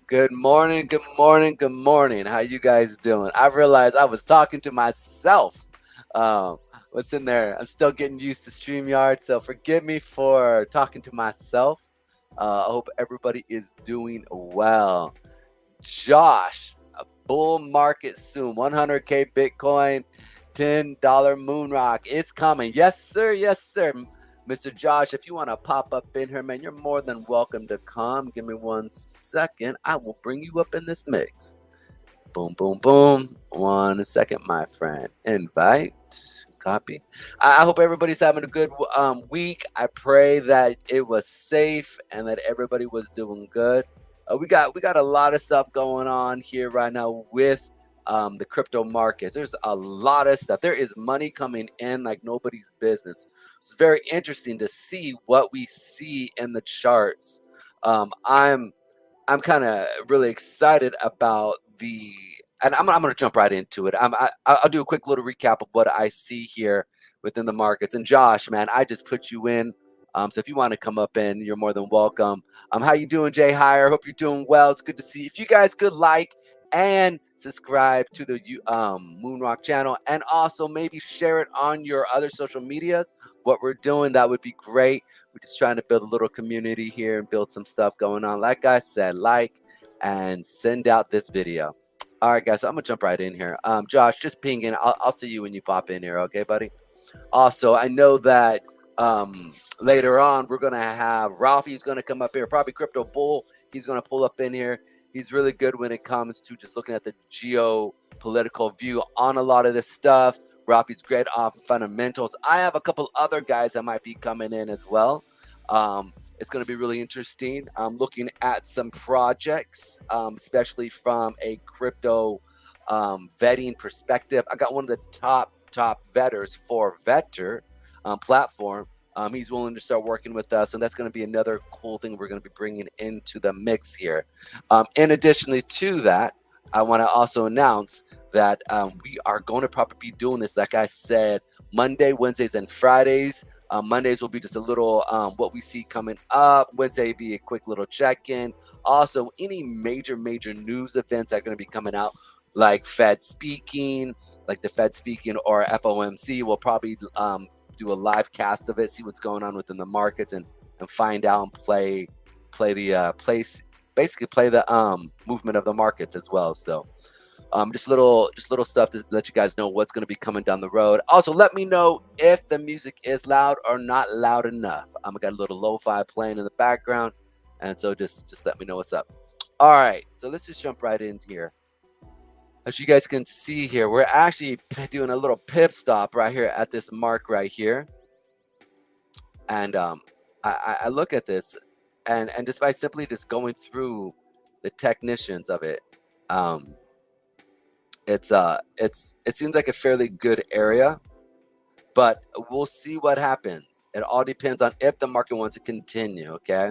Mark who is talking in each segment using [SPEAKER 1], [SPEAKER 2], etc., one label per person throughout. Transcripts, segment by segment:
[SPEAKER 1] Good morning, good morning, good morning. How you guys doing? I realized I was talking to myself. What's in there? I'm still getting used to StreamYard, so forgive me for talking to myself. I hope everybody is doing well. Josh, a bull market soon. 100K Bitcoin, $10 moon rock. It's coming. Yes, sir. Yes, sir. Mr. Josh, if you want to pop up in here, man, you're more than welcome to come. Give me 1 second. I will bring you up in this mix. Boom, boom, boom. 1 second, my friend. Invite. Copy. I hope everybody's having a good week. I pray that it was safe and that everybody was doing good. We got a lot of stuff going on here right now with the crypto markets. There's a lot of stuff. There is money coming in like nobody's business. It's very interesting to see what we see in the charts. I'm kind of really excited about and I'm going to jump right into it. I'll do a quick little recap of what I see here within the markets. And Josh, man, I just put you in. So if you want to come up in, you're more than welcome. How you doing, Jay Hire? Hope you're doing well. It's good to see you. If you guys could like and subscribe to the Moonrock channel, and also maybe share it on your other social medias. What we're doing, that would be great. We're just trying to build a little community here and build some stuff going on. Like I said, like and send out this video. All right, guys, so I'm gonna jump right in here. Josh, just ping in. I'll see you when you pop in here, okay, buddy? Also, I know that later on we're gonna have Ralphie's gonna come up here, probably Crypto Bull. He's gonna pull up in here. He's really good when it comes to just looking at the geopolitical view on a lot of this stuff. Ralphie's great off fundamentals. I have a couple other guys that might be coming in as well. It's going to be really interesting. I'm looking at some projects, especially from a crypto vetting perspective. I got one of the top vetters for Vector platform. He's willing to start working with us, and that's going to be another cool thing we're going to be bringing into the mix here. In addition to that, I want to also announce that we are going to probably be doing this, like I said, Monday, Wednesdays, and Fridays. Mondays will be just a little what we see coming up. Wednesday be a quick little check-in. Also, any major news events that are going to be coming out, like Fed speaking, like the Fed speaking or FOMC, we'll probably do a live cast of it, see what's going on within the markets, and find out and play the basically play the movement of the markets as well. So just little stuff to let you guys know what's going to be coming down the road. Also, let me know if the music is loud or not loud enough. I got a little lo-fi playing in the background, and so just let me know what's up. All right, so let's just jump right in here. As you guys can see here, we're actually doing a little pip stop right here at this mark right here, and I look at this, and just by simply just going through the technicians of it. It seems like a fairly good area, but we'll see what happens. It all depends on if the market wants to continue. Okay.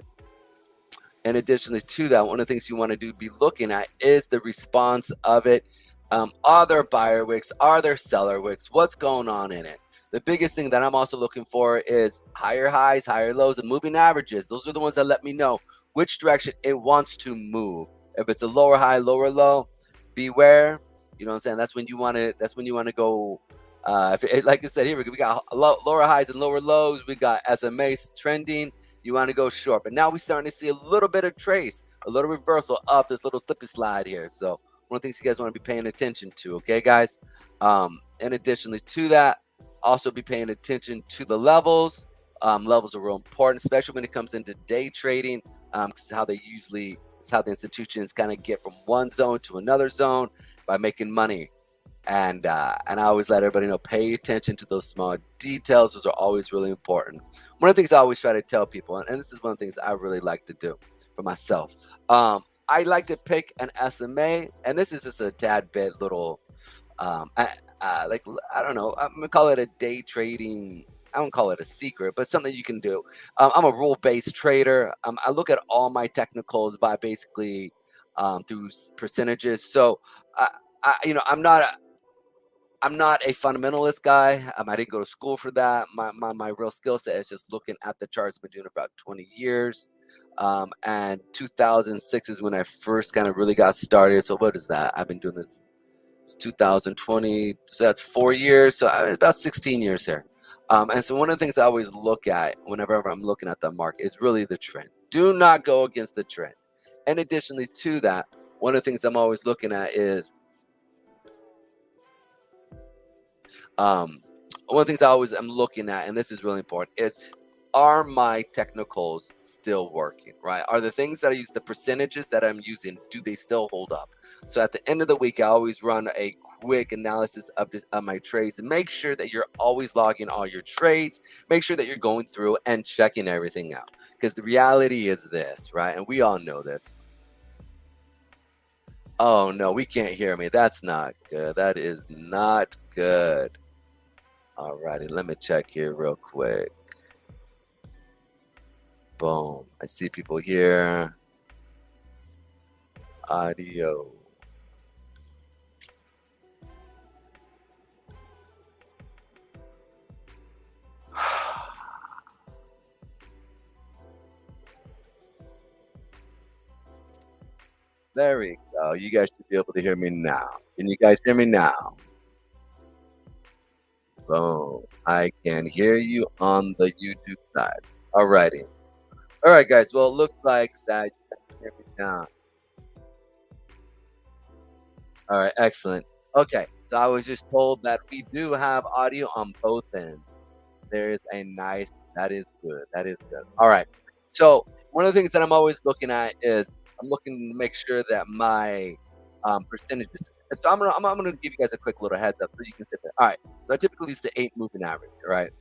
[SPEAKER 1] In addition to that, one of the things you want to be looking at is the response of it. Are there buyer wicks? Are there seller wicks? What's going on in it? The biggest thing that I'm also looking for is higher highs, higher lows, and moving averages. Those are the ones that let me know which direction it wants to move. If it's a lower high, lower low, beware. You know what I'm saying? That's when you want to. That's when you want to go. Like I said, here we got lower highs and lower lows. We got SMA trending. You want to go short, but now we're starting to see a little bit of trace, a little reversal up this little slippy slide here. So one of the things you guys want to be paying attention to, okay, guys? In addition to that, also be paying attention to the levels. Levels are real important, especially when it comes into day trading, because it's how the institutions kind of get from one zone to another zone by making money. And I always let everybody know, pay attention to those small details. Those are always really important. One of the things I always try to tell people, and this is one of the things I really like to do for myself, I like to pick an SMA, and this is just a tad bit little, I don't know, I'm gonna call it a day trading. I don't call it a secret, but something you can do. I'm a rule-based trader. I look at all my technicals by basically through percentages. So, I'm not a fundamentalist guy. I didn't go to school for that. My real skill set is just looking at the charts. I've been doing it for about 20 years. And 2006 is when I first kind of really got started. So what is that? I've been doing this. It's 2020, so that's 4 years. So about 16 years here. And so one of the things I always look at whenever I'm looking at the market is really the trend. Do not go against the trend. And additionally to that, one of the things I'm always looking at is um, one of the things I always am looking at, and this is really important, is are my technicals still working, right? Are the things that I use, the percentages that I'm using, do they still hold up? So at the end of the week, I always run a quick analysis of my trades and make sure that you're always logging all your trades. Make sure that you're going through and checking everything out. Because the reality is this, right? And we all know this. Oh no, we can't hear me. That's not good. That is not good. Alrighty, let me check here real quick. Boom. I see people here. Audio. There we go. You guys should be able to hear me now. Can you guys hear me now? Boom. I can hear you on the YouTube side. Alrighty. All right, guys. Well, it looks like that you can hear me now. All right, excellent. Okay, so I was just told that we do have audio on both ends. There is a nice, that is good. That is good. All right. So one of the things that I'm always looking at is I'm looking to make sure that my percentages. And so I'm gonna give you guys a quick little heads up so you can sit there. All right. So I typically use the 8 moving average. All right.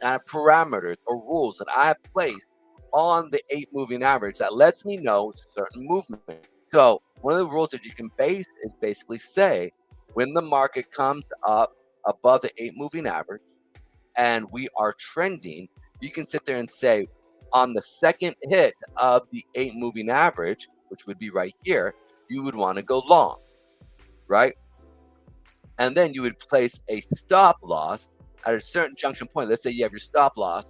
[SPEAKER 1] And I have parameters or rules that I have placed on the 8 moving average that lets me know certain movement. So one of the rules that you can base is basically say when the market comes up above the 8 moving average and we are trending, you can sit there and say, on the second hit of the 8 moving average, which would be right here, you would want to go long, right? And then you would place a stop loss at a certain junction point. Let's say you have your stop loss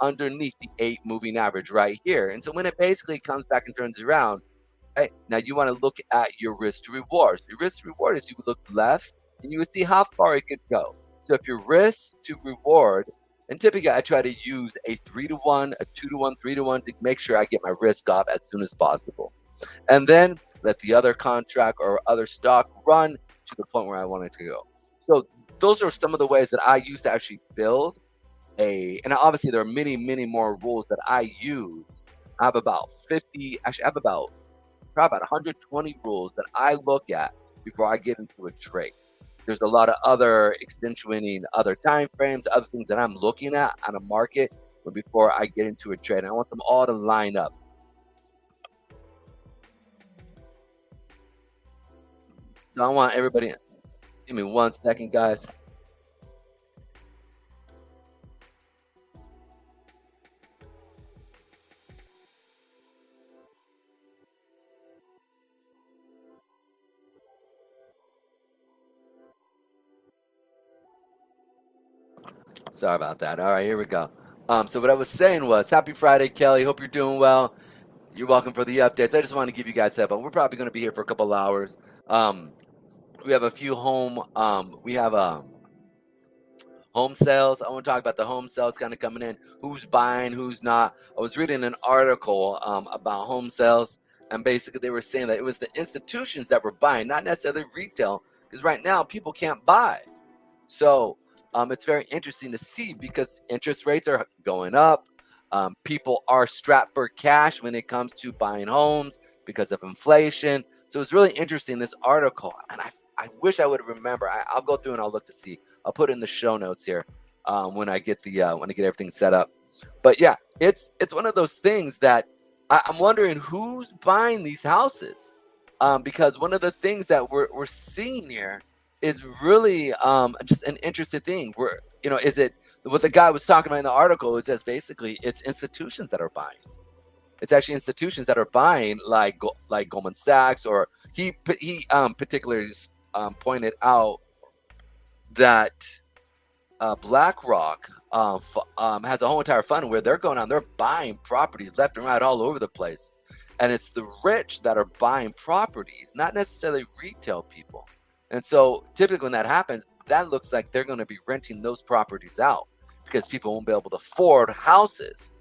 [SPEAKER 1] underneath the 8 moving average right here. And so when it basically comes back and turns around, right now you want to look at your risk to reward. So your risk to reward is you would look left and you would see how far it could go. So if your risk to reward, and typically I try to use a 3 to 1, a 2 to 1, 3 to 1 to make sure I get my risk off as soon as possible. And then let the other contract or other stock run to the point where I want it to go. So those are some of the ways that I use to actually build and obviously there are many, many more rules that I use. I have about 50, actually I have about probably about 120 rules that I look at before I get into a trade. There's a lot of other accentuating other time frames, other things that I'm looking at on a market before I get into a trade. I want them all to line up. So I want everybody, give me 1 second, guys. Sorry about that. All right, here we go. So what I was saying was, happy Friday, Kelly. Hope you're doing well. You're welcome for the updates. I just want to give you guys that, but we're probably going to be here for a couple hours. Um, we have a few we have home sales. I want to talk about the home sales kind of coming in. Who's buying? Who's not? I was reading an article about home sales, and basically they were saying that it was the institutions that were buying, not necessarily retail, because right now people can't buy. So it's very interesting to see because interest rates are going up. People are strapped for cash when it comes to buying homes because of inflation. So it's really interesting this article, and I wish I would remember. I'll go through and I'll look to see. I'll put it in the show notes here when I get everything set up. But yeah, it's one of those things that I'm wondering who's buying these houses, because one of the things that we're seeing here is really just an interesting thing. Is it what the guy was talking about in the article? It says basically it's institutions that are buying. It's actually institutions that are buying, like Goldman Sachs, or he particularly pointed out that BlackRock has a whole entire fund where they're going on, they're buying properties left and right all over the place. And it's the rich that are buying properties, not necessarily retail people. And so typically when that happens, that looks like they're going to be renting those properties out because people won't be able to afford houses.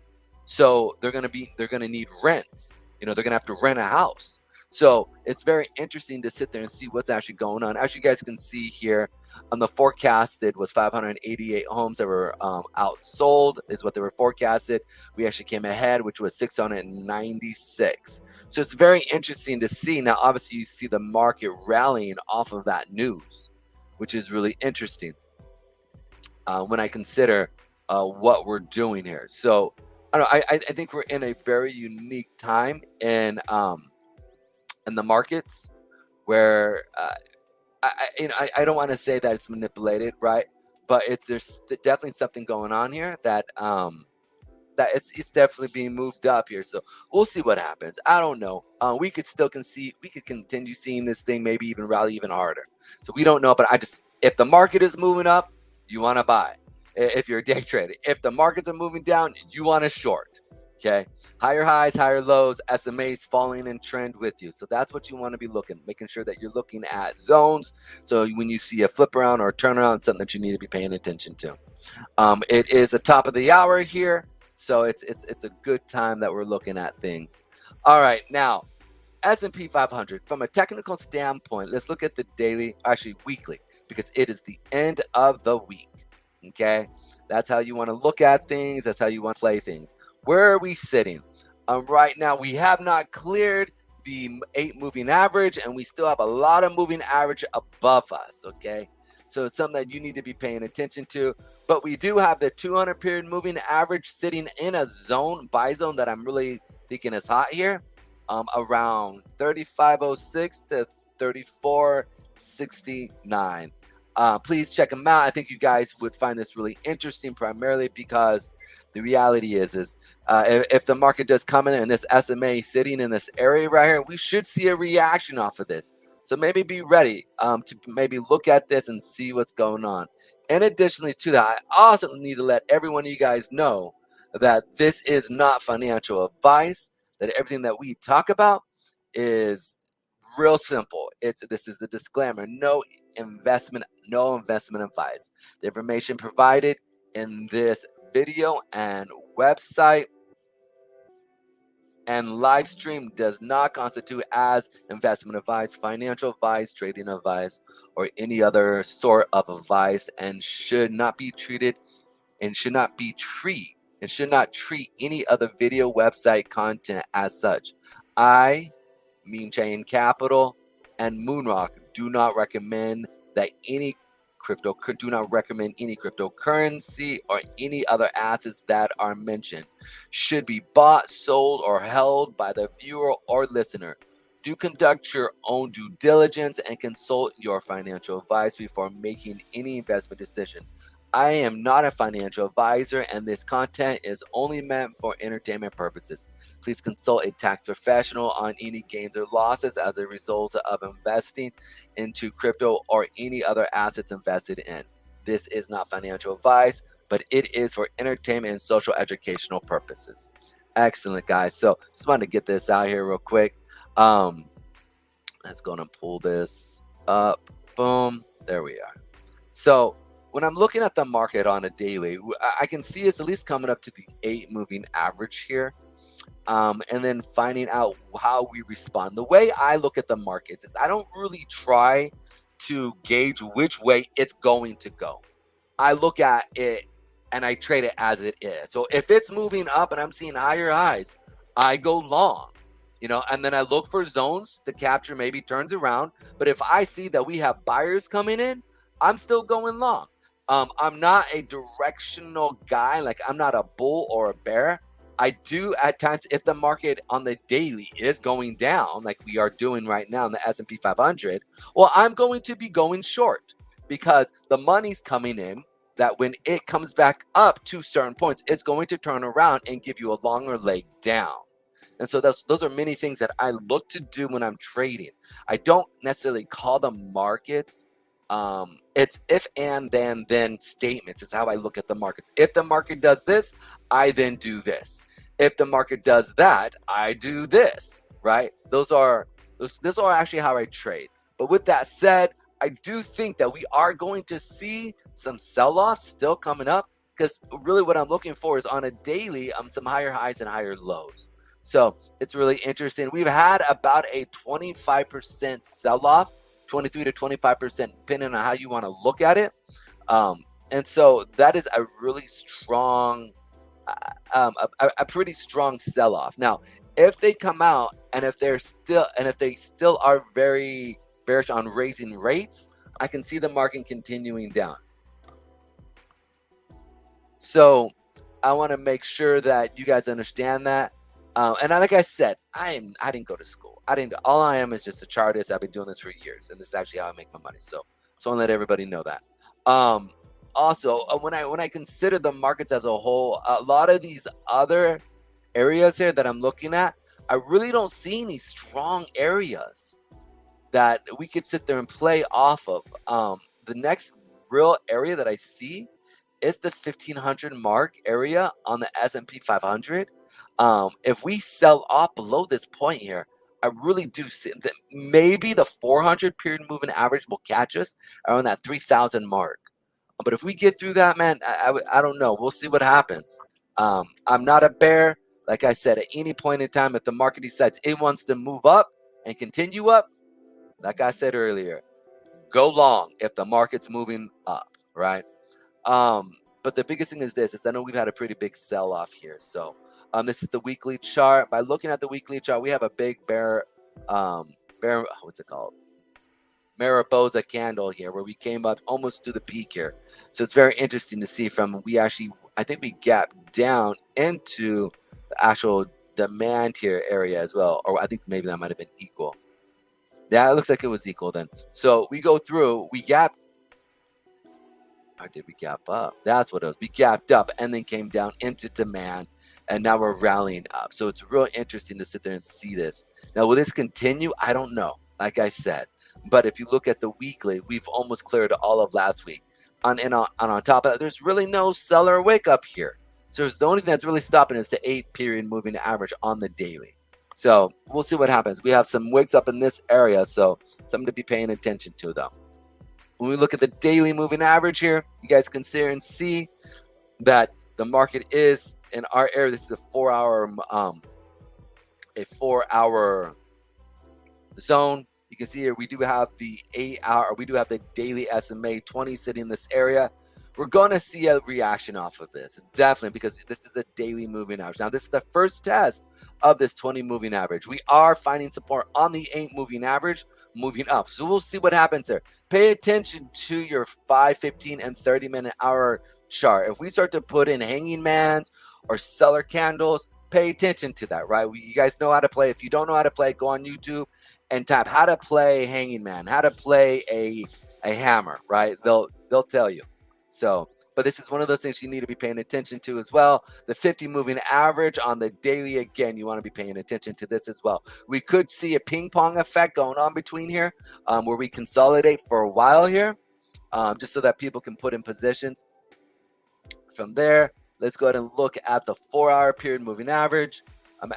[SPEAKER 1] So they're going to need rents. They're going to have to rent a house. So it's very interesting to sit there and see what's actually going on. As you guys can see here, on the forecasted was 588 homes that were outsold is what they were forecasted. We actually came ahead, which was 696. So it's very interesting to see. Now, obviously, you see the market rallying off of that news, which is really interesting when I consider what we're doing here. So I don't know. I think we're in a very unique time in the markets where I don't want to say that it's manipulated, right? But there's definitely something going on here that it's definitely being moved up here. So we'll see what happens. I don't know. We could continue seeing this thing maybe even rally even harder. So we don't know, but if the market is moving up, you want to buy. If you're a day trader, if the markets are moving down, you want to short. Okay, higher highs, higher lows, SMAs falling in trend with you. So that's what you want to be making sure that you're looking at zones. So when you see a flip around or a turnaround, it's something that you need to be paying attention to. It is the top of the hour here, so it's a good time that we're looking at things. All right, now S&P 500 from a technical standpoint. Let's look at the daily, actually weekly, because it is the end of the week. Okay, that's how you want to look at things. That's how you want to play things. Where are we sitting? Right now, we have not cleared the 8 moving average, and we still have a lot of moving average above us, okay? So it's something that you need to be paying attention to. But we do have the 200 period moving average sitting in a buy zone that I'm really thinking is hot here, around 3506 to 3469. Please check them out. I think you guys would find this really interesting, primarily because the reality is if the market does come in and this SMA sitting in this area right here, we should see a reaction off of this. So maybe be ready to maybe look at this and see what's going on. And additionally to that, I also need to let every one of you guys know that this is not financial advice, that everything that we talk about is real simple. This is the disclaimer. No investment advice. The information provided in this video and website and live stream does not constitute as investment advice, financial advice, trading advice, or any other sort of advice, and should not treat any other video website content as such. Mean Chain Capital and Moonrock do not recommend any cryptocurrency or any other assets that are mentioned should be bought, sold, or held by the viewer or listener. Do conduct your own due diligence and consult your financial advice before making any investment decision. I am not a financial advisor, and this content is only meant for entertainment purposes. Please consult a tax professional on any gains or losses as a result of investing into crypto or any other assets invested in. This is not financial advice, but it is for entertainment and social educational purposes. Excellent, guys. So just wanted to get this out here real quick. Let's go and pull this up. Boom. There we are. So when I'm looking at the market on a daily, I can see it's at least coming up to the 8 moving average here. And then finding out how we respond. The way I look at the markets is I don't really try to gauge which way it's going to go. I look at it and I trade it as it is. So if it's moving up and I'm seeing higher highs, I go long, and then I look for zones to capture, maybe turns around. But if I see that we have buyers coming in, I'm still going long. I'm not a directional guy. Like, I'm not a bull or a bear. I do at times, if the market on the daily is going down, like we are doing right now in the S&P 500, well, I'm going to be going short because the money's coming in that when it comes back up to certain points, it's going to turn around and give you a longer leg down. And so those are many things that I look to do when I'm trading. I don't necessarily call the markets It's if and then statements is how I look at the markets. If the market does this, I then do this. If the market does that, I do this, right? Those are actually how I trade. But with that said, I do think that we are going to see some sell-offs still coming up, because really what I'm looking for is on a daily some higher highs and higher lows. So it's really interesting. We've had about a 25% sell-off, 23 to 25%, depending on how you want to look at it. Um, and so that is a really strong, a pretty strong sell-off. Now, if they come out and if they still are very bearish on raising rates, I can see the market continuing down. So I want to make sure that you guys understand that. And like I said, I didn't go to school. All I am is just a chartist. I've been doing this for years, and this is actually how I make my money. So I want to let everybody know that. Also, when I consider the markets as a whole, a lot of these other areas here that I'm looking at, I really don't see any strong areas that we could sit there and play off of. The next real area that I see is the 1500 mark area on the S&P 500. If we sell off below this point here, I really do see that maybe the 400 period moving average will catch us around that 3000 mark. But if we get through that, man, I don't know. We'll see what happens. I'm not a bear. Like I said, at any point in time, if the market decides it wants to move up and continue up, like I said earlier, go long if the market's moving up, right? But the biggest thing is this: is I know we've had a pretty big sell-off here. So this is the weekly chart. By looking at the weekly chart, we have a big what's it called? Mariposa candle here, where we came up almost to the peak here. So it's very interesting to see from I think we gapped down into the actual demand here area as well. Or I think maybe that might have been equal. Yeah, it looks like it was equal then. So we go through, we gap. Or did we gap up? That's what it was. We gapped up and then came down into demand, and now we're rallying up. So it's real interesting to sit there and see this. Now, will this continue? I don't know. Like I said, but if you look at the weekly, we've almost cleared all of last week. On top of that, there's really no seller wake up here. So the only thing that's really stopping is the 8 period moving average on the daily. So we'll see what happens. We have some wicks up in this area, so something to be paying attention to, though. When we look at the daily moving average here, you guys can see that the market is in our area. This is a 4-hour zone. You can see here we do have the 8-hour, we do have the daily SMA 20 sitting in this area. We're going to see a reaction off of this, definitely, because this is a daily moving average. Now, this is the first test of this 20 moving average. We are finding support on the 8 moving average, moving up. So we'll see what happens there. Pay attention to your 5, 15, and 30-minute hour chart. If we start to put in hanging mans or seller candles, pay attention to that, right? You guys know how to play. If you don't know how to play, go on YouTube and type how to play hanging man, how to play a hammer, right? They'll tell you. So, but this is one of those things you need to be paying attention to as well. The 50 moving average on the daily, again, you want to be paying attention to this as well. We could see a ping pong effect going on between here, where we consolidate for a while here, just so that people can put in positions. From there, let's go ahead and look at the 4-hour period moving average.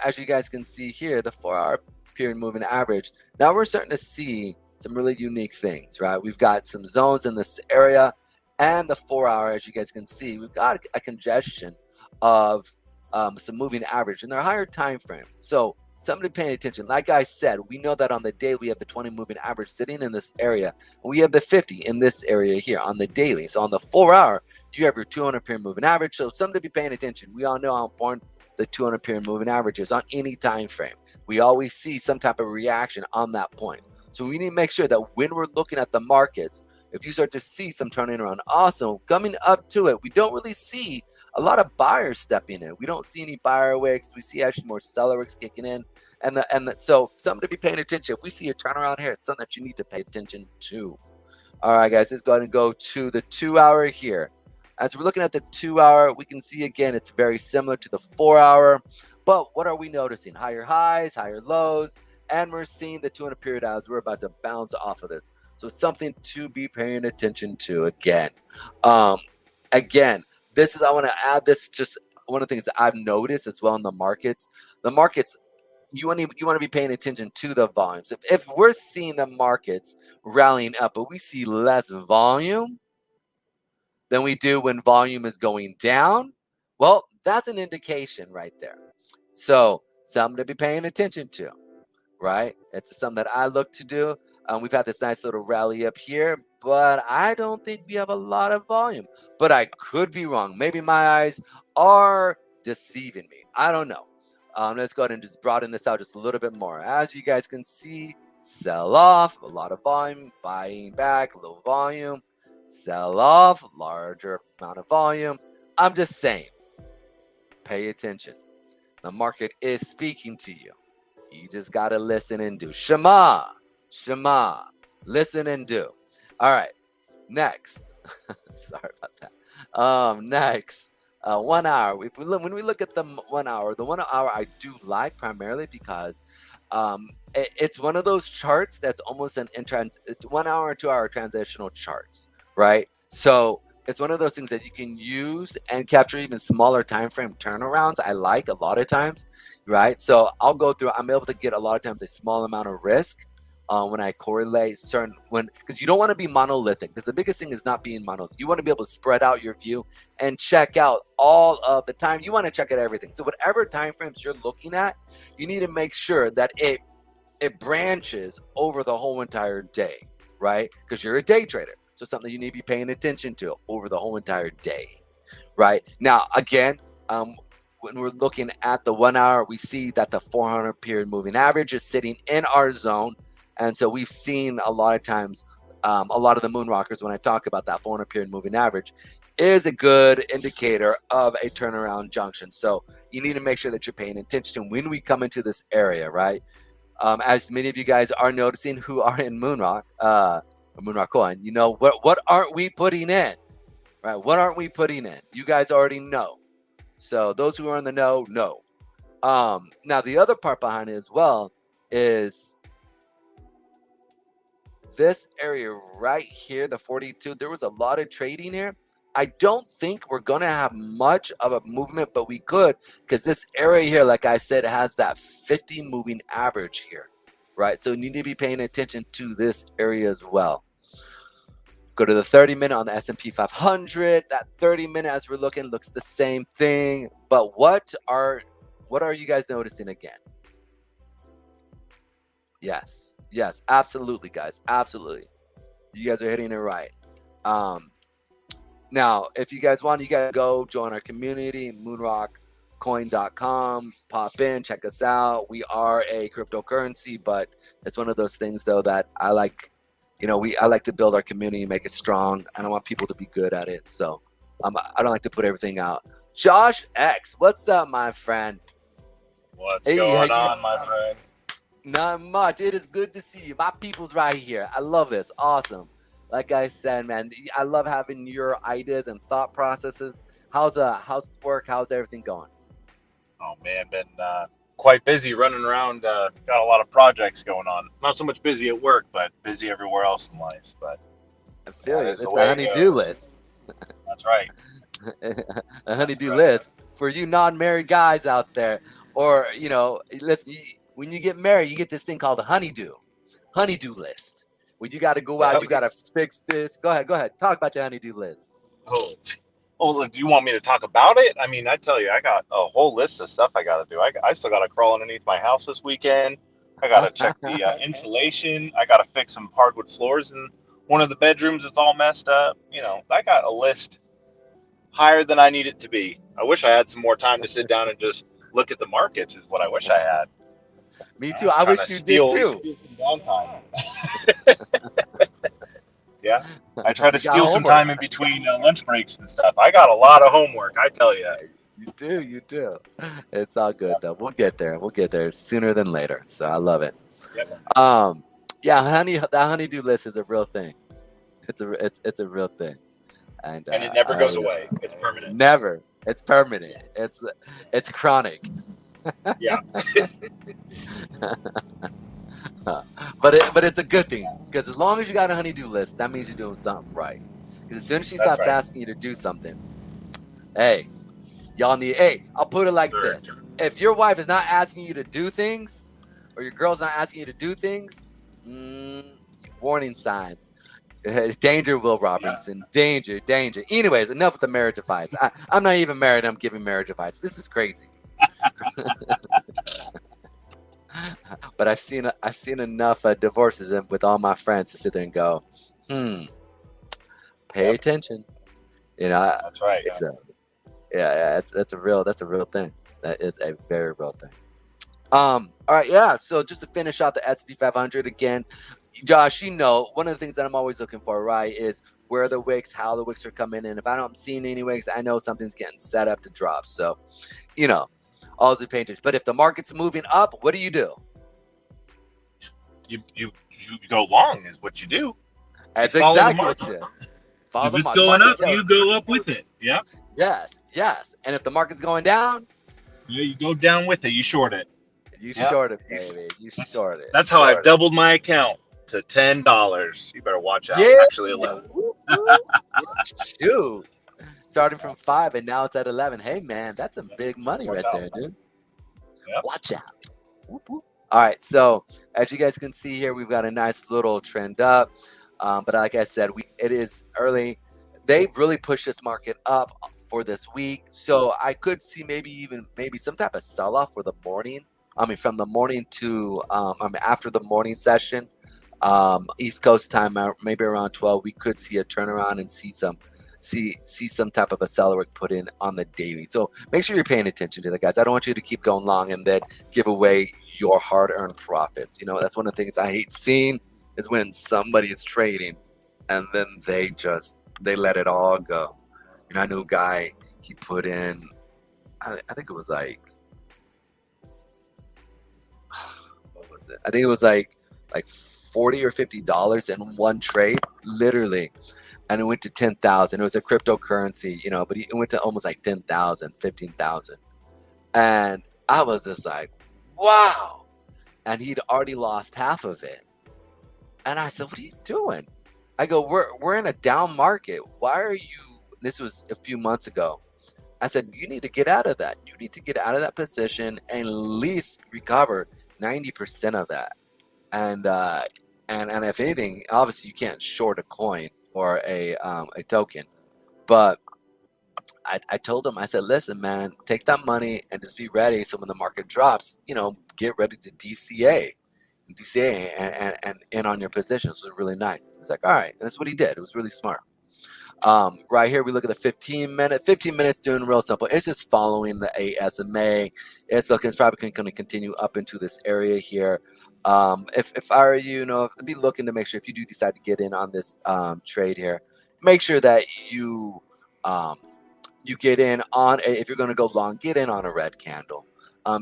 [SPEAKER 1] As you guys can see here, the 4-hour period moving average. Now we're starting to see some really unique things, right? We've got some zones in this area. And the 4-hour, as you guys can see, we've got a congestion of some moving average, and they're a higher time frame. So somebody paying attention. Like I said, we know that on the day we have the 20 moving average sitting in this area, and we have the 50 in this area here on the daily. So on the 4-hour, you have your 200 period moving average. So something to be paying attention. We all know how important the 200 period moving average is on any time frame. We always see some type of reaction on that point. So we need to make sure that when we're looking at the markets, if you start to see some turning around, also coming up to it, we don't really see a lot of buyers stepping in. We don't see any buyer wicks. We see actually more seller wicks kicking in, so something to be paying attention. If we see a turnaround here, it's something that you need to pay attention to. All right, guys, let's go ahead and go to the 2-hour here. As we're looking at the 2-hour, we can see again it's very similar to the 4-hour. But what are we noticing? Higher highs, higher lows, and we're seeing the 200 period as we're about to bounce off of this. So something to be paying attention to again. Um, again, this is I want to add this just one of the things that I've noticed as well in the markets. The markets you want to be paying attention to the volumes. If we're seeing the markets rallying up, but we see less volume than we do when volume is going down, well, that's an indication right there. So something to be paying attention to, right? It's something that I look to do. We've had this nice little rally up here, but I don't think we have a lot of volume. But I could be wrong. Maybe my eyes are deceiving me. I don't know. Let's go ahead and just broaden this out just a little bit more. As you guys can see, sell off, a lot of volume, buying back, low volume, sell off, larger amount of volume. I'm just saying, pay attention. The market is speaking to you. You just got to listen and do. Shema, Shema, listen and do. All right, next. Sorry about that. Next, 1 hour. When we look at the 1 hour, the 1 hour I do like primarily because it's one of those charts that's almost an 1 hour, 2 hour transitional charts, right? So it's one of those things that you can use and capture even smaller time frame turnarounds. I like a lot of times, right? So I'll go through. I'm able to get a lot of times a small amount of risk when I correlate certain because you don't want to be monolithic. Because the biggest thing is not being monolithic. You want to be able to spread out your view and check out all of the time. You want to check out everything. So whatever time frames you're looking at, you need to make sure that it branches over the whole entire day, right? Because you're a day trader. So something you need to be paying attention to over the whole entire day, right? Now, again, when we're looking at the 1 hour, we see that the 400 period moving average is sitting in our zone. And so we've seen a lot of times, a lot of the moon rockers, when I talk about that 400 period moving average, is a good indicator of a turnaround junction. So you need to make sure that you're paying attention when we come into this area, right? As many of you guys are noticing who are in Moonrock, Moonrock Coin, you know, what aren't we putting in, right? What aren't we putting in? You guys already know. So those who are in the know. Now the other part behind it as well is this area right here, the 42. There was a lot of trading here. I don't think we're going to have much of a movement, but we could, because this area here, like I said, has that 50 moving average here, right? So you need to be paying attention to this area as well. Go to the 30-minute on the S&P 500. That 30-minute, as we're looking, looks the same thing. But what are you guys noticing again? Yes, absolutely, guys, absolutely. You guys are hitting it right. Now, if you guys want, you guys go join our community, moonrockcoin.com. Pop in, check us out. We are a cryptocurrency, but it's one of those things, though, that I like. You know, I like to build our community, make it strong. I don't want people to be good at it, so I don't like to put everything out. Josh X, what's up, my friend?
[SPEAKER 2] What's going on, my friend?
[SPEAKER 1] Not much. It is good to see you. My people's right here. I love this. Awesome. Like I said, man, I love having your ideas and thought processes. How's work? How's everything going?
[SPEAKER 2] Oh man, been quite busy running around. Got a lot of projects going on. Not so much busy at work, but busy everywhere else in life. But
[SPEAKER 1] I feel you. It's the honey-do list.
[SPEAKER 2] That's right.
[SPEAKER 1] A honey-do list for you non-married guys out there, or you know, listen. When you get married, you get this thing called a honey-do list. When you got to go out, you got to fix this. Go ahead. Talk about your honey-do list.
[SPEAKER 2] Oh, do you want me to talk about it? I mean, I tell you, I got a whole list of stuff I got to do. I still got to crawl underneath my house this weekend. I got to check the insulation. I got to fix some hardwood floors in one of the bedrooms. It's all messed up. You know, I got a list higher than I need it to be. I wish I had some more time to sit down and just look at the markets is what I wish I had.
[SPEAKER 1] Me too. I wish you did too.
[SPEAKER 2] Steal some downtime. Yeah, I try to steal some time in between lunch breaks and stuff. I got a lot of homework, I tell you.
[SPEAKER 1] You do. It's all good though. We'll get there sooner than later. So I love it.
[SPEAKER 2] Yep.
[SPEAKER 1] Yeah, that honey-do list is a real thing. It's a real thing, and
[SPEAKER 2] it never goes away. It's permanent.
[SPEAKER 1] Never. It's permanent. It's chronic.
[SPEAKER 2] Yeah.
[SPEAKER 1] But it's a good thing because as long as you got a honeydew list, that means you're doing something right. Because as soon as she
[SPEAKER 2] That's
[SPEAKER 1] stops
[SPEAKER 2] right.
[SPEAKER 1] asking you to do something, hey, y'all need. Hey, I'll put it like
[SPEAKER 2] Sure.
[SPEAKER 1] this: if your wife is not asking you to do things, or your girl's not asking you to do things, mm, warning signs. Danger, Will
[SPEAKER 2] Yeah.
[SPEAKER 1] Robinson. Danger, danger. Anyways, enough with the marriage advice. I'm not even married. I'm giving marriage advice. This is crazy. But I've seen enough divorces and with all my friends to sit there and go, hmm, pay
[SPEAKER 2] Yep.
[SPEAKER 1] attention. You know,
[SPEAKER 2] That's right. Yeah.
[SPEAKER 1] so yeah, that's a real thing. That is a very real thing. All right, yeah. So just to finish out the SP 500 again, Josh, one of the things that I'm always looking for, right, is where the wicks, how the wicks are coming in. If I don't see any wicks, I know something's getting set up to drop. So, you know, all the painters. But if the market's moving up, what do you do?
[SPEAKER 2] You go long is what you do. You
[SPEAKER 1] That's
[SPEAKER 2] follow the
[SPEAKER 1] exactly what you
[SPEAKER 2] market.
[SPEAKER 1] do. Follow
[SPEAKER 2] If
[SPEAKER 1] the
[SPEAKER 2] it's
[SPEAKER 1] market. The
[SPEAKER 2] going
[SPEAKER 1] market
[SPEAKER 2] up,
[SPEAKER 1] tells
[SPEAKER 2] you
[SPEAKER 1] you.
[SPEAKER 2] go up with it. Yep.
[SPEAKER 1] Yes, yes. And if the market's going down,
[SPEAKER 2] Yeah, you go down with it. You short it.
[SPEAKER 1] you
[SPEAKER 2] Yep.
[SPEAKER 1] short it, baby. You short it.
[SPEAKER 2] That's how I've doubled my account to $10. You better watch out.
[SPEAKER 1] Yeah.
[SPEAKER 2] Actually, 11.
[SPEAKER 1] Woo, woo. Yeah, shoot. Starting from 5 and now it's at 11. Hey, man, that's some big money
[SPEAKER 2] More
[SPEAKER 1] right there,
[SPEAKER 2] dollars.
[SPEAKER 1] dude.
[SPEAKER 2] Yep.
[SPEAKER 1] Watch out. Whoop, whoop. All right. So, as you guys can see here, we've got a nice little trend up. But like I said, it is early. They've really pushed this market up for this week. So, I could see maybe some type of sell off for the morning. I mean, from the morning to after the morning session, East Coast time, maybe around 12, we could see a turnaround and see some type of accelerate put in on the daily. So make sure you're paying attention to that, guys. I don't want you to keep going long and then give away your hard-earned profits. That's one of the things I hate seeing is when somebody is trading and then they let it all go. I knew a guy, he put in, I think it was like, what was it? I think it was like $40 or $50 in one trade, literally, and it went to 10,000. It was a cryptocurrency, but it went to almost like 10,000, 15,000, and I was just like, wow. And he'd already lost half of it, and I said, "What are you doing?" I go, "We're in a down market. Why are you?" This was a few months ago. I said, "You need to get out of that. You need to get out of that position and at least recover 90% of that." And if anything, obviously you can't short a coin or a token, but I told him, I said, listen, man, take that money and just be ready. So when the market drops, get ready to DCA and in on your position. So it's really nice. It's like, all right, and that's what he did. It was really smart. Right here, we look at the 15 minute. 15 minutes doing real simple. It's just following the ASMA. It's probably going to continue up into this area here. If I were you, I'd be looking to make sure if you do decide to get in on this trade here, make sure that you get in on if you're going to go long, get in on a red candle.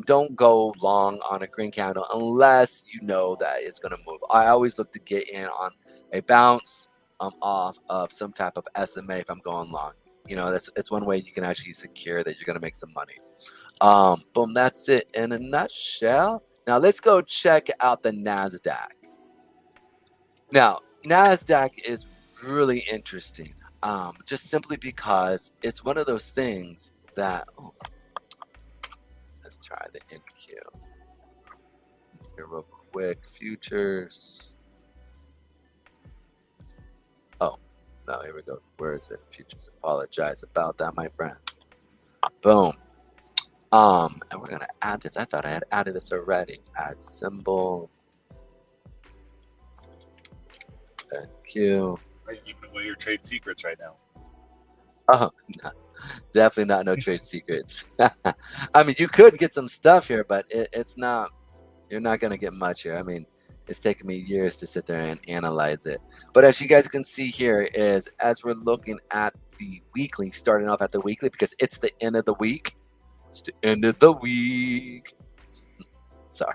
[SPEAKER 1] Don't go long on a green candle unless you know that it's going to move. I always look to get in on a bounce off of some type of SMA if I'm going long. It's one way you can actually secure that you're going to make some money. Boom, that's it in a nutshell. Now let's go check out the NASDAQ. Now, NASDAQ is really interesting. Just simply because it's one of those things that, let's try the NQ here real quick. Futures. Oh, no, here we go. Where is it? Futures. Apologize about that, my friends. Boom. And we're gonna add this. I thought I had added this already. Add symbol. NQ.
[SPEAKER 2] Are you giving away your trade secrets right now?
[SPEAKER 1] Oh, no, definitely not no trade secrets. I mean, you could get some stuff here, but it's not. You're not gonna get much here. I mean, it's taken me years to sit there and analyze it. But as you guys can see here, is as we're looking at the weekly, starting off at the weekly because it's the end of the week. It's the end of the week. Sorry.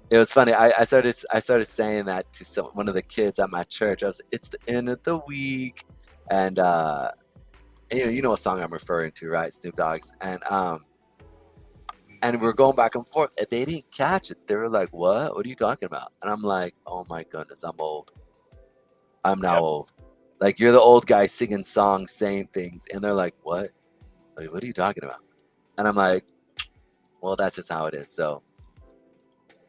[SPEAKER 1] It was funny. I started saying that to one of the kids at my church. It's the end of the week, and you know what song I'm referring to, right? Snoop Dogg's, and And we're going back and forth, and they didn't catch it. They were like, what are you talking about? And I'm like, oh my goodness, I'm old. I'm now
[SPEAKER 2] Yep.
[SPEAKER 1] old. Like, you're the old guy singing songs, saying things, and they're like, what? Like, what are you talking about? And I'm like, well, that's just how it is. So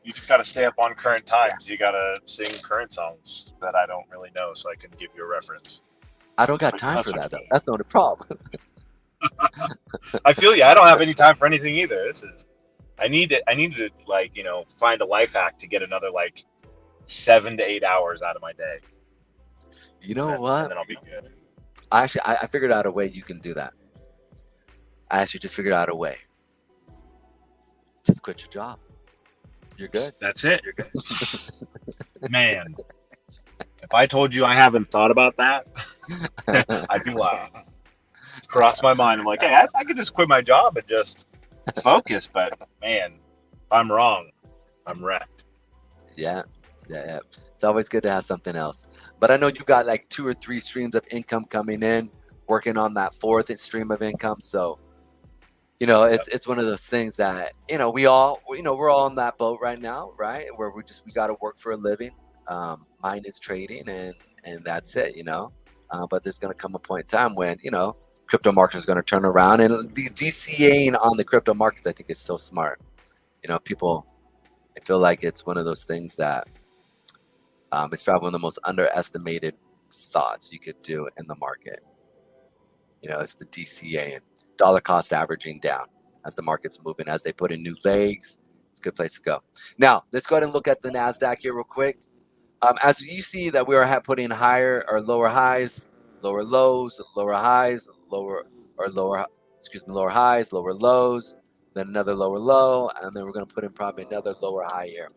[SPEAKER 2] You just got to stay
[SPEAKER 1] yeah,
[SPEAKER 2] up on current times. You got to sing current songs that I don't really know, so I can give you a reference.
[SPEAKER 1] I don't got
[SPEAKER 2] Like,
[SPEAKER 1] time
[SPEAKER 2] that's
[SPEAKER 1] for
[SPEAKER 2] what
[SPEAKER 1] that
[SPEAKER 2] you
[SPEAKER 1] though.
[SPEAKER 2] do.
[SPEAKER 1] That's not a problem.
[SPEAKER 2] I feel you. I don't have any time for anything either. This is. I need to. I need to like find a life hack to get another like 7 to 8 hours out of my day,
[SPEAKER 1] You
[SPEAKER 2] and
[SPEAKER 1] know
[SPEAKER 2] then
[SPEAKER 1] what?
[SPEAKER 2] I'll be good.
[SPEAKER 1] I figured out a way you can do that. I actually just figured out a way. Just quit your job. You're good.
[SPEAKER 2] That's it, man. If I told you I haven't thought about that, I'd be lying. It's crossed my mind. I'm like, hey, I could just quit my job and just focus, but man, if I'm wrong, I'm wrecked.
[SPEAKER 1] Yeah, yeah. It's always good to have something else. But I know you got like 2 or 3 streams of income coming in, working on that fourth stream of income. So
[SPEAKER 2] Yep.
[SPEAKER 1] it's one of those things that we're all in that boat right now, right? Where we got to work for a living. Mine is trading, and that's it. But there's going to come a point in time when crypto markets are going to turn around, and the DCAing on the crypto markets, I think, is so smart. People, I feel like it's one of those things that it's probably one of the most underestimated thoughts you could do in the market. It's the DCA and dollar cost averaging down as the market's moving, as they put in new legs. It's a good place to go. Now, let's go ahead and look at the NASDAQ here real quick. As you see that we are putting higher or lower highs, lower lows, lower highs, lower highs, lower lows, then another lower low, and then we're going to put in probably another lower high here.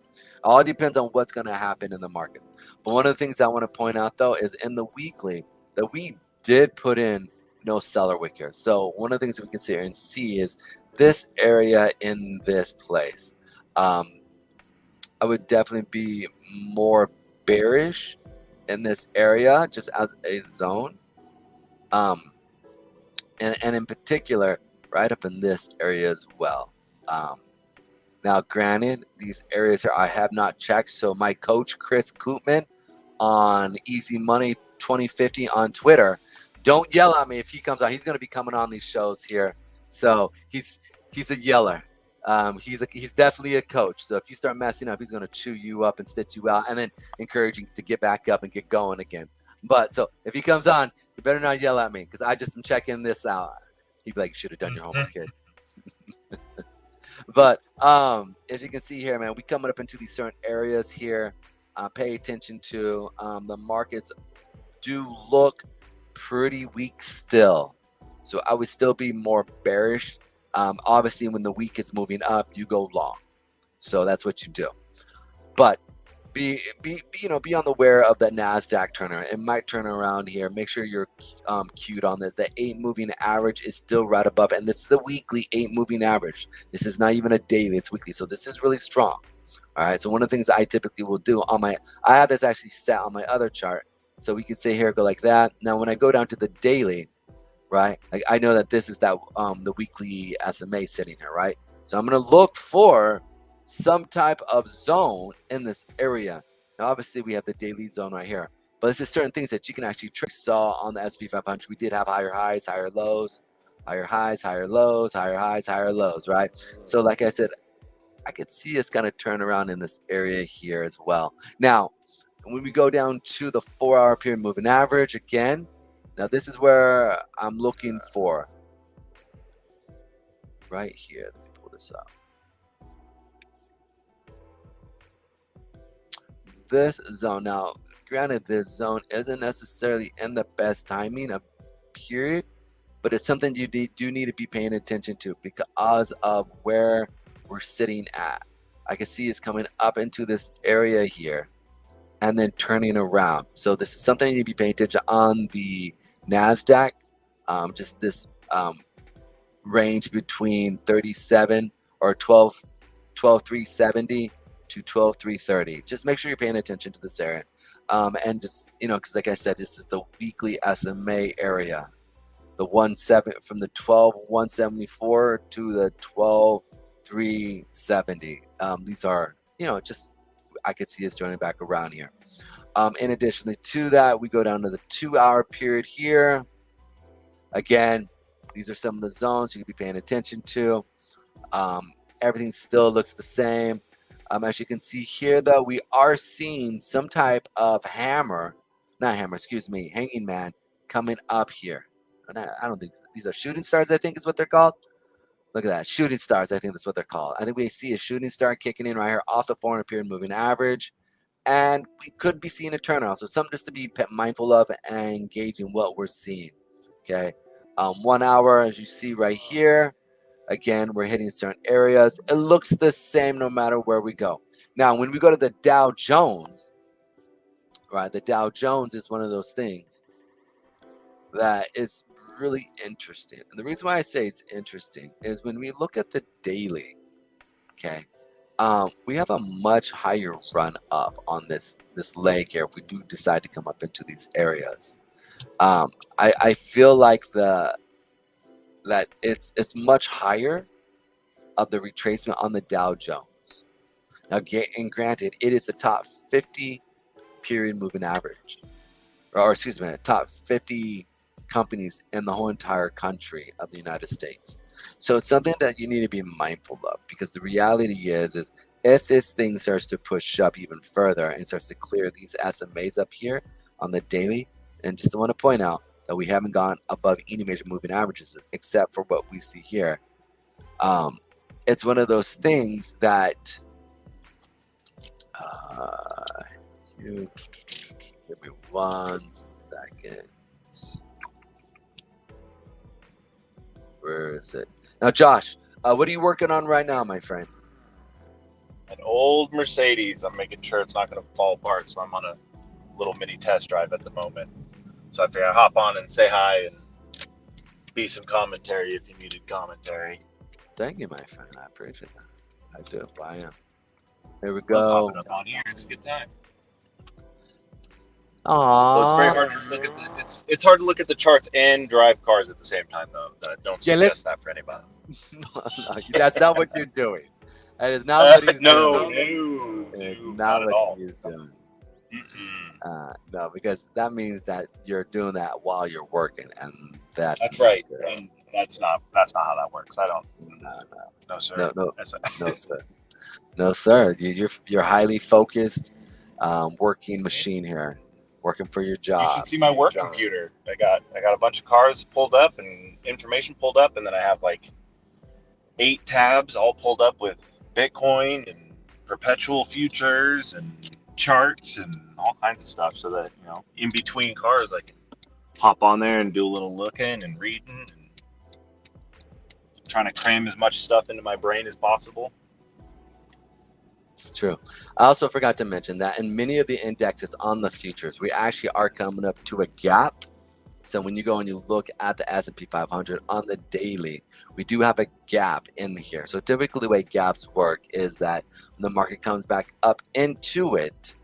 [SPEAKER 1] All depends on what's going to happen in the markets. But one of the things I want to point out, though, is in the weekly that we did put in no seller wick here. So one of the things that we can sit here and see is this area in this place. I would definitely be more bearish in this area just as a zone. And in particular, right up in this area as well. Now, granted, these areas here I have not checked. So my coach, Chris Koopman, on Easy Money 2050 on Twitter, don't yell at me if he comes on. He's going to be coming on these shows here. So he's a yeller. He's definitely a coach. So if you start messing up, he's going to chew you up and spit you out, and then encourage you to get back up and get going again. But so if he comes on, you better not yell at me because I just am checking this out. He'd be like, "You should have done your homework, kid." But as you can see here, man, we coming up into these certain areas here. Pay attention to the markets do look pretty weak still. So I would still be more bearish. Obviously, when the week is moving up, you go long. So that's what you do. But be on the aware of the NASDAQ turner. It might turn around here. Make sure you're cued on this. The 8 moving average is still right above. And this is a weekly 8 moving average. This is not even a daily. It's weekly. So this is really strong. All right. So one of the things I typically will do I have this actually set on my other chart. So we can say here, go like that. Now, when I go down to the daily, right, like I know that this is that the weekly SMA sitting here, right? So I'm going to look for some type of zone in this area. Now, obviously, we have the daily zone right here, but this is certain things that you can actually trace. Saw on the SP 500, we did have higher highs, higher lows, higher highs, higher lows, higher highs, higher lows, right? So like I said, I could see us kind of turn around in this area here as well. Now, when we go down to the 4-hour period moving average again, now this is where I'm looking for right here. Let me pull this up. This zone. Now, granted, this zone isn't necessarily in the best timing of period, but it's something you do need to be paying attention to because of where we're sitting at. I can see it's coming up into this area here and then turning around. So this is something you need to be paying attention on the NASDAQ. Just this range between 37 or 12,370 to 12,330. Just make sure you're paying attention to this area. And just, because like I said, this is the weekly SMA area. The 17 from the 12,174 to the 12 370. These are, just I could see us joining back around here. In addition to that, we go down to the 2 hour period here. Again, these are some of the zones you could be paying attention to. Everything still looks the same. As you can see here, though, we are seeing some type of hanging man coming up here. And I don't think these are shooting stars, I think is what they're called. Look at that. Shooting stars, I think that's what they're called. I think we see a shooting star kicking in right here off the 400 period moving average. And we could be seeing a turnaround. So something just to be mindful of and engaging what we're seeing. Okay. 1 hour, as you see right here. Again, we're hitting certain areas. It looks the same no matter where we go. Now, when we go to the Dow Jones, right, the Dow Jones is one of those things that is really interesting. And the reason why I say it's interesting is when we look at the daily, okay, we have a much higher run up on this leg here if we do decide to come up into these areas. I feel like that it's much higher of the retracement on the Dow Jones. Now, and granted, it is the top 50 period moving average, or excuse me, top 50 companies in the whole entire country of the United States. So it's something that you need to be mindful of, because the reality is if this thing starts to push up even further and starts to clear these SMAs up here on the daily, and just want to point out that we haven't gone above any major moving averages except for what we see here. It's one of those things that give me 1 second. Where is it? Now, Josh, what are you working on right now, my friend?
[SPEAKER 2] An old Mercedes. I'm making sure it's not going to fall apart, so I'm on a little mini test drive at the moment. So I figured I'd hop on and say hi and be some commentary if you needed commentary.
[SPEAKER 1] Thank you, my friend. I appreciate that. I do. I am. Here we
[SPEAKER 2] Love
[SPEAKER 1] go.
[SPEAKER 2] hopping up on here. It's a good time.
[SPEAKER 1] Aww.
[SPEAKER 2] Well, it's very hard to look at it's hard to look at the charts and drive cars at the same time, though. Don't suggest that for anybody.
[SPEAKER 1] No, that's not what you're doing. That is not what he's
[SPEAKER 2] doing.
[SPEAKER 1] It is not what he is doing. No, because that means that you're doing that while you're working, and that's
[SPEAKER 2] right.
[SPEAKER 1] Good.
[SPEAKER 2] And that's not how that works. I don't. No, sir.
[SPEAKER 1] No, sir. No, sir. You're highly focused, working machine here, working for your job.
[SPEAKER 2] You should see my work computer. I got a bunch of cars pulled up and information pulled up, and then I have like 8 tabs all pulled up with Bitcoin and perpetual futures and charts and all kinds of stuff, so that in between cars I can hop on there and do a little looking and reading and trying to cram as much stuff into my brain as possible.
[SPEAKER 1] It's true. I also forgot to mention that in many of the indexes on the futures, we actually are coming up to a gap. So when you go and you look at the S&P 500 on the daily, we do have a gap in here. So typically the way gaps work is that when the market comes back up into it,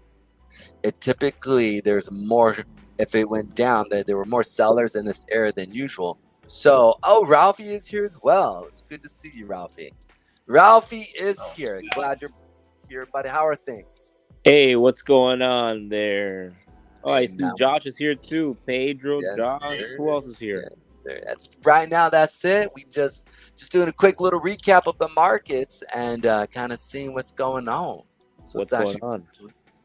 [SPEAKER 1] typically there's more. If it went down, there were more sellers in this area than usual. So, Ralphie is here as well. It's good to see you, Ralphie. Ralphie is here. Glad you're here, buddy. How are things?
[SPEAKER 3] Hey, what's going on there? Oh, I see Josh is here too. Pedro,
[SPEAKER 1] yes,
[SPEAKER 3] Josh.
[SPEAKER 1] Sir.
[SPEAKER 3] Who else is here?
[SPEAKER 1] Yes, sir. Right now, that's it. We just doing a quick little recap of the markets and kind of seeing what's going on. So
[SPEAKER 3] what's going on?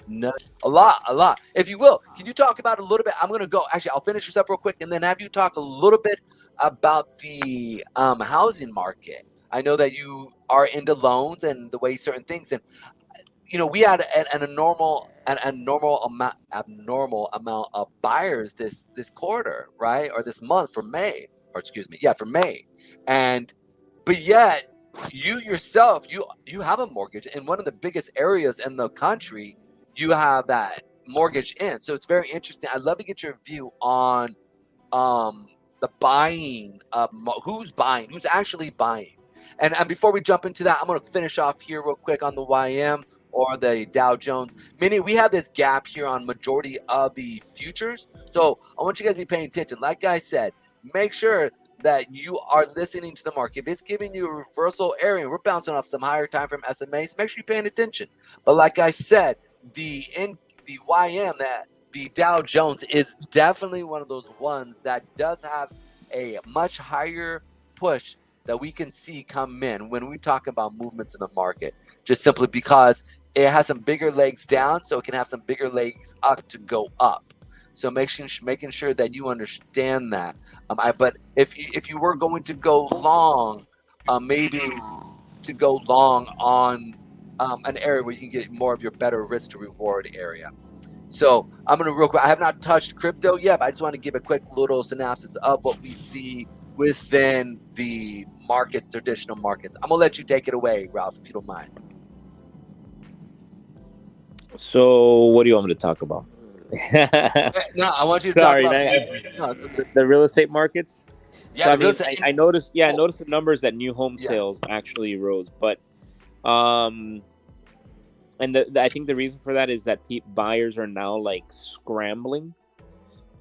[SPEAKER 1] No, a lot. If you will, can you talk about a little bit? I'm going to go. Actually, I'll finish this up real quick and then have you talk a little bit about the housing market. I know that you are into loans and the way certain things, and we had an abnormal amount of buyers this quarter, right, or this month for May, for May, but yet you yourself you have a mortgage in one of the biggest areas in the country. You have that mortgage in, so it's very interesting. I'd love to get your view on the buying of who's actually buying, and before we jump into that, I'm going to finish off here real quick on the YM or the Dow Jones. We have this gap here on majority of the futures, so I want you guys to be paying attention. Like I said, make sure that you are listening to the market. If it's giving you a reversal area, we're bouncing off some higher time frame SMAs, make sure you're paying attention. But like I said, the YM, that the Dow Jones, is definitely one of those ones that does have a much higher push that we can see come in when we talk about movements in the market, just simply because it has some bigger legs down, so it can have some bigger legs up to go up. So making sure that you understand that. But if you were going to go long, maybe to go long on an area where you can get more of your better risk to reward area. So I'm gonna real quick. I have not touched crypto yet, but I just want to give a quick little synopsis of what we see within the markets, traditional markets. I'm gonna let you take it away, Ralph, if you don't mind.
[SPEAKER 3] So, what do you want me to talk about?
[SPEAKER 1] No, I want you to talk about
[SPEAKER 3] the real estate markets.
[SPEAKER 1] Yeah,
[SPEAKER 3] so, I noticed. Yeah, I noticed the numbers that new home sales actually rose, but and I think the reason for that is that buyers are now like scrambling,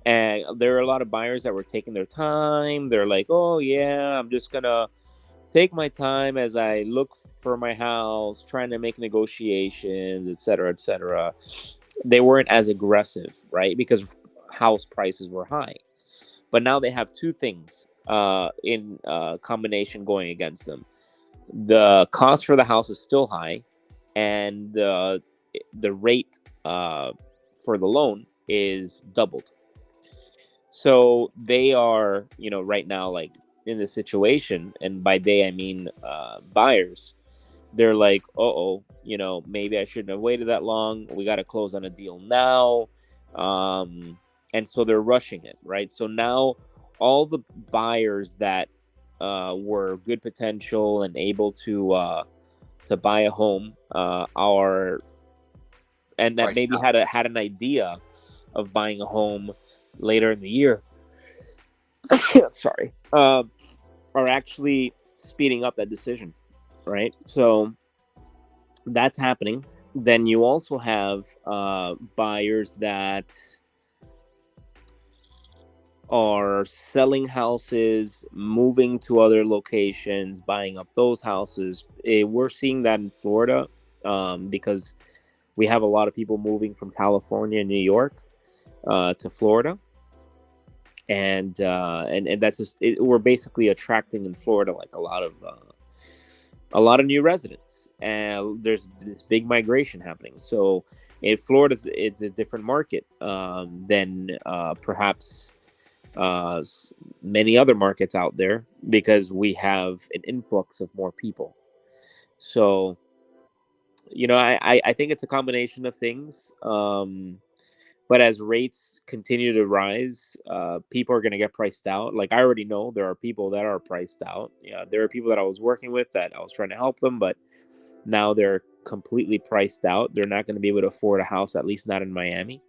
[SPEAKER 3] and there are a lot of buyers that were taking their time. They're like, "Oh yeah, I'm just gonna take my time as I look for my house, trying to make negotiations, etc., etc." They weren't as aggressive, right? Because house prices were high. But now they have two things in combination going against them. The cost for the house is still high, and the rate for the loan is doubled. So they are, right now, like in this situation, and by they I mean buyers. They're like, maybe I shouldn't have waited that long. We got to close on a deal now. And so they're rushing it, right? So now all the buyers that were good potential and able to buy a home are, and that maybe had an idea of buying a home later in the year, sorry, are actually speeding up that decision. Right, so that's happening. Then you also have buyers that are selling houses, moving to other locations, buying up those houses. We're seeing that in Florida because we have a lot of people moving from California and New York to Florida. And that's just we're basically attracting in Florida like a lot of new residents, and there's this big migration happening. So in Florida, it's a different market than perhaps many other markets out there, because we have an influx of more people. So, I think it's a combination of things. But as rates continue to rise, people are going to get priced out. Like, I already know there are people that are priced out. Yeah, there are people that I was working with that I was trying to help them, but now they're completely priced out. They're not going to be able to afford a house, at least not in Miami,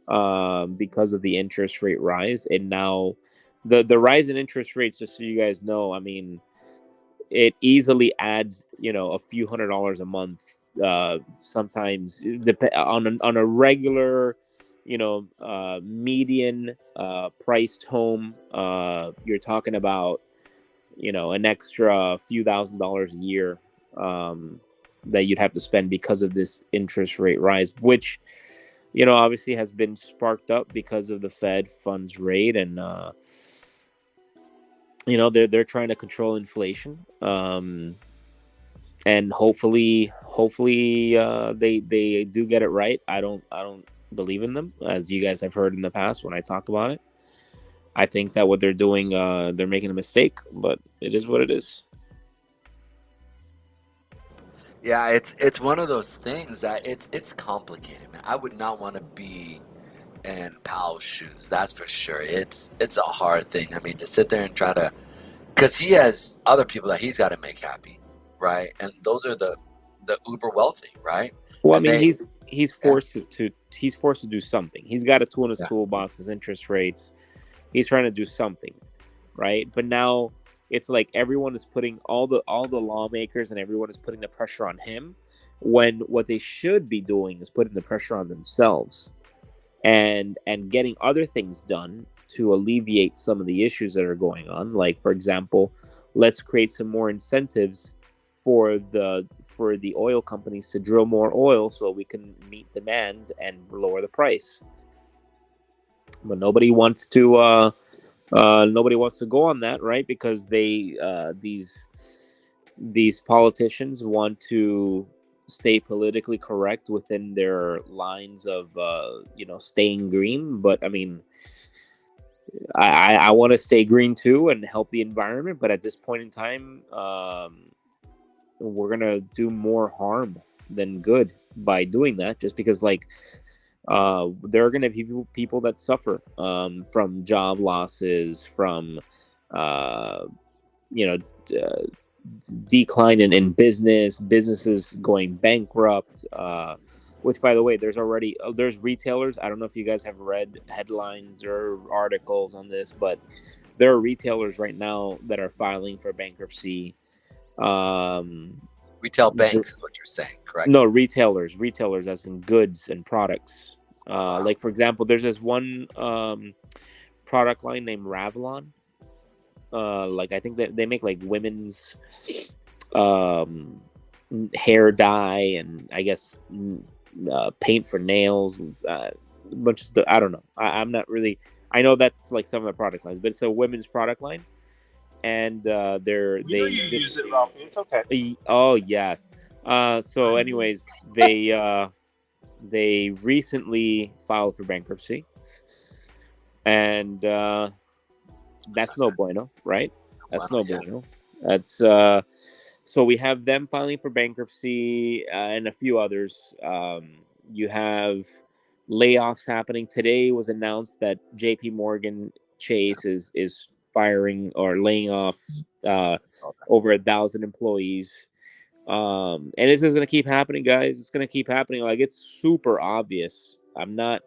[SPEAKER 3] because of the interest rate rise. And now the rise in interest rates, just so you guys know, I mean, it easily adds, a few $100s a month. Sometimes on a regular, median priced home, you're talking about, an extra few $1,000s a year that you'd have to spend because of this interest rate rise, which, obviously has been sparked up because of the Fed funds rate, and they're trying to control inflation, and hopefully they do get it right. I don't believe in them, as you guys have heard in the past when I talk about it. I think that what they're doing, they're making a mistake, but it is what it is.
[SPEAKER 1] Yeah, it's one of those things that it's complicated, man. I would not want to be in Powell's shoes, that's for sure. It's a hard thing. I mean, to sit there and try to, because he has other people that he's got to make happy, right? And those are the uber wealthy, right?
[SPEAKER 3] Well, and I mean, he's forced to do something. He's got a tool in his toolbox, his interest rates. He's trying to do something, right? But now it's like everyone is putting all the lawmakers and everyone is putting the pressure on him, when what they should be doing is putting the pressure on themselves and getting other things done to alleviate some of the issues that are going on. Like, for example, let's create some more incentives for the oil companies to drill more oil so we can meet demand and lower the price. But nobody wants to go on that, right? Because these politicians want to stay politically correct within their lines of staying green. But I mean, I want to stay green too and help the environment, but at this point in time, we're gonna do more harm than good by doing that, just because there are gonna be people that suffer from job losses, from decline in businesses going bankrupt, which, by the way, there's retailers. I don't know if you guys have read headlines or articles on this, but there are retailers right now that are filing for bankruptcy.
[SPEAKER 1] Retail banks is what you're saying, correct?
[SPEAKER 3] No, retailers as in goods and products. Like, for example, there's this one product line named Revlon. I think that they make like women's hair dye and I guess paint for nails and a bunch of stuff. I don't know. I'm not really. I know that's like some of the product lines, but it's a women's product line, and they
[SPEAKER 2] use it, Ralphie. It's okay.
[SPEAKER 3] Oh yes. So, anyways, they recently filed for bankruptcy, and that's no bueno, right? That's no bueno. That's so we have them filing for bankruptcy and a few others. You have layoffs happening. Today was announced that JP Morgan Chase is firing or laying off over 1,000 employees. And this is going to keep happening, guys. It's going to keep happening. Like, it's super obvious. I'm not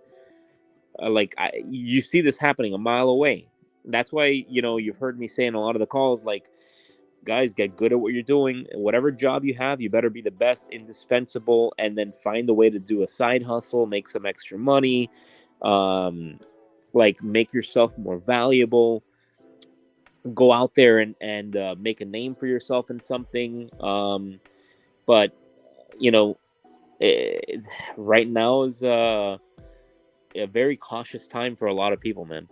[SPEAKER 3] you see this happening a mile away. That's why, you've heard me say in a lot of the calls, like, guys, get good at what you're doing. Whatever job you have, you better be the best, indispensable, and then find a way to do a side hustle, make some extra money, make yourself more valuable. Go out there and make a name for yourself in something. But right now is a very cautious time for a lot of people, man.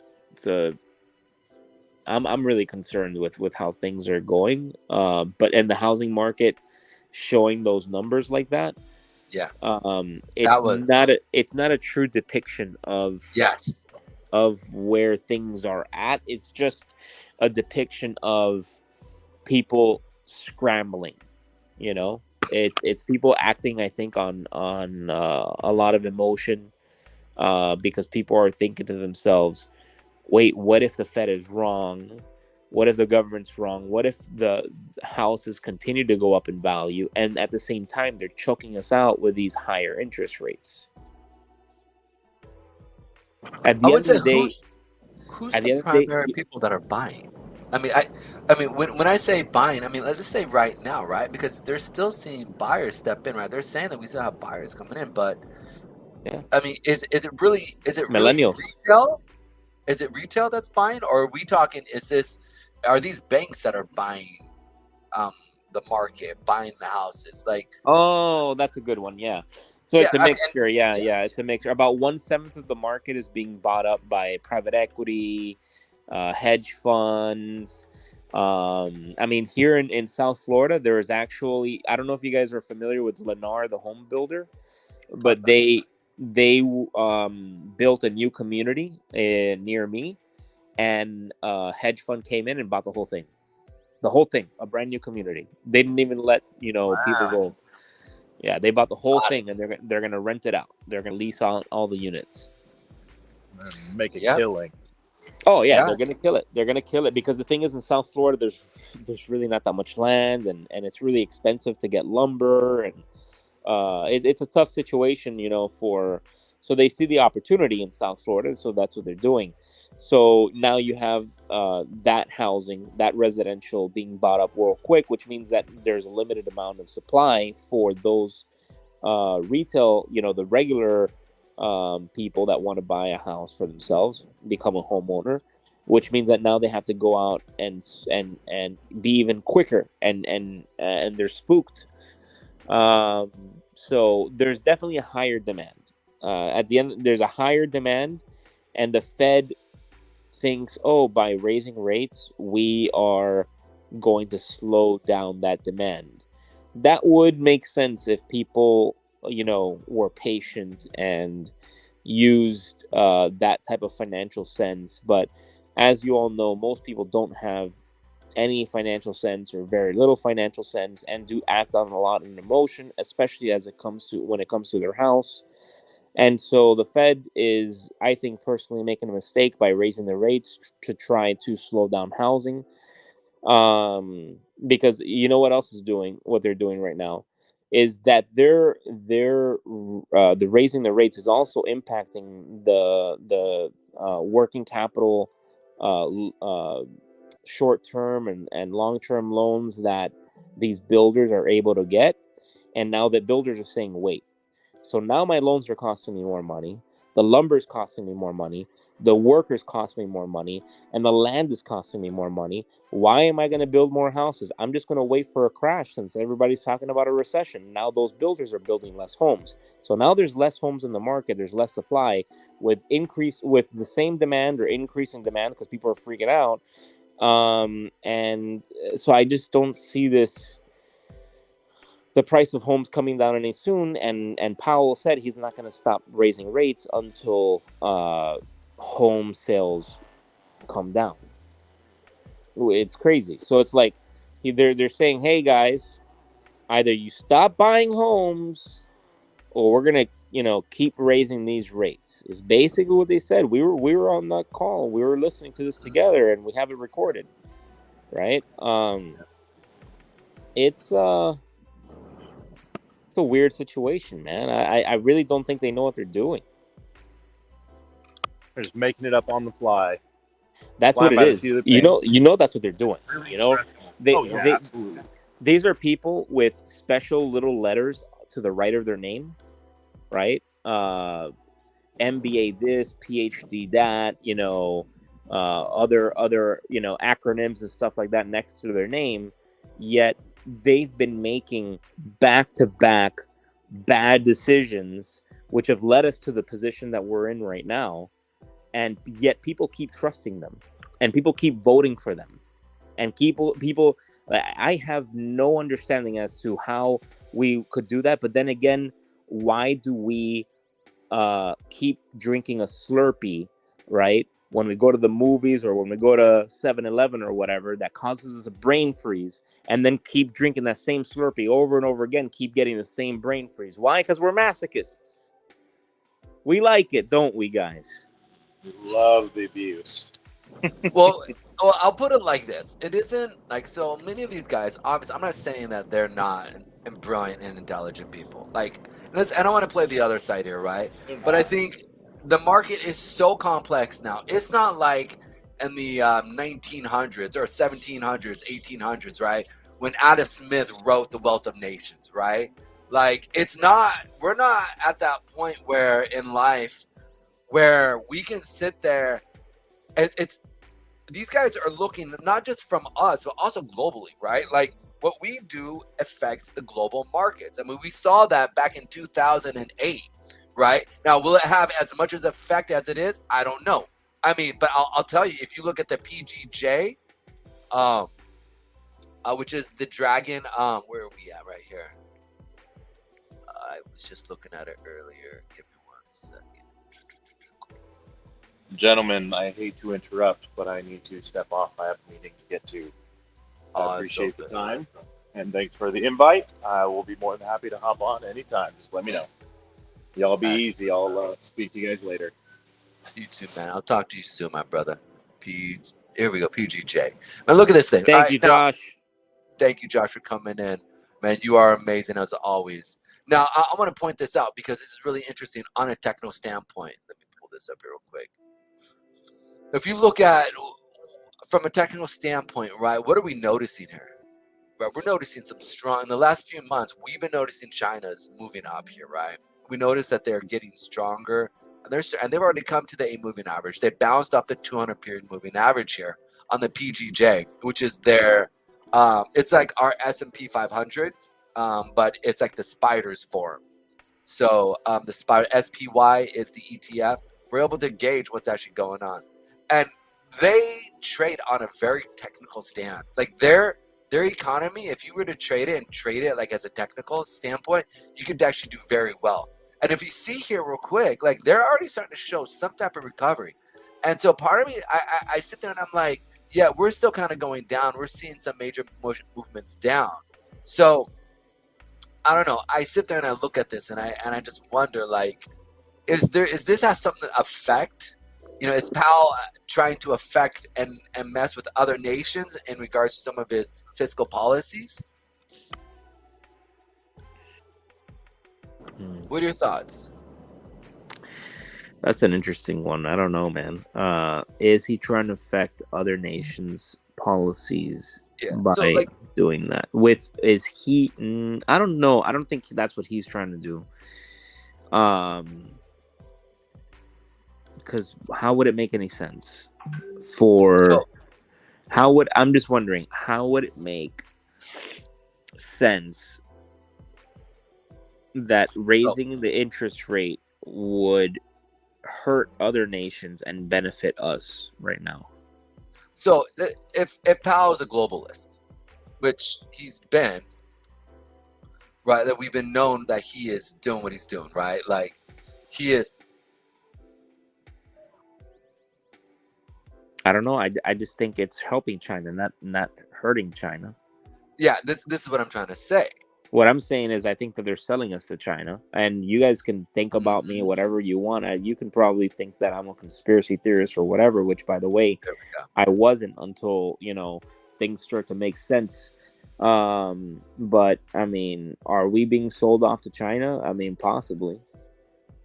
[SPEAKER 3] I'm really concerned with how things are going. But in the housing market, showing those numbers like that, it's not a true depiction of where things are at. It's just a depiction of people scrambling. It's people acting, I think, on a lot of emotion, because people are thinking to themselves, wait, what if the Fed is wrong? What if the government's wrong? What if the houses continue to go up in value? And at the same time, they're choking us out with these higher interest rates. At the end of the day,
[SPEAKER 1] who's the primary people that are buying? I mean, when I say buying, I mean, let's just say right now, right? Because they're still seeing buyers step in, right? They're saying that we still have buyers coming in, but I mean, is it really
[SPEAKER 3] millennials?
[SPEAKER 1] Retail? Is it retail that's buying, or are we talking? Are these banks that are buying the market, buying the houses?
[SPEAKER 3] Oh, that's a good one. Yeah. So it's a mixture. It's a mixture. About 1/7 of the market is being bought up by private equity, hedge funds. I mean, here in South Florida, there is actually, I don't know if you guys are familiar with Lennar, the home builder, but they built a new community near me, and hedge fund came in and bought the whole thing, a brand new community. They didn't even let people go. Yeah, they bought the whole thing, and they're gonna rent it out. They're gonna lease all the units,
[SPEAKER 2] make a killing.
[SPEAKER 3] Oh yeah, they're gonna kill it. They're gonna kill it, because the thing is, in South Florida, there's really not that much land, and it's really expensive to get lumber, and it's a tough situation, so they see the opportunity in South Florida, so that's what they're doing. So now you have that housing, that residential being bought up real quick, which means that there's a limited amount of supply for those retail, the regular people that want to buy a house for themselves, become a homeowner, which means that now they have to go out and be even quicker, and they're spooked. Um, so there's definitely a higher demand. At the end, there's a higher demand, and the Fed thinks, oh, by raising rates, we are going to slow down that demand. That would make sense if people, were patient and used that type of financial sense. But as you all know, most people don't have any financial sense or very little financial sense, and do act on a lot of emotion, especially when it comes to their house. And so the Fed is, I think, personally making a mistake by raising the rates to try to slow down housing. Because you know what else is doing what they're doing right now is that they're the raising the rates is also impacting the working capital, short term and long term loans that these builders are able to get. And now that builders are saying, wait, so now my loans are costing me more money, the lumber is costing me more money, the workers cost me more money, and the land is costing me more money. Why am I going to build more houses? I'm just going to wait for a crash, since everybody's talking about a recession. Now those builders are building less homes. So now there's less homes in the market. There's less supply with the same demand or increasing demand because people are freaking out. And so I just don't see the price of homes coming down any soon. And Powell said he's not going to stop raising rates until home sales come down. It's crazy. So it's like they're saying, hey guys, either you stop buying homes or we're gonna keep raising these rates, is basically what they said. We were on that call, we were listening to this together, and we have it recorded, right? It's a weird situation, man. I really don't think they know what they're doing.
[SPEAKER 2] They're just making it up on the fly.
[SPEAKER 3] That's what it is. You know that's what they're doing.
[SPEAKER 2] Really
[SPEAKER 3] They
[SPEAKER 2] absolutely.
[SPEAKER 3] These are people with special little letters to the right of their name, right? MBA this, PhD that, other acronyms and stuff like that next to their name. Yet they've been making back-to-back bad decisions, which have led us to the position that we're in right now. And yet people keep trusting them, and people keep voting for them, and people. I have no understanding as to how we could do that. But then again, why do we keep drinking a Slurpee, right, when we go to the movies or when we go to 7-Eleven or whatever, that causes us a brain freeze, and then keep drinking that same Slurpee over and over again, keep getting the same brain freeze? Why? Because we're masochists. We like it, don't we, guys?
[SPEAKER 2] Love the abuse.
[SPEAKER 1] Well, I'll put it like this. It isn't like, so many of these guys, obviously, I'm not saying that they're not brilliant and intelligent people. Like, I don't want to play the other side here, right? But I think the market is so complex now. It's not like in the 1900s or 1700s, 1800s, right? When Adam Smith wrote The Wealth of Nations, right? Like, we're not at that point where in life where we can sit there. It's these guys are looking not just from us, but also globally, right? Like, what we do affects the global markets. I mean, we saw that back in 2008, right? Now, will it have as much as effect as it is? I don't know. I mean, but I'll tell you, if you look at the PGJ, which is the Dragon, where are we at right here? I was just looking at it earlier. Give me 1 second.
[SPEAKER 2] Gentlemen, I hate to interrupt, but I need to step off. I have a meeting to get to. I appreciate the time, and thanks for the invite. I will be more than happy to hop on anytime. Just let me know. Y'all be easy. I'll speak to you guys later.
[SPEAKER 1] You too, man. I'll talk to you soon, my brother. Here we go, PGJ. Man, look at this thing.
[SPEAKER 3] Thank you, Josh.
[SPEAKER 1] Thank you, Josh, for coming in. Man, you are amazing as always. Now, I want to point this out because this is really interesting on a technical standpoint. Let me pull this up here real quick. If you look at from a technical standpoint, right, what are we noticing here? Right, we're noticing some strong, in the last few months, we've been noticing China's moving up here, right? we noticed that they're getting stronger, and they've already come to the 8 moving average. They bounced off the 200 period moving average here on the PGJ, which is their it's like our S&P 500, but it's like the spider's form. So the spider SPY is the ETF. We're able to gauge what's actually going on, and they trade on a very technical stand. Like their economy, if you were to trade it like as a technical standpoint, you could actually do very well. And if you see here real quick, like they're already starting to show some type of recovery. And so part of me, I sit there and I'm like, yeah, we're still kind of going down. We're seeing some major movements down. So I don't know. I sit there and I look at this and I just wonder, like, is this have something to affect? You know, is Powell trying to affect and mess with other nations in regards to some of his fiscal policies? What are your thoughts?
[SPEAKER 3] That's an interesting one. I don't know, man. Is he trying to affect other nations' policies by doing that? Is he? I don't know. I don't think that's what he's trying to do. Because how would it make any sense? I'm just wondering, how would it make sense that raising the interest rate would hurt other nations and benefit us right now?
[SPEAKER 1] So if Powell is a globalist, which he's been, right, that we've been known that he is doing what he's doing, right? Like he is.
[SPEAKER 3] I don't know. I just think it's helping China, not hurting China.
[SPEAKER 1] Yeah, this is what I'm trying to say.
[SPEAKER 3] What I'm saying is I think that they're selling us to China, and you guys can think about me whatever you want. You can probably think that I'm a conspiracy theorist or whatever, which, by the way, I wasn't until, things start to make sense. But, I mean, are we being sold off to China? I mean, possibly.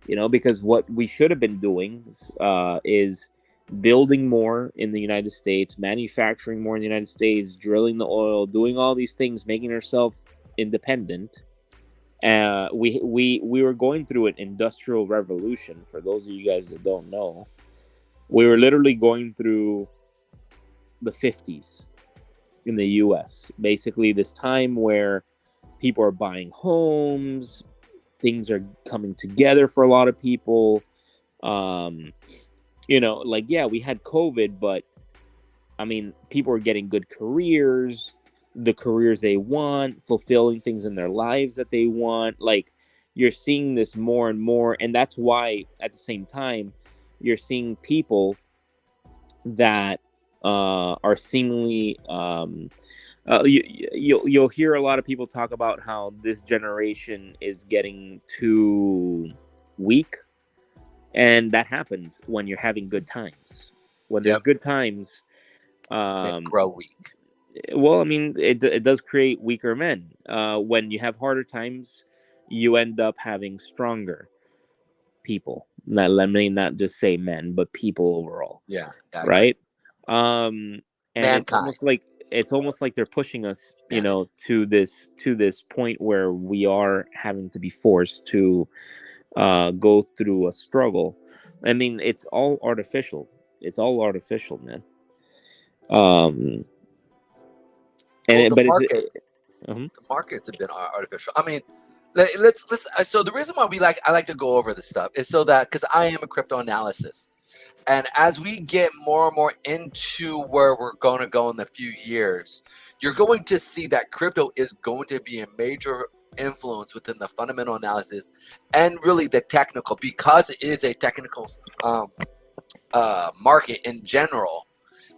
[SPEAKER 3] Because what we should have been doing is building more in the United States, manufacturing more in the United States, drilling the oil, doing all these things, making ourselves independent. We were going through an industrial revolution. For those of you guys that don't know, we were literally going through the 50s in the US. Basically, this time where people are buying homes, things are coming together for a lot of people. We had COVID, but I mean, people are getting good careers, the careers they want, fulfilling things in their lives that they want. Like, you're seeing this more and more. And that's why at the same time, you're seeing people that are seemingly, you'll hear a lot of people talk about how this generation is getting too weak. And that happens when you're having good times. When there's good times,
[SPEAKER 1] they grow weak.
[SPEAKER 3] Well, I mean, it does create weaker men. When you have harder times, you end up having stronger people. Let me not just say men, but people overall.
[SPEAKER 1] Yeah.
[SPEAKER 3] Right. And mankind. It's almost like they're pushing us, to this point where we are having to be forced to go through a struggle. I mean, it's all artificial. It's all artificial, man.
[SPEAKER 1] The markets have been artificial. I mean, let's. So the reason why I like to go over this stuff is so that, because I am a crypto analyst, and as we get more and more into where we're going to go in the few years, you're going to see that crypto is going to be a major influence within the fundamental analysis and really the technical, because it is a technical market in general.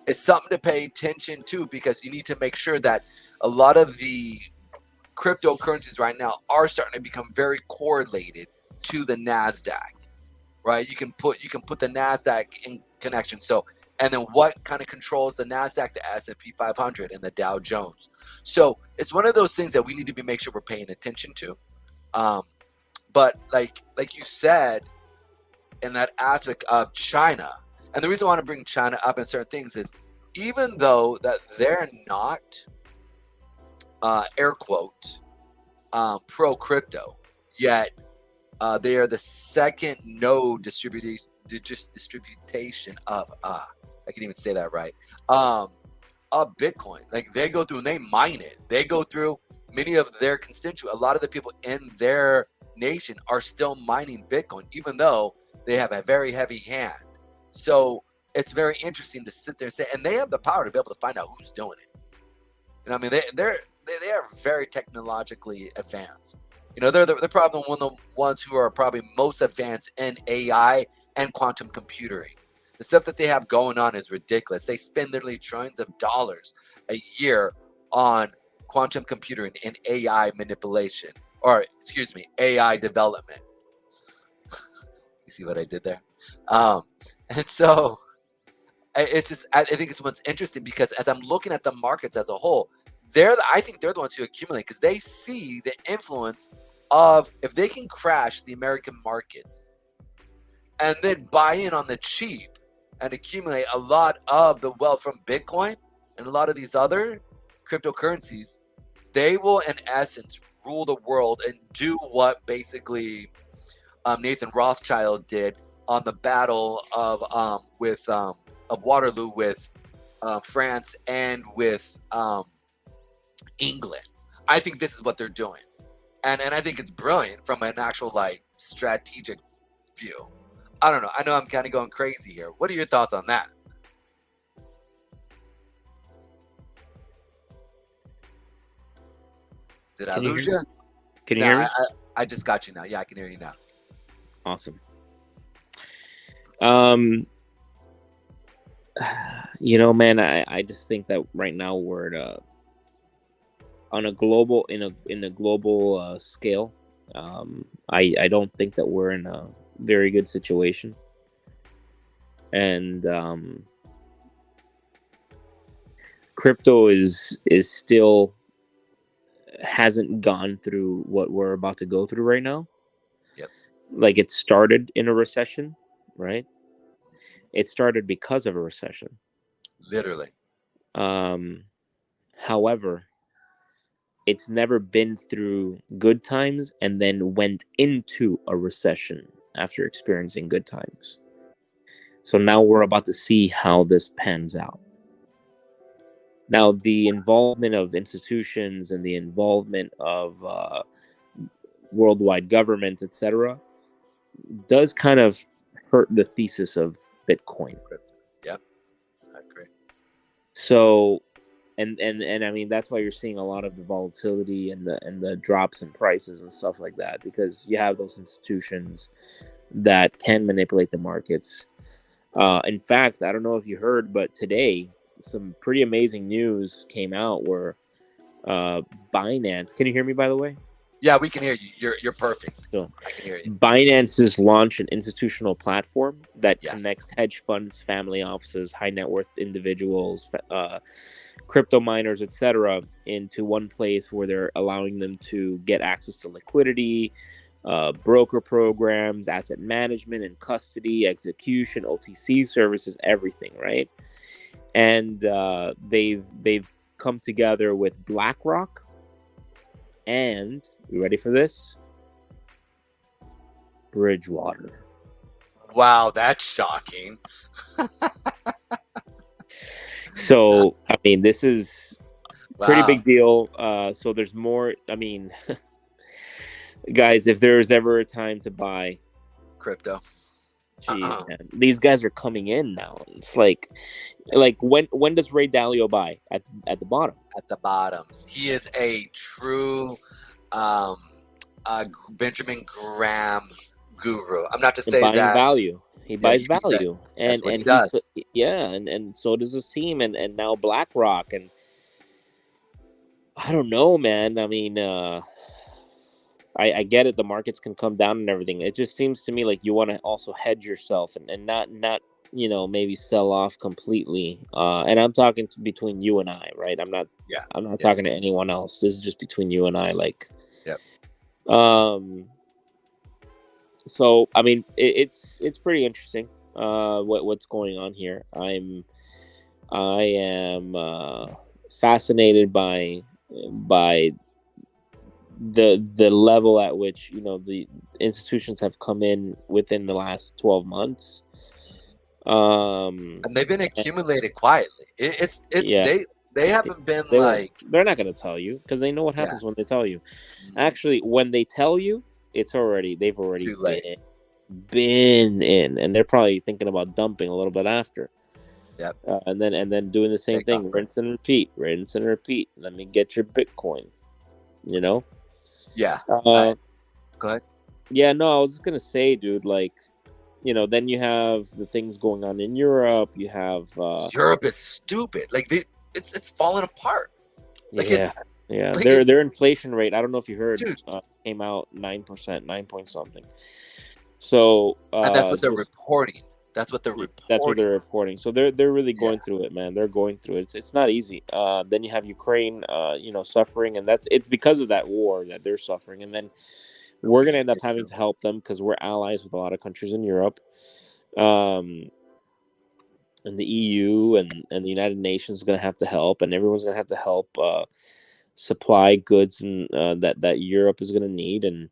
[SPEAKER 1] It's something to pay attention to, because you need to make sure that a lot of the cryptocurrencies right now are starting to become very correlated to the NASDAQ, right? You can put the NASDAQ in connection. So, and then what kind of controls the NASDAQ, the S&P 500, and the Dow Jones? So it's one of those things that we need to make sure we're paying attention to. But like you said, in that aspect of China, and the reason I want to bring China up in certain things is, even though that they're not, air quote, pro crypto, yet They are the second node distribution of I can even say that right. Of Bitcoin. Like they go through and they mine it. They go through many of their constituents. A lot of the people in their nation are still mining Bitcoin, even though they have a very heavy hand. So it's very interesting to sit there and say, and they have the power to be able to find out who's doing it. You know, what I mean, they are very technologically advanced. You know, they're probably one of the ones who are probably most advanced in AI and quantum computing. The stuff that they have going on is ridiculous. They spend literally trillions of dollars a year on quantum computing and AI manipulation, or excuse me, AI development. You see what I did there? And so it's just, I think it's what's interesting because as I'm looking at the markets as a whole, I think they're the ones who accumulate because they see the influence of if they can crash the American markets and then buy in on the cheap and accumulate a lot of the wealth from Bitcoin and a lot of these other cryptocurrencies, they will in essence rule the world and do what basically Nathan Rothschild did on the battle of Waterloo with France and with England. I think this is what they're doing, and I think it's brilliant from an actual like strategic view. I don't know. I know I'm kind of going crazy here. What are your thoughts on that? Did I lose you?
[SPEAKER 3] Can you hear me?
[SPEAKER 1] I just got you now. Yeah, I can hear you now.
[SPEAKER 3] Awesome. You know, man, I just think that right now we're on a global in a global scale. I don't think that we're in a very good situation, and crypto is still hasn't gone through what we're about to go through right now.
[SPEAKER 1] Yep.
[SPEAKER 3] Like it started in a recession, right? It started because of a recession.
[SPEAKER 1] Literally.
[SPEAKER 3] However, it's never been through good times and then went into a recession after experiencing good times. So now we're about to see how this pans out. Now, the involvement of institutions and the involvement of worldwide governments, etc., does kind of hurt the thesis of Bitcoin.
[SPEAKER 1] Yeah, I agree.
[SPEAKER 3] So, and I mean that's why you're seeing a lot of the volatility and the drops in prices and stuff like that, because you have those institutions that can manipulate the markets. In fact, I don't know if you heard, but today some pretty amazing news came out where Binance. Can you hear me, by the way?
[SPEAKER 1] Yeah, we can hear you. You're perfect.
[SPEAKER 3] So,
[SPEAKER 1] I can hear you.
[SPEAKER 3] Binance has launched an institutional platform that
[SPEAKER 1] Yes.
[SPEAKER 3] connects hedge funds, family offices, high net worth individuals, crypto miners, etc., into one place where they're allowing them to get access to liquidity, broker programs, asset management and custody, execution, OTC services, everything, right? And they've come together with BlackRock and, you ready for this? Bridgewater.
[SPEAKER 1] Wow, that's shocking.
[SPEAKER 3] So, I mean, this is pretty
[SPEAKER 1] Wow.
[SPEAKER 3] big deal. So there's more. I mean, guys, if there's ever a time to buy
[SPEAKER 1] Crypto.
[SPEAKER 3] geez, man, these guys are coming in now. It's like when does Ray Dalio buy? At the bottom.
[SPEAKER 1] At the bottoms. He is a true Benjamin Graham guru. I'm not to say
[SPEAKER 3] buying
[SPEAKER 1] that
[SPEAKER 3] value. He buys value,
[SPEAKER 1] That's what he
[SPEAKER 3] and
[SPEAKER 1] does.
[SPEAKER 3] and so does his team, and now BlackRock, and I don't know, man. I mean, I get it. The markets can come down and everything. It just seems to me like you want to also hedge yourself and not maybe sell off completely. And I'm talking between you and I, right? I'm not talking to anyone else. This is just between you and I. Like,
[SPEAKER 1] yep.
[SPEAKER 3] So I mean, it's pretty interesting. What's going on here? I am fascinated by the level at which the institutions have come in within the last 12 months.
[SPEAKER 1] And they've been accumulated quietly. It's
[SPEAKER 3] Yeah.
[SPEAKER 1] they haven't been
[SPEAKER 3] they're not going to tell you because they know what happens when they tell you. Actually, when they tell you, they've already
[SPEAKER 1] too late.
[SPEAKER 3] been in, and they're probably thinking about dumping a little bit after.
[SPEAKER 1] Yep.
[SPEAKER 3] And then doing the same thing, rinse and repeat. Let me get your Bitcoin.
[SPEAKER 1] Yeah.
[SPEAKER 3] Go
[SPEAKER 1] ahead.
[SPEAKER 3] Yeah, no, I was just gonna say, dude, like, then you have the things going on in Europe. You have
[SPEAKER 1] Europe is stupid. Like it's falling apart. Like
[SPEAKER 3] yeah.
[SPEAKER 1] like
[SPEAKER 3] Their inflation rate, I don't know if you heard,
[SPEAKER 1] dude.
[SPEAKER 3] Came out 9%, 9 point something. So
[SPEAKER 1] and that's what they're reporting. That's what they're reporting.
[SPEAKER 3] So they're really going through it, man. They're going through it. It's not easy. Then you have Ukraine, suffering, and it's because of that war that they're suffering. And then we're gonna end up having to help them because we're allies with a lot of countries in Europe, and the EU and the United Nations is gonna have to help, and everyone's gonna have to help supply goods and that Europe is gonna need, and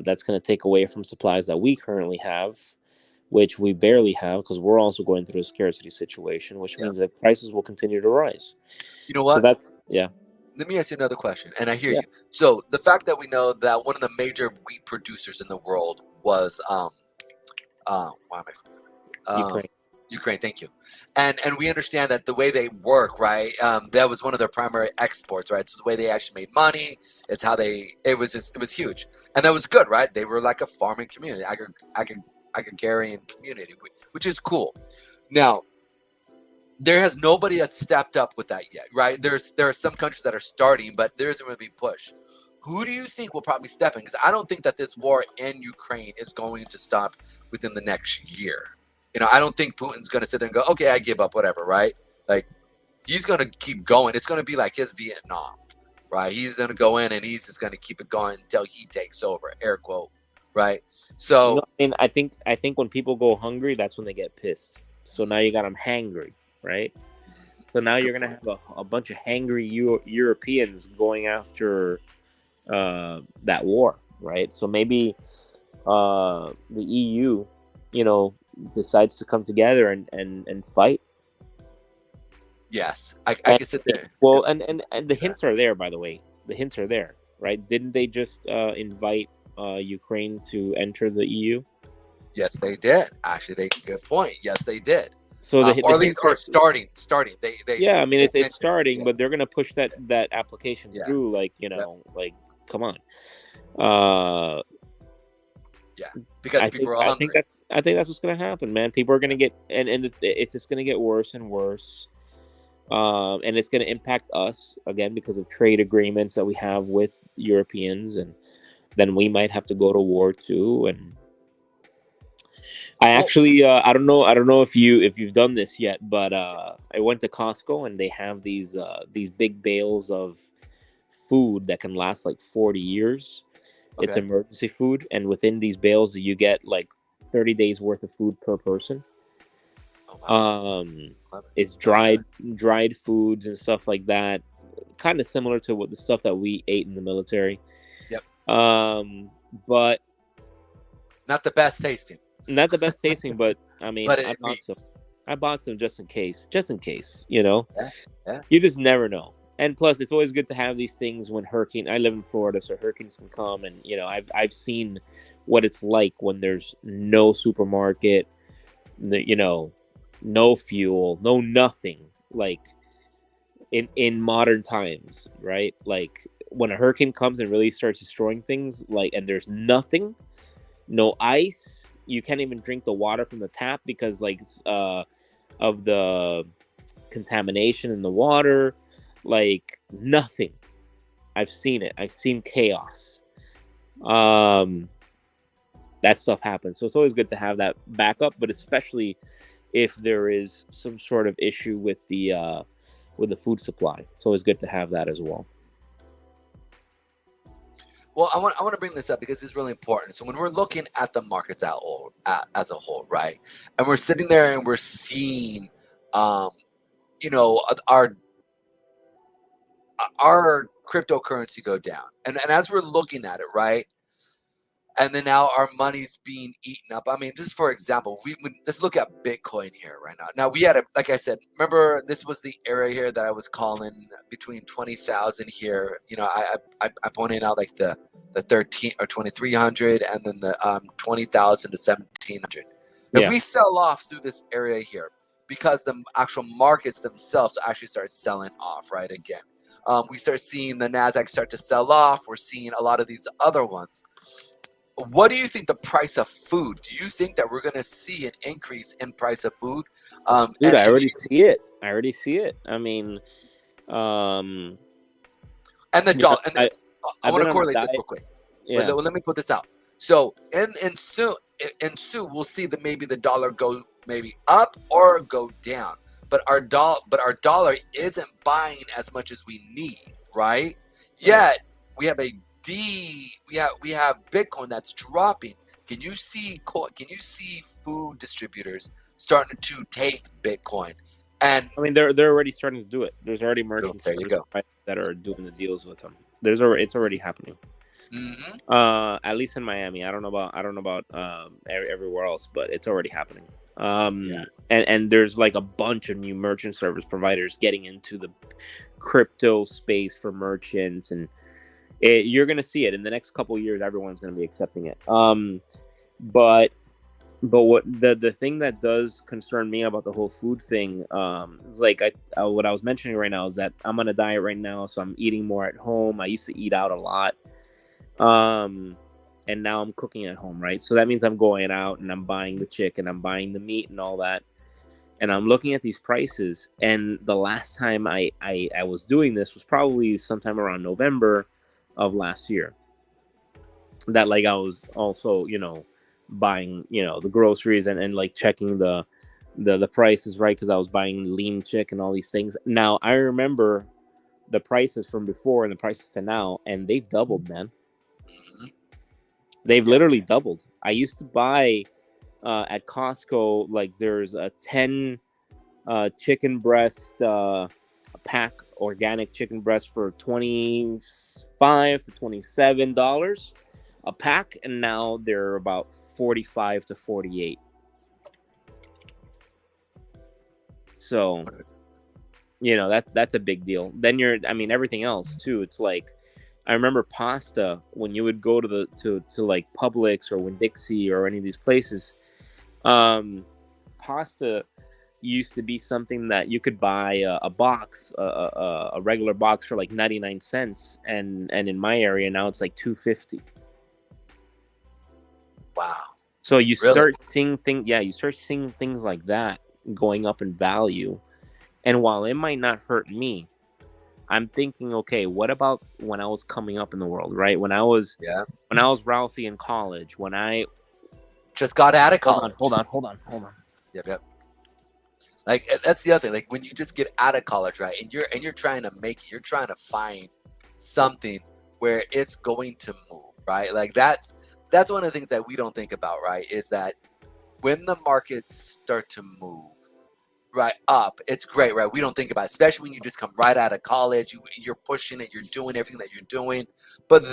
[SPEAKER 3] that's gonna take away from supplies that we currently have, which we barely have because we're also going through a scarcity situation, which means that prices will continue to rise.
[SPEAKER 1] You know what?
[SPEAKER 3] So that's, yeah.
[SPEAKER 1] Let me ask you another question, and I hear you. So the fact that we know that one of the major wheat producers in the world was Ukraine, thank you. And we understand that the way they work, right? That was one of their primary exports, right? So the way they actually made money, it's how it was huge. And that was good, right? They were like a farming community, agrarian community, which is cool. Now, there has nobody that's stepped up with that yet, right? There are some countries that are starting, but there isn't going to be push. Who do you think will probably step in? Because I don't think that this war in Ukraine is going to stop within the next year. I don't think Putin's going to sit there and go, okay, I give up, whatever, right? Like, he's going to keep going. It's going to be like his Vietnam, right? He's going to go in and he's just going to keep it going until he takes over, air quote, right? So,
[SPEAKER 3] I think when people go hungry, that's when they get pissed. So now you got them hangry, right? So now you're going to have a bunch of hangry Europeans going after that war, right? So maybe the EU, decides to come together and fight.
[SPEAKER 1] Yes, I can sit there.
[SPEAKER 3] Well, and the hints are there, by the way. The hints are there, right? Didn't they just invite Ukraine to enter the EU?
[SPEAKER 1] Yes, they did. Actually, good point. Yes, they did.
[SPEAKER 3] So
[SPEAKER 1] or at least are starting. They
[SPEAKER 3] yeah, I mean it's starting, but they're gonna push that application through. Like like come on.
[SPEAKER 1] Because people are hungry.
[SPEAKER 3] I think that's what's gonna happen, man. People are gonna get and it's just gonna get worse and worse. And it's gonna impact us again because of trade agreements that we have with Europeans, and then we might have to go to war too. And I actually I don't know if you've done this yet, but I went to Costco and they have these big bales of food that can last like 40 years. Okay. It's emergency food, and within these bales you get like 30 days worth of food per person. Oh, wow. It's dried foods and stuff like that, kind of similar to what the stuff that we ate in the military.
[SPEAKER 1] Yep.
[SPEAKER 3] But
[SPEAKER 1] not the best tasting.
[SPEAKER 3] Not the best tasting, but I mean,
[SPEAKER 1] but
[SPEAKER 3] I bought some just in case, Yeah. You just never know. And plus, it's always good to have these things when I live in Florida, so hurricanes can come, and I've seen what it's like when there's no supermarket, no fuel, no nothing, like in modern times, right? Like when a hurricane comes and really starts destroying things, like, and there's nothing, no ice, you can't even drink the water from the tap because of the contamination in the water. Like nothing. I've seen it. I've seen chaos. That stuff happens. So it's always good to have that backup, but especially if there is some sort of issue with the food supply. It's always good to have that as well.
[SPEAKER 1] Well, I want to bring this up because it's really important. So when we're looking at the markets as a whole, right, and we're sitting there and we're seeing, our cryptocurrency go down. And as we're looking at it, right? And then now our money's being eaten up. I mean, just for example, let's look at Bitcoin here right now. Now we had like I said, remember this was the area here that I was calling between 20,000 here. You know, I pointed out like the 13 or 2,300, and then the 20,000 to 1,700. If we sell off through this area here, because the actual markets themselves actually start selling off, right? Again, we start seeing the Nasdaq start to sell off. We're seeing a lot of these other ones. What do you think the price of food? Do you think that we're going to see an increase in price of food?
[SPEAKER 3] Dude, I already see it. I mean,
[SPEAKER 1] and the dollar. I want to correlate this real quick.
[SPEAKER 3] Yeah.
[SPEAKER 1] Let me put this out. So in soon, we'll see that maybe the dollar go maybe up or go down. But our dollar isn't buying as much as we need, right? Yet we have we have Bitcoin that's dropping. Can you see food distributors starting to take Bitcoin? And
[SPEAKER 3] I mean, they're already starting to do it. There's already merchants that are doing the deals with them. It's already happening.
[SPEAKER 1] Mm-hmm.
[SPEAKER 3] At least in Miami. I don't know about everywhere else, but it's already happening. And there's like a bunch of new merchant service providers getting into the crypto space for merchants, and you're gonna see it in the next couple of years. Everyone's gonna be accepting it. But what the thing that does concern me about the whole food thing is like what I was mentioning right now is that I'm on a diet right now, so I'm eating more at home. I used to eat out a lot, and now I'm cooking at home, right? So that means I'm going out and I'm buying the chicken, I'm buying the meat and all that, and I'm looking at these prices. And the last time I was doing this was probably sometime around November of last year. That like I was also, buying, the groceries and like checking the prices, right? Because I was buying lean chicken, all these things. Now I remember the prices from before and the prices to now, and they've doubled, man. They've literally doubled. I used to buy at Costco, like there's a 10 chicken breast pack, organic chicken breast for $25 to $27 a pack, and now they're about $45 to $48. So, that's a big deal. Then everything else too. It's like, I remember pasta, when you would go to like Publix or Winn-Dixie or any of these places, pasta used to be something that you could buy a box, a regular box for like 99 cents, and in my area now it's like $2.50.
[SPEAKER 1] Wow.
[SPEAKER 3] So you start seeing things like that going up in value, and while it might not hurt me, I'm thinking, okay, what about when I was coming up in the world, right? When I was Ralphie in college, when I
[SPEAKER 1] just got out of college.
[SPEAKER 3] Hold on.
[SPEAKER 1] Yep. Like, that's the other thing. Like, when you just get out of college, right, and you're trying to make it, you're trying to find something where it's going to move, right? Like, that's one of the things that we don't think about, right? Is that when the markets start to move right up, it's great, right? We don't think about it, especially when you just come right out of college. You're pushing it, you're doing everything that you're doing. But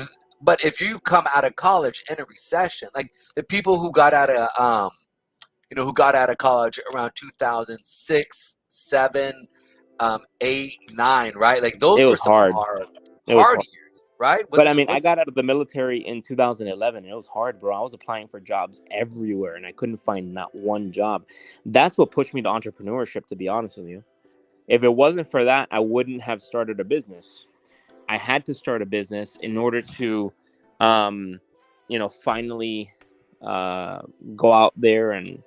[SPEAKER 1] if you come out of college in a recession, like the people who got out of college around 2006, 7, 8, 9, right? Like those were some hard years, right?
[SPEAKER 3] But I mean, I got out of the military in 2011, and it was hard, bro. I was applying for jobs everywhere, and I couldn't find not one job. That's what pushed me to entrepreneurship, to be honest with you. If it wasn't for that, I wouldn't have started a business. I had to start a business in order to, finally go out there and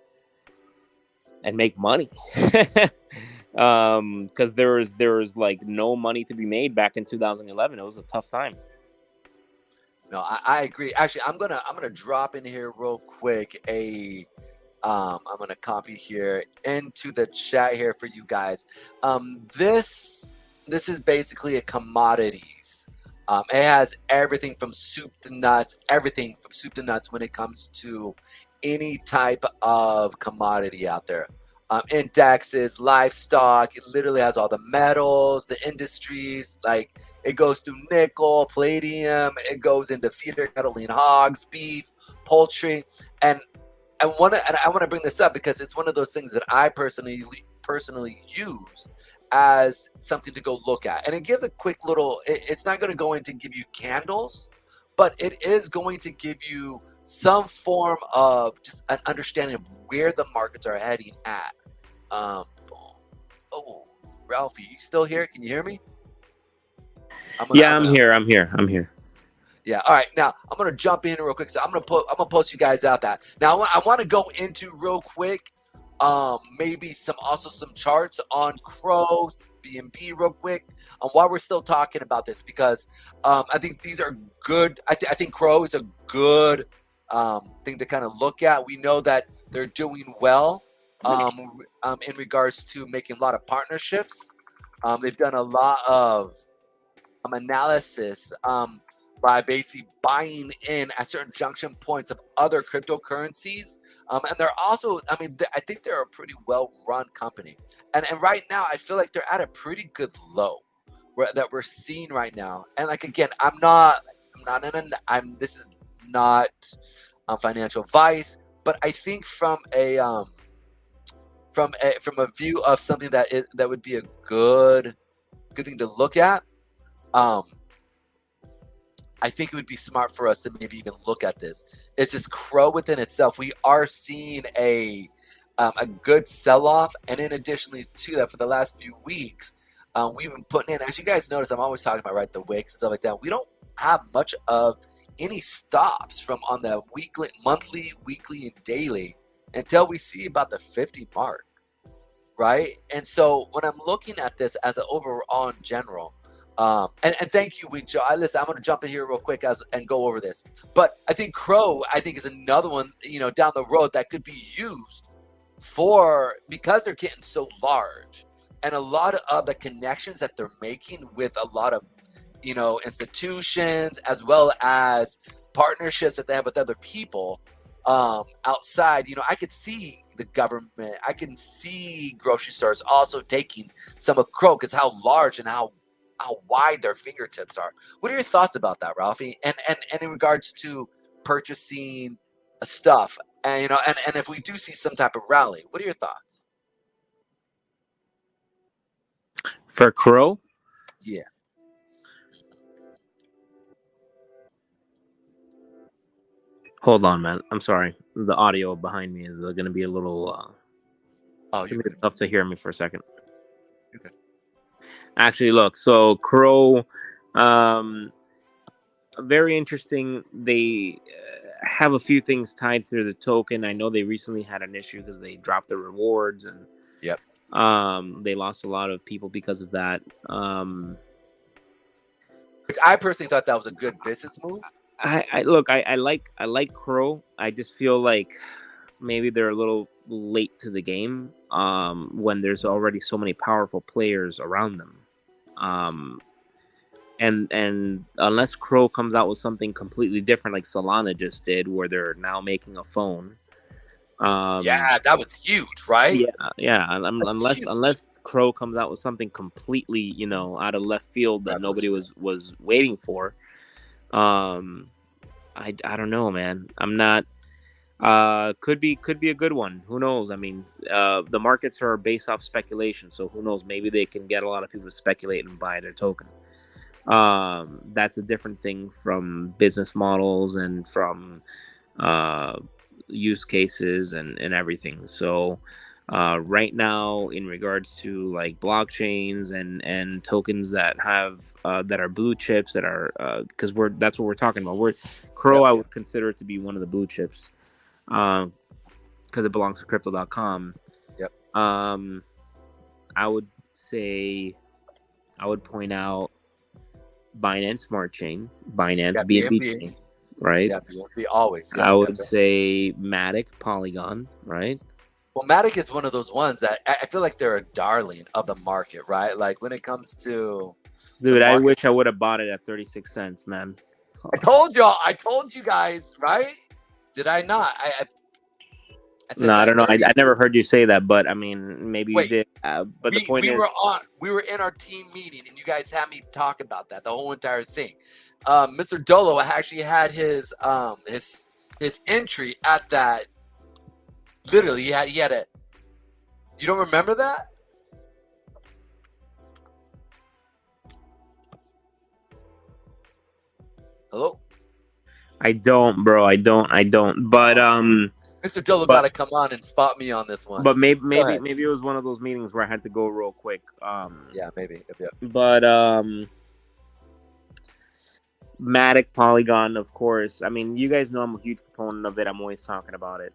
[SPEAKER 3] make money. Because there was like no money to be made back in 2011. It was a tough time.
[SPEAKER 1] No, I agree. Actually, I'm gonna drop in here real quick I'm gonna copy here into the chat here for you guys. This is basically a commodities. It has everything from soup to nuts, when it comes to any type of commodity out there. indexes, livestock. It literally has all the metals, the industries. Like it goes through nickel, palladium. It goes into feeder cattle, lean hogs, beef, poultry, and I want to bring this up because it's one of those things that I personally use as something to go look at, and it gives a quick little. It's not going to go in to give you candles, but it is going to give you some form of just an understanding of where the markets are heading at. Oh, Ralphie, you still here? Can you hear me?
[SPEAKER 3] I'm here.
[SPEAKER 1] Yeah. All right. Now I'm gonna jump in real quick. So I'm gonna post you guys out that. Now I want to go into real quick. Maybe some charts on Crow, BNB real quick. While we're still talking about this, because I think these are good. I think Crow is a good thing to kind of look at. We know that they're doing well in regards to making a lot of partnerships. They've done a lot of analysis by basically buying in at certain junction points of other cryptocurrencies. And they're also, I think they're a pretty well-run company. And right now, I feel like they're at a pretty good low that we're seeing right now. And like, again, this is not financial advice, but I think from a view of something that would be a good thing to look at, I think it would be smart for us to maybe even look at this. It's just Crow within itself. We are seeing a good sell-off, and in additionally to that, for the last few weeks, we've been putting in. As you guys notice, I'm always talking about the wicks and stuff like that. We don't have much of any stops from on the monthly, weekly, and daily until we see about the 50 mark, right? And so when I'm looking at this as an overall in general. And thank you, Week Joe. Listen, I'm going to jump in here real quick and go over this. But I think Crow, is another one, down the road that could be used because they're getting so large, and a lot of the connections that they're making with a lot of, institutions, as well as partnerships that they have with other people outside. I could see the government. I can see grocery stores also taking some of Crow because how large and how wide their fingertips are. What are your thoughts about that, Ralphie? And in regards to purchasing stuff, and and if we do see some type of rally, what are your thoughts?
[SPEAKER 3] For Crow?
[SPEAKER 1] Yeah.
[SPEAKER 3] Hold on, man. I'm sorry. The audio behind me is going to be a little
[SPEAKER 1] you're
[SPEAKER 3] tough to hear me for a second.
[SPEAKER 1] Okay.
[SPEAKER 3] Actually, look, so Crow, very interesting. They have a few things tied through the token. I know they recently had an issue because they dropped the rewards, and
[SPEAKER 1] yep,
[SPEAKER 3] they lost a lot of people because of that.
[SPEAKER 1] Which I personally thought that was a good business move.
[SPEAKER 3] I like Crow. I just feel like maybe they're a little late to the game when there's already so many powerful players around them. And unless Crow comes out with something completely different, like Solana just did, where they're now making a phone.
[SPEAKER 1] Yeah, that was huge, right?
[SPEAKER 3] Yeah. Unless Crow comes out with something completely, out of left field that nobody was waiting for. I don't know, man. I'm not. Could be a good one. Who knows? I mean, the markets are based off speculation, so who knows? Maybe they can get a lot of people to speculate and buy their token. That's a different thing from business models and from use cases and everything. So right now, in regards to like blockchains and tokens that have that are blue chips, that are because that's what we're talking about. Crow, I would consider it to be one of the blue chips. Because it belongs to crypto.com.
[SPEAKER 1] Yep.
[SPEAKER 3] I would point out Binance Smart Chain, Binance BNB Chain, right?
[SPEAKER 1] Yeah, BNB always.
[SPEAKER 3] I would say Matic, Polygon, right?
[SPEAKER 1] Well, Matic is one of those ones that I feel like they're a darling of the market, right? Like when it comes to,
[SPEAKER 3] dude, I wish I would have bought it at 36 cents, man.
[SPEAKER 1] I told you guys, right? Did I not? I said
[SPEAKER 3] No, I
[SPEAKER 1] that
[SPEAKER 3] don't know. I
[SPEAKER 1] earlier.
[SPEAKER 3] never heard you say that, but I mean, maybe you
[SPEAKER 1] Wait,
[SPEAKER 3] did. But the point
[SPEAKER 1] we
[SPEAKER 3] is,
[SPEAKER 1] we were in our team meeting, and you guys had me talk about that the whole entire thing. Mr. Dolo actually had his entry at that. Literally, he had it. You don't remember that? Hello,
[SPEAKER 3] I don't, bro. I don't.
[SPEAKER 1] Mr. Dolo got
[SPEAKER 3] But
[SPEAKER 1] to come on and spot me on this one.
[SPEAKER 3] but maybe
[SPEAKER 1] Go
[SPEAKER 3] maybe
[SPEAKER 1] ahead.
[SPEAKER 3] maybe it was one of those meetings where I had to go real quick.
[SPEAKER 1] Yeah, maybe. Yep.
[SPEAKER 3] But Matic Polygon, of course. I mean, you guys know I'm a huge proponent of it. I'm always talking about it.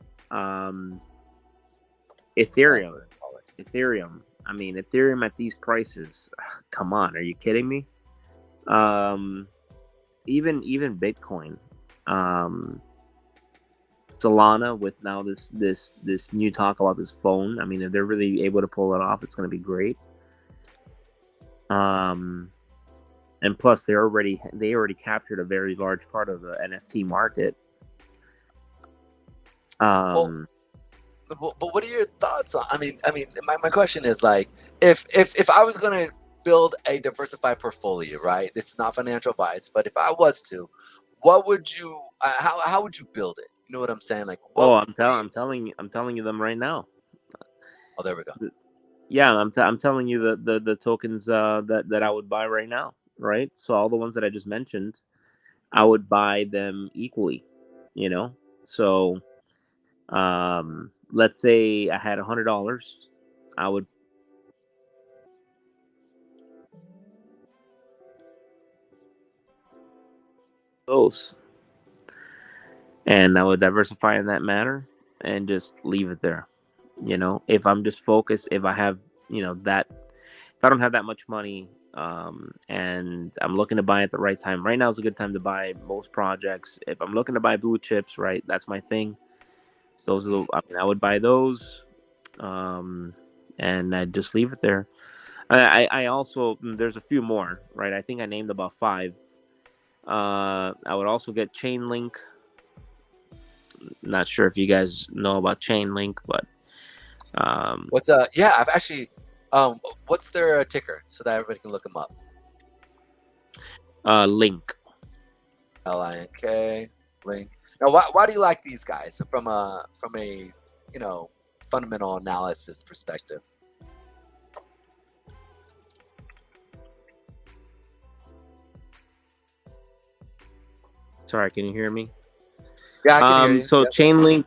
[SPEAKER 3] Ethereum. I mean, Ethereum at these prices. Come on, are you kidding me? Even Bitcoin. Solana with now this new talk about this phone. I mean, if they're really able to pull it off, it's going to be great. And plus, they already captured a very large part of the NFT market.
[SPEAKER 1] But what are your thoughts on? I mean, my question is like, if I was gonna build a diversified portfolio, right? This is not financial advice, but if I was to, what would you? How would you build it? You know what I'm saying? Like,
[SPEAKER 3] I'm telling you them right now.
[SPEAKER 1] Oh, there we go.
[SPEAKER 3] Yeah, I'm telling you the tokens that I would buy right now, right? So all the ones that I just mentioned, I would buy them equally, you know. So, let's say I had $100, I would those, and I would diversify in that manner and just leave it there. You know, if I'm just focused, if I have, if I don't have that much money, and I'm looking to buy at the right time, right now is a good time to buy most projects. If I'm looking to buy blue chips, right, that's my thing. Those are I would buy those, and I'd just leave it there. I also, there's a few more, right? I think I named about 5. I would also get Chainlink. Not sure if you guys know about Chainlink, but
[SPEAKER 1] what's I've actually what's their ticker so that everybody can look them up?
[SPEAKER 3] Link.
[SPEAKER 1] LINK. Link. Now, why do you like these guys from a fundamental analysis perspective?
[SPEAKER 3] Sorry, can you hear me?
[SPEAKER 1] Yeah, I can hear you.
[SPEAKER 3] So
[SPEAKER 1] Yep.
[SPEAKER 3] Chainlink,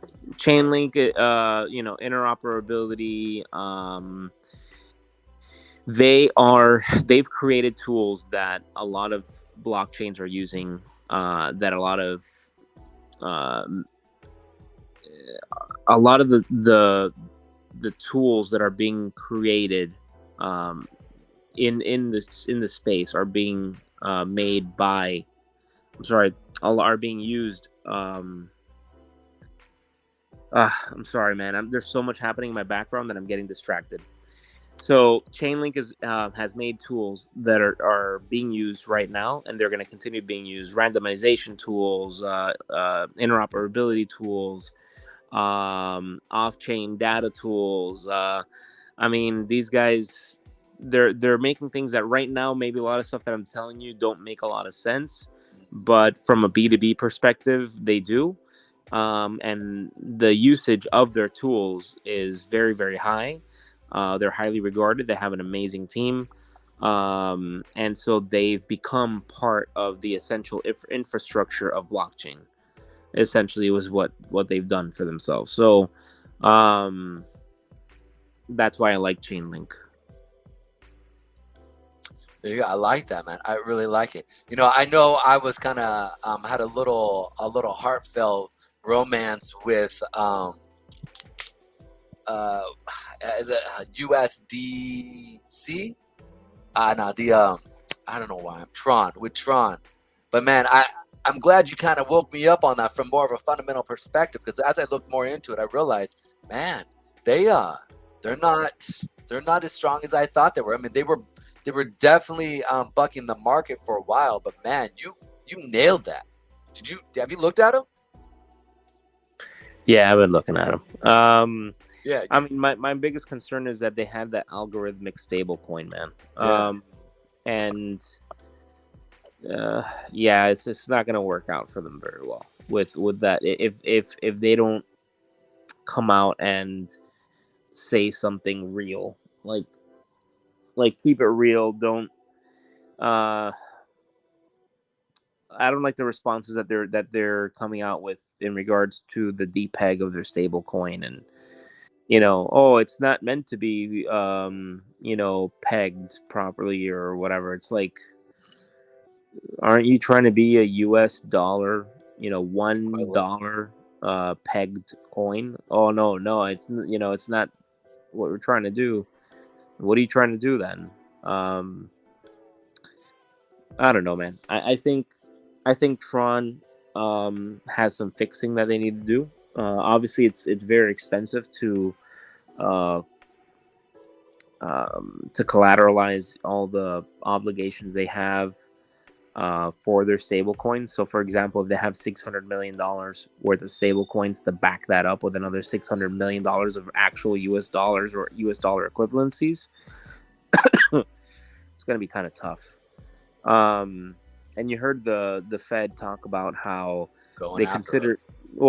[SPEAKER 3] interoperability. They've created tools that a lot of blockchains are using. That a lot of the tools that are being created in the space are being made by. Are being used. I'm sorry, man. There's so much happening in my background that I'm getting distracted. So Chainlink has made tools that are being used right now, and they're going to continue being used. Randomization tools, interoperability tools, off-chain data tools. I mean, these guys, they're making things that right now, maybe a lot of stuff that I'm telling you don't make a lot of sense, but from a B2B perspective, they do. And the usage of their tools is very, very high. They're highly regarded. They have an amazing team. And so they've become part of the essential infrastructure of blockchain. Essentially, was what they've done for themselves. So that's why I like Chainlink.
[SPEAKER 1] There you go. I like that, man. I really like it. I know I was kind of had a little heartfelt romance with the USDC. No, I don't know why I'm Tron. But man, I'm glad you kind of woke me up on that from more of a fundamental perspective, because as I looked more into it, I realized, man, they're not as strong as I thought they were. I mean, they were definitely bucking the market for a while, but man, you nailed that. Have you looked at them?
[SPEAKER 3] Yeah, I've been looking at them.
[SPEAKER 1] Yeah,
[SPEAKER 3] I mean, my biggest concern is that they had that algorithmic stable coin, man.
[SPEAKER 1] Yeah.
[SPEAKER 3] And yeah, it's not gonna work out for them very well with that. If they don't come out and say something real, like keep it real. Don't. Uh, I don't like the responses that they're coming out with in regards to the depeg of their stable coin, and oh, it's not meant to be pegged properly or whatever. It's like, aren't you trying to be a US dollar,
[SPEAKER 1] equivalent.
[SPEAKER 3] $1 pegged coin? Oh, no, it's not what we're trying to do. What are you trying to do then? I don't know, man. I think Tron has some fixing that they need to do. Obviously, it's very expensive uh, to collateralize all the obligations they have for their stable coins. So, for example, if they have $600 million worth of stable coins to back that up with another $600 million of actual US dollars or US dollar equivalencies, it's going to be kind of tough. And you heard the Fed talk about how
[SPEAKER 1] Going
[SPEAKER 3] they
[SPEAKER 1] after
[SPEAKER 3] consider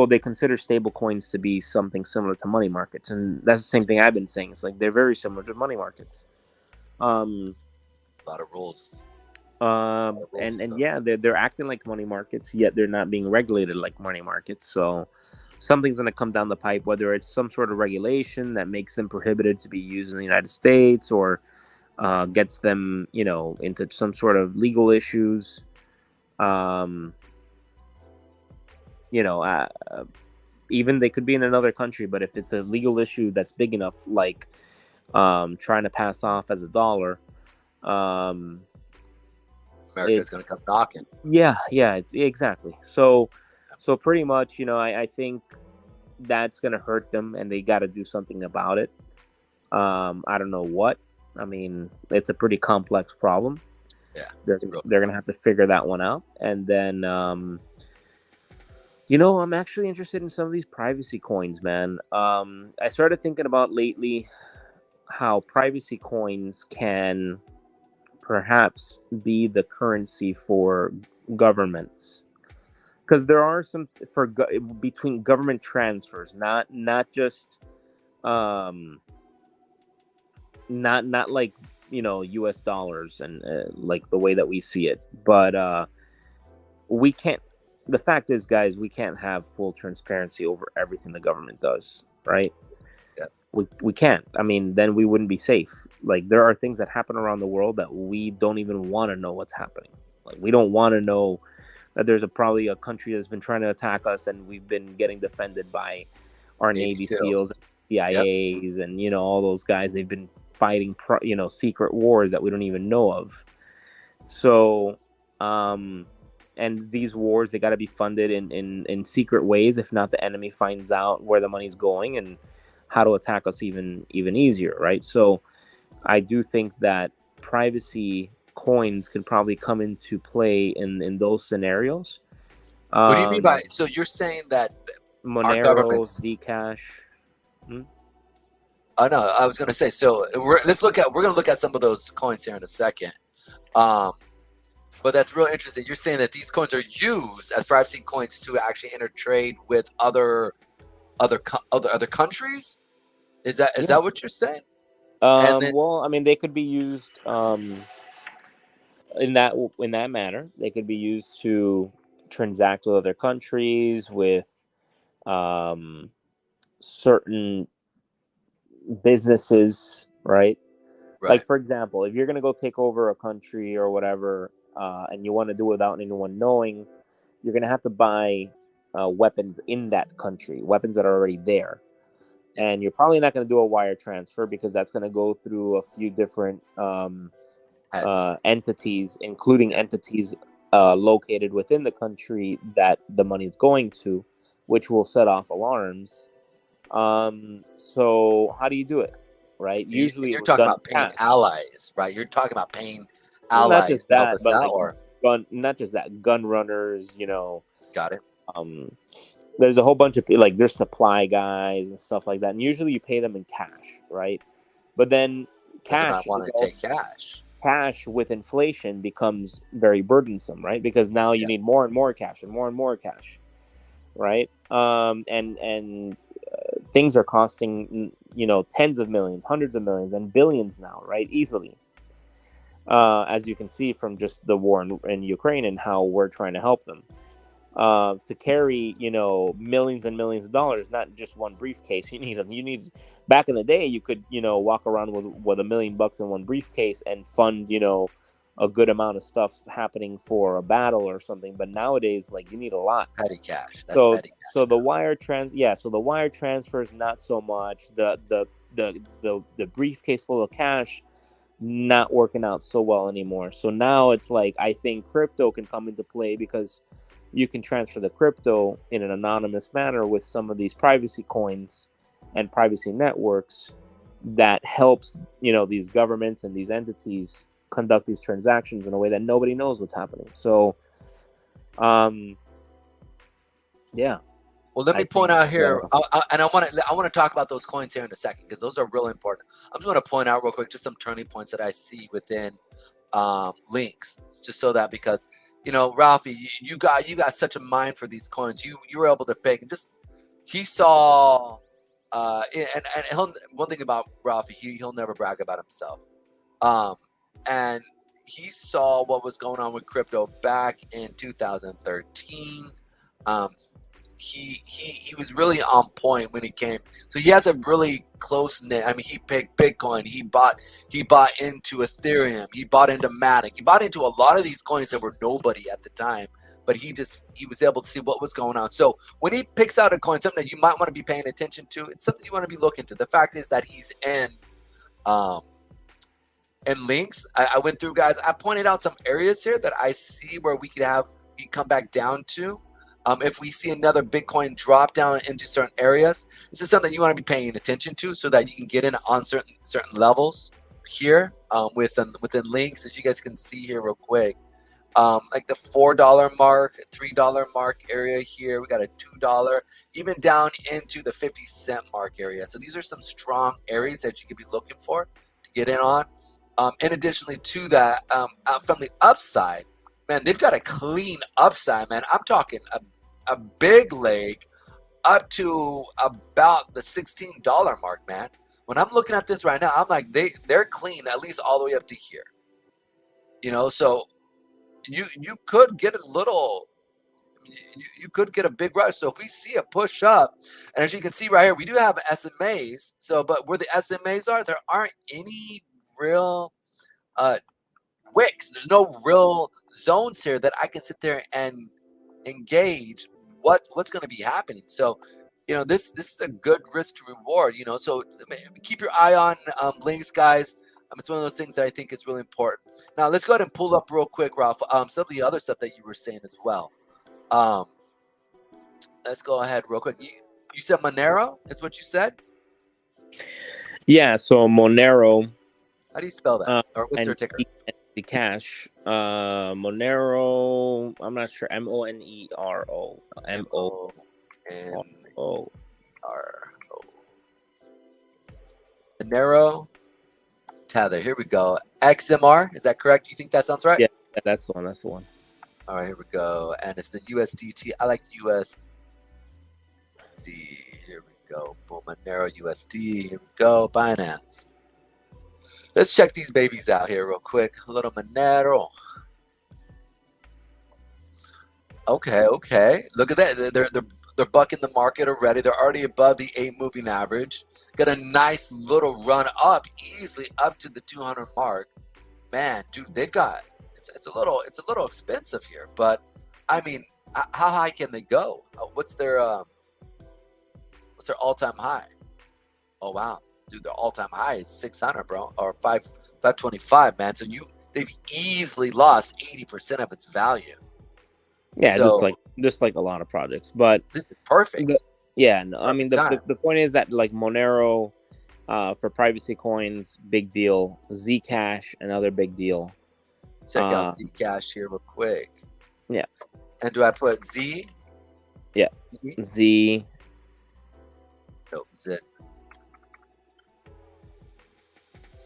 [SPEAKER 3] they consider stable coins to be something similar to money markets, and that's the same thing I've been saying. It's like they're very similar to money markets.
[SPEAKER 1] a lot of rules.
[SPEAKER 3] And yeah, they're acting like money markets, yet they're not being regulated like money markets. So something's going to come down the pipe, whether it's some sort of regulation that makes them prohibited to be used in the United States, or gets them, into some sort of legal issues. Um, Even they could be in another country, but if it's a legal issue that's big enough, like trying to pass off as a dollar, um,
[SPEAKER 1] America's going to come knocking.
[SPEAKER 3] yeah, it's exactly. So pretty much, I think that's gonna hurt them, and they got to do something about it. I don't know what. I mean, it's a pretty complex problem.
[SPEAKER 1] Yeah,
[SPEAKER 3] they're gonna have to figure that one out, and then I'm actually interested in some of these privacy coins, man. I started thinking about lately how privacy coins can perhaps be the currency for governments, because there are some between government transfers, not just not like US dollars and like the way that we see it, but we can't. The fact is, guys, we can't have full transparency over everything the government does, right?
[SPEAKER 1] Yeah.
[SPEAKER 3] We can't. I mean, then we wouldn't be safe. Like, there are things that happen around the world that we don't even want to know what's happening. Like, we don't want to know that there's probably a country that's been trying to attack us, and we've been getting defended by our Navy SEALs, CIAs, yep. And all those guys. They've been fighting secret wars that we don't even know of. So and these wars, they got to be funded in secret ways. If not, the enemy finds out where the money's going and how to attack us even easier, right? So I do think that privacy coins can probably come into play in those scenarios.
[SPEAKER 1] What do you mean by? So you're saying that
[SPEAKER 3] Monero, Zcash?
[SPEAKER 1] Oh no, I was going to say. So we're going to look at some of those coins here in a second. But that's real interesting. You're saying that these coins are used as privacy coins to actually intertrade with other countries. Is that what you're saying?
[SPEAKER 3] Well, I mean, they could be used in that manner. They could be used to transact with other countries, with certain businesses, right? Like, for example, if you're going to go take over a country or whatever, and you want to do it without anyone knowing, you're going to have to buy weapons in that country, weapons that are already there. And you're probably not going to do a wire transfer, because that's going to go through a few different entities, including entities located within the country that the money is going to, which will set off alarms. So how do you do it? Right? Usually
[SPEAKER 1] you're talking about paying allies, right? You're talking about paying allies.
[SPEAKER 3] Not just that, but like gun runners,
[SPEAKER 1] Got it.
[SPEAKER 3] there's a whole bunch of like there's supply guys and stuff like that, and usually you pay them in cash, right? But then
[SPEAKER 1] But then I
[SPEAKER 3] cash
[SPEAKER 1] want
[SPEAKER 3] is
[SPEAKER 1] to take
[SPEAKER 3] also,
[SPEAKER 1] cash.
[SPEAKER 3] cash with inflation becomes very burdensome, right? Because now you
[SPEAKER 1] Yeah.
[SPEAKER 3] need more and more cash and more cash, right? And things are costing tens of millions, hundreds of millions, and billions now, right? Easily. As you can see from just the war in Ukraine and how we're trying to help them. To carry, millions and millions of dollars, not just one briefcase. You need. Back in the day, you could, walk around with $1 million in one briefcase and fund, a good amount of stuff happening for a battle or something. But nowadays, like, you need a lot.
[SPEAKER 1] Petty cash. That's
[SPEAKER 3] So,
[SPEAKER 1] petty cash.
[SPEAKER 3] so the wire transfers, not so much. The briefcase full of cash, not working out so well anymore. So now it's like, I think crypto can come into play because you can transfer the crypto in an anonymous manner with some of these privacy coins and privacy networks that helps, these governments and these entities conduct these transactions in a way that nobody knows what's happening. So, yeah.
[SPEAKER 1] Well, let me point out here, and I want to talk about those coins here in a second because those are really important. I'm just going to point out real quick just some turning points that I see within links, just so that because Ralphie, you got such a mind for these coins. You were able to pick and just he saw, and one thing about Ralphie, he'll never brag about himself, and he saw what was going on with crypto back in 2013. He was really on point when it came. So he has a really close knit. I mean, he picked Bitcoin. He bought into Ethereum. He bought into Matic. He bought into a lot of these coins that were nobody at the time. But he was able to see what was going on. So when he picks out a coin, something that you might want to be paying attention to, it's something you want to be looking to. The fact is that he's in links. I went through, guys. I pointed out some areas here that I see where we come back down to. If we see another Bitcoin drop down into certain areas, this is something you want to be paying attention to so that you can get in on certain levels here within links, as you guys can see here real quick. Like the $4 mark, $3 mark area here. We got a $2, even down into the 50-cent mark area. So these are some strong areas that you could be looking for to get in on. In additionally to that, from the upside, man, they've got a clean upside, man. I'm talking a big leg up to about the $16 mark, man. When I'm looking at this right now, I'm like, they're clean at least all the way up to here. So you could get a little, you could get a big rush. So if we see a push up, and as you can see right here, we do have SMAs. So, but where the SMAs are, there aren't any real wicks. There's no real zones here that I can sit there and engage what's going to be happening. So this is a good risk to reward. So keep your eye on links, guys. It's one of those things that I think is really important. Now let's go ahead and pull up real quick, Ralph, some of the other stuff that you were saying as well. Let's go ahead real quick. You said Monero is what you said?
[SPEAKER 3] Yeah, so Monero.
[SPEAKER 1] How do you spell that? Or what's their ticker?
[SPEAKER 3] The cash. Monero. I'm not sure. Monero. Monero.
[SPEAKER 1] Monero Tether. Here we go. XMR. Is that correct? You think that sounds right?
[SPEAKER 3] Yeah, that's the one. That's the one.
[SPEAKER 1] All right, here we go. And it's the USDT. I like USD. Here we go. Boom. Monero USD. Here we go. Binance. Let's check these babies out here real quick. A little Monero. Okay. Look at that. They're bucking the market already. They're already above the 8 moving average. Got a nice little run up, easily up to the 200 mark. Man, dude, they've got it's a little expensive here, but I mean, how high can they go? What's their all-time high? Oh wow. Dude, their all-time high is 600, bro, or 525, man. So they've easily lost 80% of its value.
[SPEAKER 3] Yeah, so, just like a lot of projects, but
[SPEAKER 1] this is perfect.
[SPEAKER 3] I mean, the point is that like Monero, for privacy coins, big deal. Zcash, another big deal.
[SPEAKER 1] Check out Zcash here real quick.
[SPEAKER 3] Yeah.
[SPEAKER 1] And do I put Z?
[SPEAKER 3] Yeah.
[SPEAKER 1] Mhm.
[SPEAKER 3] Z.
[SPEAKER 1] Nope, Zcash.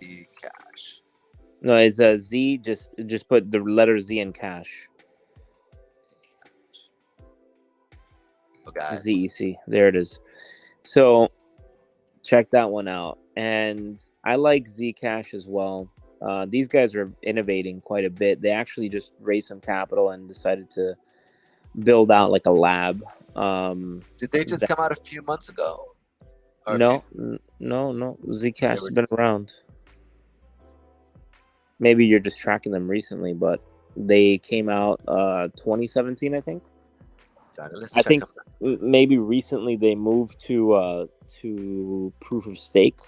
[SPEAKER 1] Zcash.
[SPEAKER 3] No, it's Z. Just put the letter Z in cash.
[SPEAKER 1] Oh, guys.
[SPEAKER 3] ZEC. There it is. So check that one out. And I like Zcash as well. These guys are innovating quite a bit. They actually just raised some capital and decided to build out like a lab.
[SPEAKER 1] Did they just come out a few months ago? Or a
[SPEAKER 3] No,
[SPEAKER 1] few-
[SPEAKER 3] no.
[SPEAKER 1] so
[SPEAKER 3] Zcash
[SPEAKER 1] they
[SPEAKER 3] has
[SPEAKER 1] were
[SPEAKER 3] been
[SPEAKER 1] just-
[SPEAKER 3] around. Maybe you're just tracking them recently, but they came out 2017, I think.
[SPEAKER 1] Got it. Let's
[SPEAKER 3] I
[SPEAKER 1] check
[SPEAKER 3] think
[SPEAKER 1] them.
[SPEAKER 3] maybe recently they moved to proof of stake.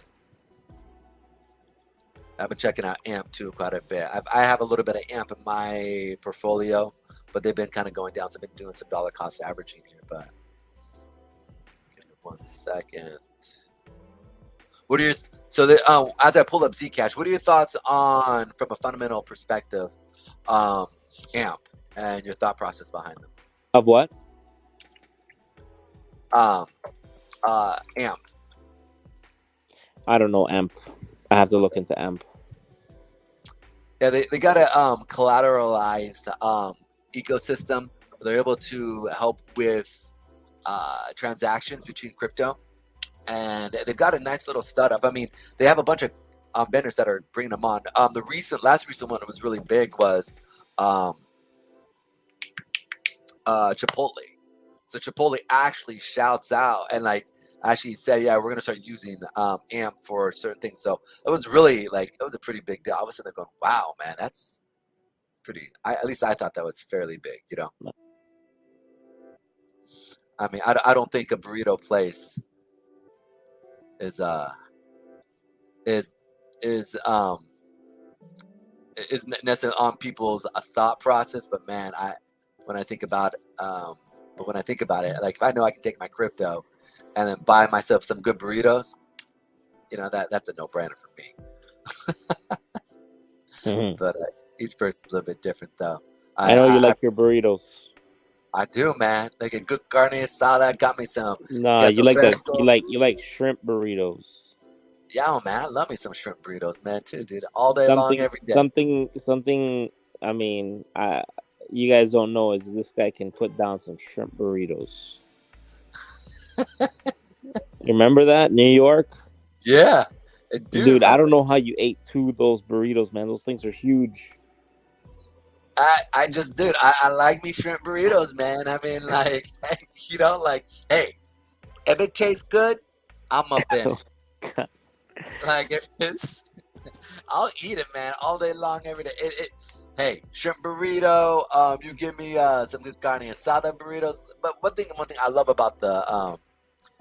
[SPEAKER 1] I've been checking out AMP too quite a bit. I have a little bit of AMP in my portfolio, but they've been kind of going down. So I've been doing some dollar cost averaging here. But give me 1 second. What are your as I pull up Zcash? What are your thoughts on, from a fundamental perspective, AMP and your thought process behind them?
[SPEAKER 3] Of what?
[SPEAKER 1] AMP.
[SPEAKER 3] I don't know AMP. I have to look into AMP.
[SPEAKER 1] Yeah, they got a collateralized ecosystem. They're able to help with transactions between crypto, and they've got a nice little startup. I mean, they have a bunch of vendors that are bringing them on. The last recent one that was really big was Chipotle. So Chipotle actually shouts out and like actually said, yeah, we're gonna start using AMP for certain things. So it was really like, it was a pretty big deal. I was sitting there going, wow, man, that's pretty. At least I thought that was fairly big. You know, I mean, I don't think a burrito place is is is um isn't necessarily on people's thought process, but man, when I think about but when I think about it, like if I know I can take my crypto and then buy myself some good burritos, you know, that's a no-brainer for me.
[SPEAKER 3] Mm-hmm.
[SPEAKER 1] But each person's a little bit different, though.
[SPEAKER 3] I know you like your burritos.
[SPEAKER 1] I do, man. Like a good carne asada, got me some.
[SPEAKER 3] Nah, you like you like shrimp burritos.
[SPEAKER 1] Yeah, man, I love me some shrimp burritos, man, too, dude. All day long, every day.
[SPEAKER 3] Something. I mean, you guys don't know is this guy can put down some shrimp burritos. You remember that New York?
[SPEAKER 1] Yeah,
[SPEAKER 3] dude. I don't know how you ate 2 of those burritos, man. Those things are huge.
[SPEAKER 1] I just, dude, I like me shrimp burritos, man. I mean, like, you know, like, hey, if it tastes good, I'm up in it. Like, if it's, I'll eat it, man, all day long, every day. Hey, shrimp burrito. You give me some good carne asada burritos. But one thing I love about the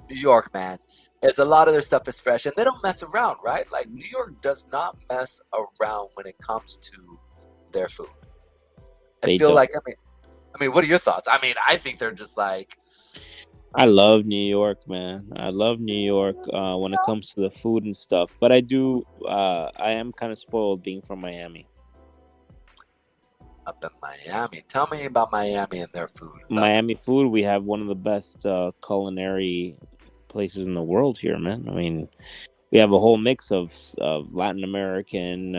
[SPEAKER 1] New York, man, is a lot of their stuff is fresh and they don't mess around, right? Like New York does not mess around when it comes to their food. I feel like, I mean, what are your thoughts? I mean, I think they're just like.
[SPEAKER 3] I love New York, man. I love New York when it comes to the food and stuff. But I am kind of spoiled being from Miami.
[SPEAKER 1] Up in Miami. Tell me about Miami and their food.
[SPEAKER 3] Miami food, we have one of the best culinary places in the world here, man. I mean, we have a whole mix of Latin American,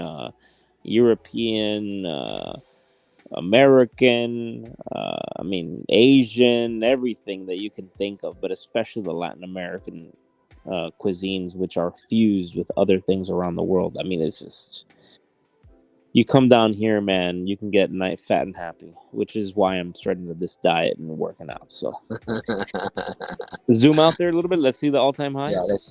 [SPEAKER 3] European, American, I mean, Asian, everything that you can think of, but especially the Latin American cuisines, which are fused with other things around the world. I mean, it's just, you come down here, man, you can get fat and happy, which is why I'm starting this diet and working out. So zoom out there a little bit. Let's see the all-time high.
[SPEAKER 1] Yeah, let's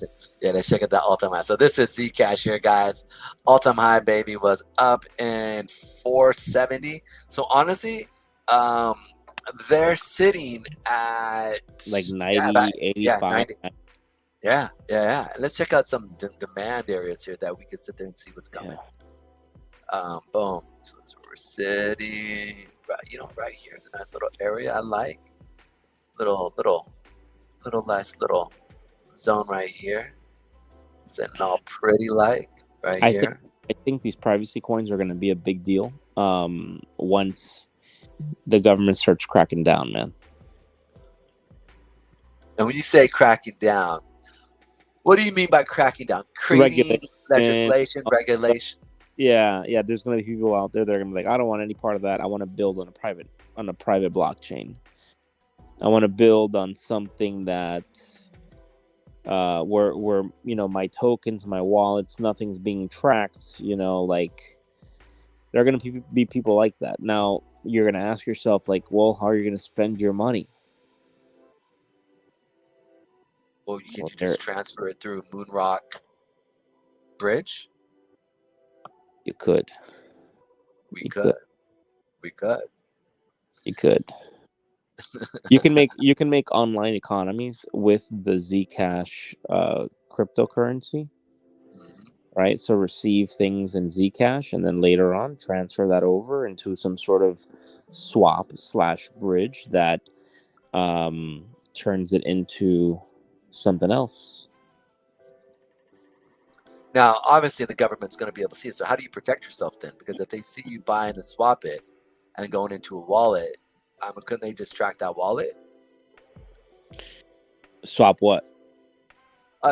[SPEAKER 1] check out that all-time high. So this is Zcash here, guys. All-time high, baby, was up in 470. So honestly, they're sitting at
[SPEAKER 3] like 90, 85.
[SPEAKER 1] 90. Yeah. Let's check out some demand areas here that we can sit there and see what's coming.
[SPEAKER 3] Yeah.
[SPEAKER 1] Boom. So we're sitting right here is a nice little area I like. Little nice little zone right here. Sitting all pretty like here.
[SPEAKER 3] I think these privacy coins are going to be a big deal once the government starts cracking down, man.
[SPEAKER 1] And when you say cracking down, what do you mean by cracking down? Creating
[SPEAKER 3] Regulation.
[SPEAKER 1] legislation, regulation.
[SPEAKER 3] Yeah. There's gonna be people out there that are gonna be like, I don't want any part of that. I want to build on a private blockchain. I want to build on something that where my tokens, my wallets, nothing's being tracked. Like there are gonna be people like that. Now you're gonna ask yourself, like, well, how are you gonna spend your money?
[SPEAKER 1] Well, you just transfer it through Moonrock Bridge?
[SPEAKER 3] You could.
[SPEAKER 1] We could.
[SPEAKER 3] You can make online economies with the Zcash cryptocurrency, right? So receive things in Zcash and then later on transfer that over into some sort of swap/bridge that turns it into something else.
[SPEAKER 1] Now, obviously, the government's going to be able to see it. So how do you protect yourself then? Because if they see you buying and swap it and going into a wallet, couldn't they just track that wallet?
[SPEAKER 3] Swap what?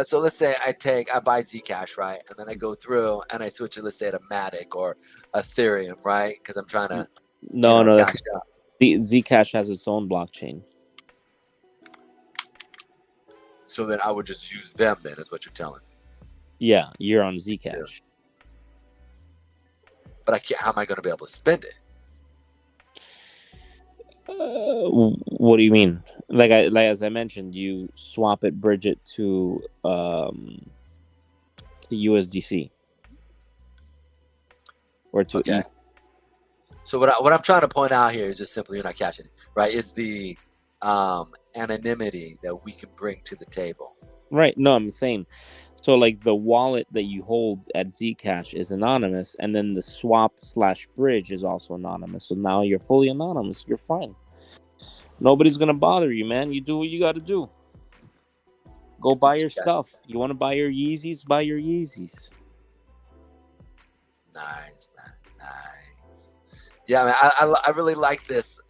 [SPEAKER 1] So let's say I buy Zcash, right? And then I go through and I switch it, let's say, to Matic or Ethereum, right? Because I'm trying to cash out.
[SPEAKER 3] Zcash has its own blockchain.
[SPEAKER 1] So then I would just use them then, is what you're telling me.
[SPEAKER 3] Yeah, you're on Zcash. Yeah.
[SPEAKER 1] But I can't. How am I going to be able to spend it?
[SPEAKER 3] What do you mean? Like as I mentioned, you swap it, bridge it to USDC or to ETH.
[SPEAKER 1] So what I'm trying to point out here is just simply you're not catching it, right? It's the anonymity that we can bring to the table.
[SPEAKER 3] Right. No, I'm saying. So like the wallet that you hold at Zcash is anonymous, and then the swap/bridge is also anonymous. So now you're fully anonymous. You're fine. Nobody's gonna bother you, man. You do what you got to do. Go buy your stuff. You want to buy your Yeezys? Buy your Yeezys.
[SPEAKER 1] Nice. Yeah, man, I really like this.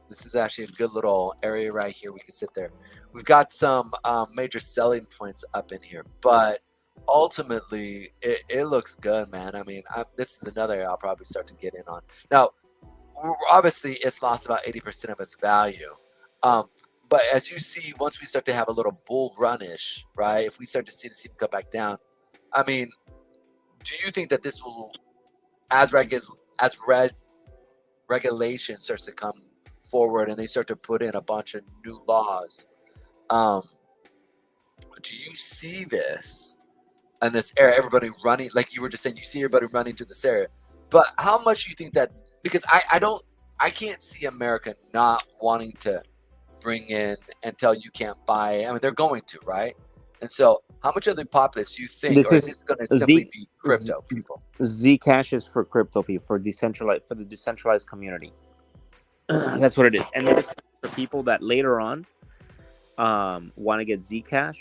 [SPEAKER 1] This is actually a good little area right here. We can sit there. We've got some major selling points up in here, but ultimately it looks good, man. I mean, this is another area I'll probably start to get in on. Now, obviously, it's lost about 80% of its value. But as you see, once we start to have a little bull runish, right? If we start to see this even come back down, I mean, do you think that this will, as regulation starts to come forward and they start to put in a bunch of new laws, do you see this in this area, everybody running, like you were just saying, you see everybody running to this area, but how much do you think that, because I can't see America not wanting to bring in until you can't buy, I mean, they're going to, right? And so how much of the populace do you think, or is this going to simply be crypto people?
[SPEAKER 3] Zcash is for crypto people, for the decentralized community. That's what it is. And there's for people that later on want to get Zcash,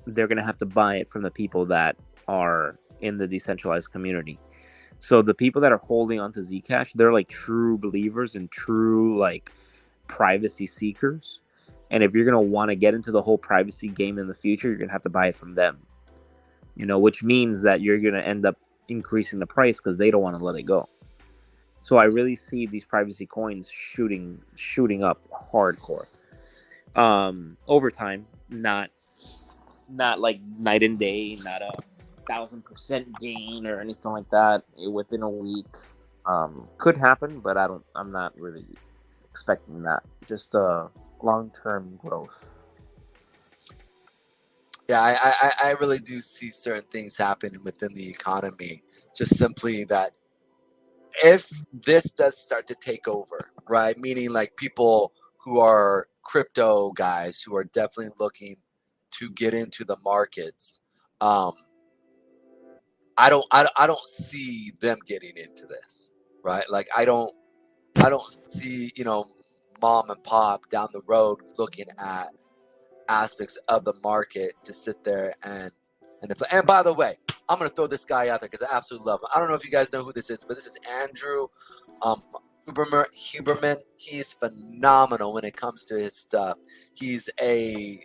[SPEAKER 3] they're going to have to buy it from the people that are in the decentralized community. So the people that are holding onto Zcash, they're like true believers and true like privacy seekers. And if you're going to want to get into the whole privacy game in the future, you're going to have to buy it from them. Which means that you're going to end up increasing the price because they don't want to let it go. So I really see these privacy coins shooting up hardcore. Over time, not like night and day, not 1,000% gain or anything like that within a week. Could happen, but I'm not really expecting that. Just long-term growth.
[SPEAKER 1] Yeah, I really do see certain things happening within the economy. Just simply that if this does start to take over, right? Meaning like people who are crypto guys who are definitely looking to get into the markets. I don't see them getting into this, right? Like I don't see, mom and pop down the road looking at aspects of the market to sit there and by the way, I'm gonna throw this guy out there because I absolutely love him. I don't know if you guys know who this is, but this is Andrew Huberman, he is phenomenal when it comes to his stuff. He's a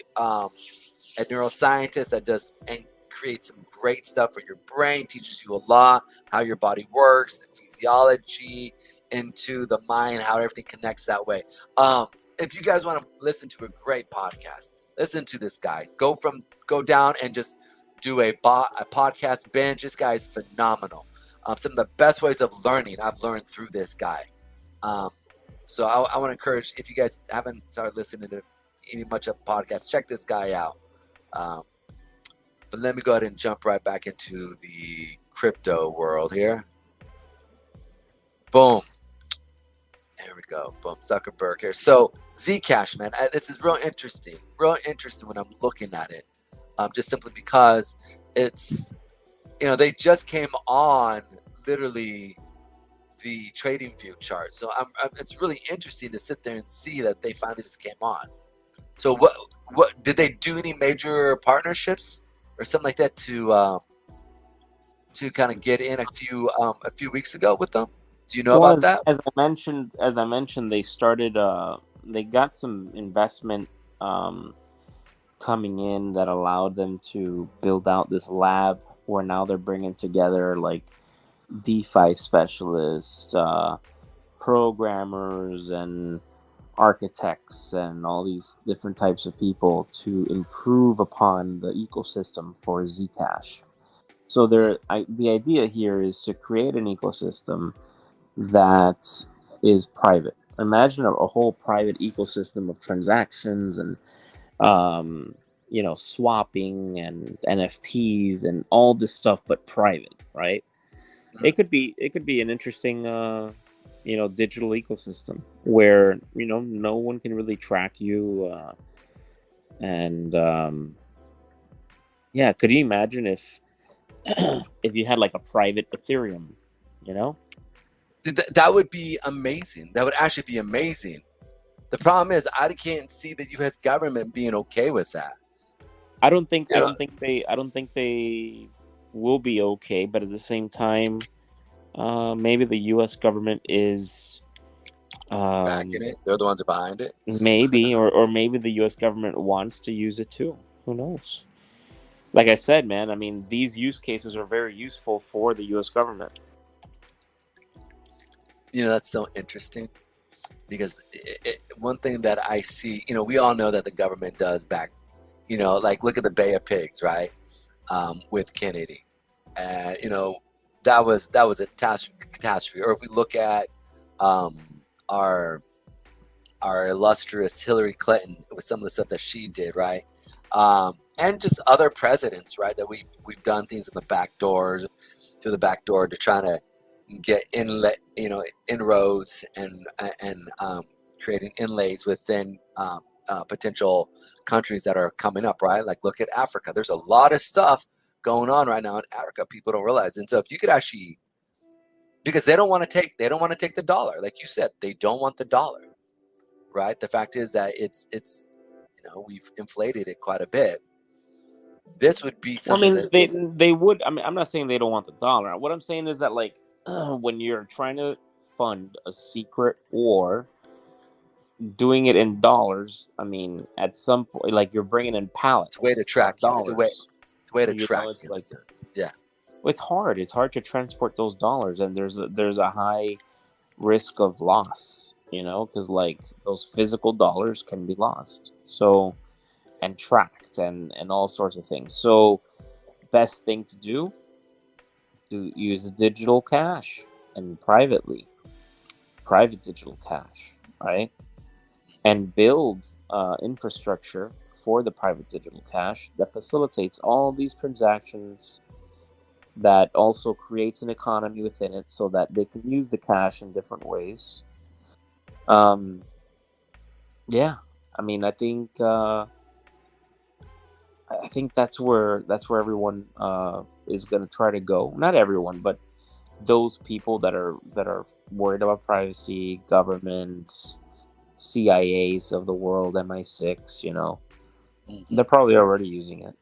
[SPEAKER 1] neuroscientist that does and creates some great stuff for your brain, teaches you a lot how your body works, the physiology into the mind, how everything connects that way. If you guys want to listen to a great podcast, listen to this guy. Go down and just do a podcast binge. This guy is phenomenal. Some of the best ways of learning I've learned through this guy. So I want to encourage, if you guys haven't started listening to any much of podcasts, check this guy out. But let me go ahead and jump right back into the crypto world here. Boom. There we go. Boom. Zuckerberg here. So Zcash, man, this is real interesting. Real interesting when I'm looking at it. Just simply because it's, they just came on literally the trading view chart. So it's really interesting to sit there and see that they finally just came on. So what did they do any major partnerships or something like that to kind of get in a few weeks ago with them? Do you know about that?
[SPEAKER 3] As I mentioned, they started. They got some investment coming in that allowed them to build out this lab where now they're bringing together like DeFi specialists, programmers, and architects, and all these different types of people to improve upon the ecosystem for Zcash. So the idea here is to create an ecosystem that is private. Imagine a whole private ecosystem of transactions and swapping and NFTs and all this stuff, but private, right? It could be an interesting digital ecosystem where no one can really track you, and could you imagine if you had like a private Ethereum,
[SPEAKER 1] That would be amazing. That would actually be amazing. The problem is I can't see the U.S. government being okay with that.
[SPEAKER 3] I don't think they will be okay, but at the same time, maybe the U.S. government is
[SPEAKER 1] backing it. They're the ones that are behind it.
[SPEAKER 3] Maybe, or maybe the U.S. government wants to use it too. Who knows? Like I said, man, I mean, these use cases are very useful for the U.S. government.
[SPEAKER 1] That's so interesting because one thing that I see, we all know that the government does back, like look at the Bay of Pigs, right? With Kennedy, and that was a catastrophe. Or if we look at our illustrious Hillary Clinton with some of the stuff that she did, right? And just other presidents, right? That we've done things in the back doors, through the back door to try to get inroads and creating inlays within potential countries that are coming up, right? Like look at Africa. There's a lot of stuff going on right now in Africa. People don't realize. And so if you could actually, because they don't want to take the dollar, like you said, they don't want the dollar, right? The fact is that it's we've inflated it quite a bit. This would be something.
[SPEAKER 3] Well, I mean, they would. I mean, I'm not saying they don't want the dollar. What I'm saying is that like when you're trying to fund a secret war, doing it in dollars, I mean, at some point, like you're bringing in pallets.
[SPEAKER 1] It's a way to track dollars. It's a way to track. Yeah.
[SPEAKER 3] It's hard. It's hard to transport those dollars, and there's a high risk of loss. Because like those physical dollars can be lost. So, and tracked and all sorts of things. So, best thing to do, use digital cash and private digital cash, right? And build infrastructure for the private digital cash that facilitates all these transactions, that also creates an economy within it so that they can use the cash in different ways. Yeah, I mean, I think that's where everyone is going to try to go. Not everyone, but those people that are worried about privacy, governments, CIAs of the world, MI6, they're probably already using it.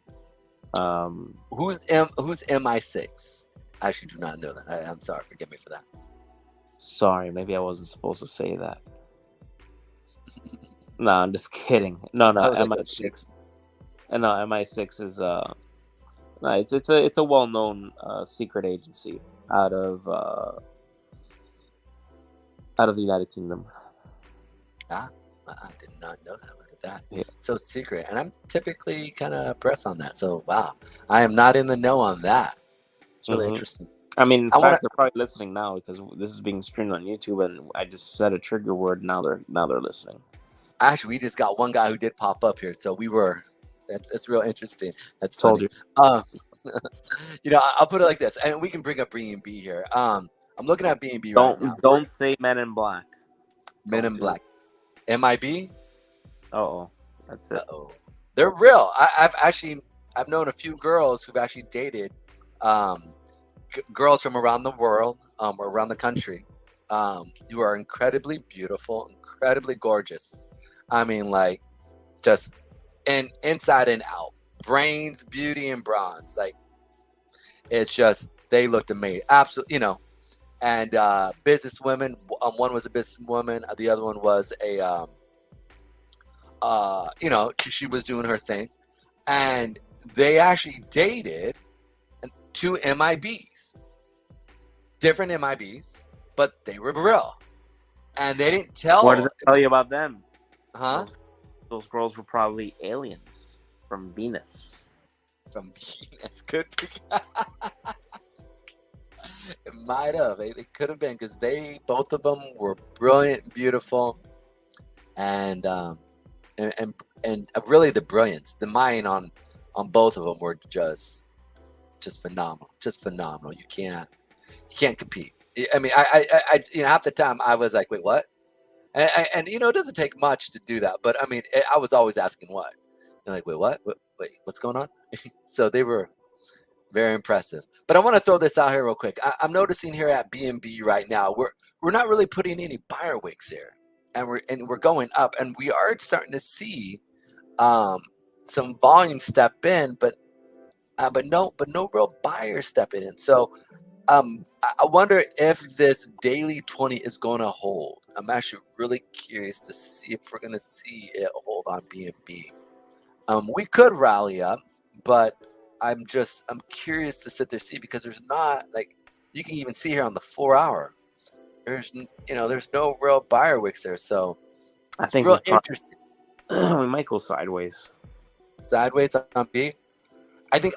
[SPEAKER 1] Who's MI6? I actually do not know that. I'm sorry. Forgive me for that.
[SPEAKER 3] Sorry, maybe I wasn't supposed to say that. No, I'm just kidding. No,
[SPEAKER 1] I was like, oh shit.
[SPEAKER 3] MI6. No, MI6 is no, it's a well-known secret agency out of the United Kingdom.
[SPEAKER 1] Ah, I did not know that. Look at that.
[SPEAKER 3] Yeah.
[SPEAKER 1] So secret. And I'm typically kind of pressed on that. So, wow. I am not in the know on that. It's really interesting.
[SPEAKER 3] I mean, in
[SPEAKER 1] I wanna-
[SPEAKER 3] fact, they're probably listening now because this is being streamed on YouTube, and I just said a trigger word. Now they're listening.
[SPEAKER 1] Actually, we just got one guy who did pop up here. So we were. That's real interesting. That's
[SPEAKER 3] Told
[SPEAKER 1] funny.
[SPEAKER 3] you.
[SPEAKER 1] You know, I'll put it like this, and we can bring up B&B here. I'm looking at B&B right now.
[SPEAKER 3] Don't say Men in Black.
[SPEAKER 1] Men
[SPEAKER 3] Don't
[SPEAKER 1] in
[SPEAKER 3] do
[SPEAKER 1] Black. MIB.
[SPEAKER 3] Oh, that's it.
[SPEAKER 1] Uh-oh. They're real. I've known a few girls who've actually dated girls from around the world or around the country who are incredibly beautiful, incredibly gorgeous. I mean, like, just inside and out, brains, beauty, and bronze. Like, it's just, they looked amazing. Absolutely, you know. And business women. One was a businesswoman. The other one was a you know, she was doing her thing, and they actually dated two MIBs, different MIBs, but they were real, and they didn't tell.
[SPEAKER 3] What did I tell you about them?
[SPEAKER 1] Huh?
[SPEAKER 3] Those girls were probably aliens from Venus.
[SPEAKER 1] From Venus, could be. It might have. They could have been, because both of them were brilliant, beautiful, and really the brilliance, the mind on both of them were just phenomenal, just phenomenal. You can't compete. I mean, I you know, half the time I was like, wait, what? And you know, it doesn't take much to do that, but I mean, I was always asking what. And like, wait, what? Wait, what's going on? So they were very impressive. But I want to throw this out here real quick. I'm noticing here at B&B right now, we're not really putting any buyer wigs here, and we're going up, and we are starting to see some volume step in, but no real buyers stepping in. So I wonder if this daily 20 is going to hold. I'm actually really curious to see if we're going to see it hold on B&B. We could rally up, but I'm curious to sit there see, because there's not, like, you can even see here on the 4 hour, there's no real buyer wicks there, so it's real interesting.
[SPEAKER 3] We might go sideways
[SPEAKER 1] On B. I think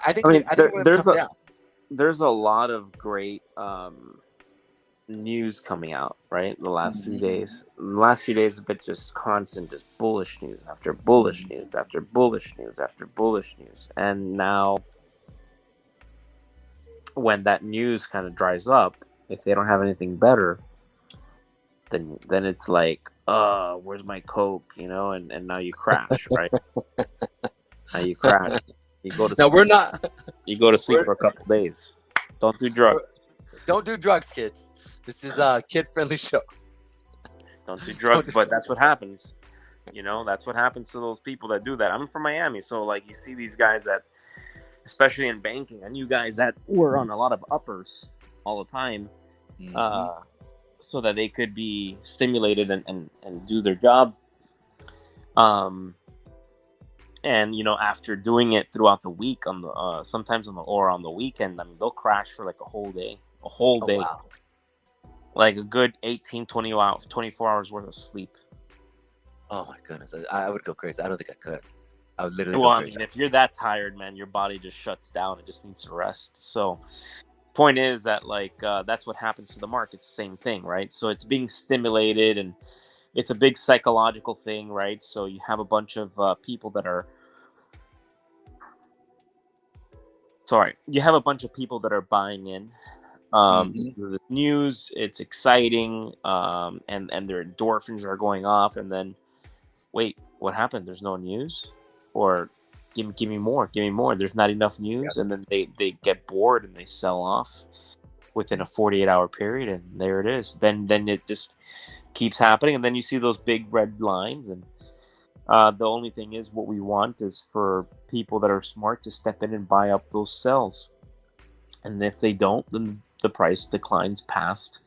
[SPEAKER 3] there's a lot of great news coming out, right? The last few days. The last few days have been just constant, just bullish news after bullish news after bullish news after bullish news. And now, when that news kind of dries up, if they don't have anything better, then it's like, where's my Coke? You know, and now you crash, right? Now you crash. You go to
[SPEAKER 1] now
[SPEAKER 3] sleep.
[SPEAKER 1] we're not.
[SPEAKER 3] You go to sleep for a couple days. Don't do drugs.
[SPEAKER 1] Don't do drugs, kids. This is a kid-friendly show.
[SPEAKER 3] Don't do drugs, but that's what happens. You know, that's what happens to those people that do that. I'm from Miami, so like you see these guys that, especially in banking, I knew guys that were on a lot of uppers all the time, so that they could be stimulated and do their job. And you know, after doing it throughout the week on the sometimes on the weekend, I mean, they'll crash for like a whole day.
[SPEAKER 1] Wow.
[SPEAKER 3] Like a good 18, 24 hours worth of sleep.
[SPEAKER 1] Oh my goodness, I would go crazy. I don't think I could. I would literally.
[SPEAKER 3] Well, I mean, if you're that tired, man, your body just shuts down. It just needs to rest. So, point is that like that's what happens to the market. It's the same thing, right? So it's being stimulated, and it's a big psychological thing, right? So you have a bunch of people that are. Sorry, you have a bunch of people that are buying in. The news, it's exciting, and their endorphins are going off, and then wait, what happened? There's no news, or give me more. There's not enough news, and then they get bored and they sell off within a 48-hour period, and there it is. Then it just keeps happening, and then you see those big red lines, and the only thing is, what we want is for people that are smart to step in and buy up those sells, and if they don't, then the price declines past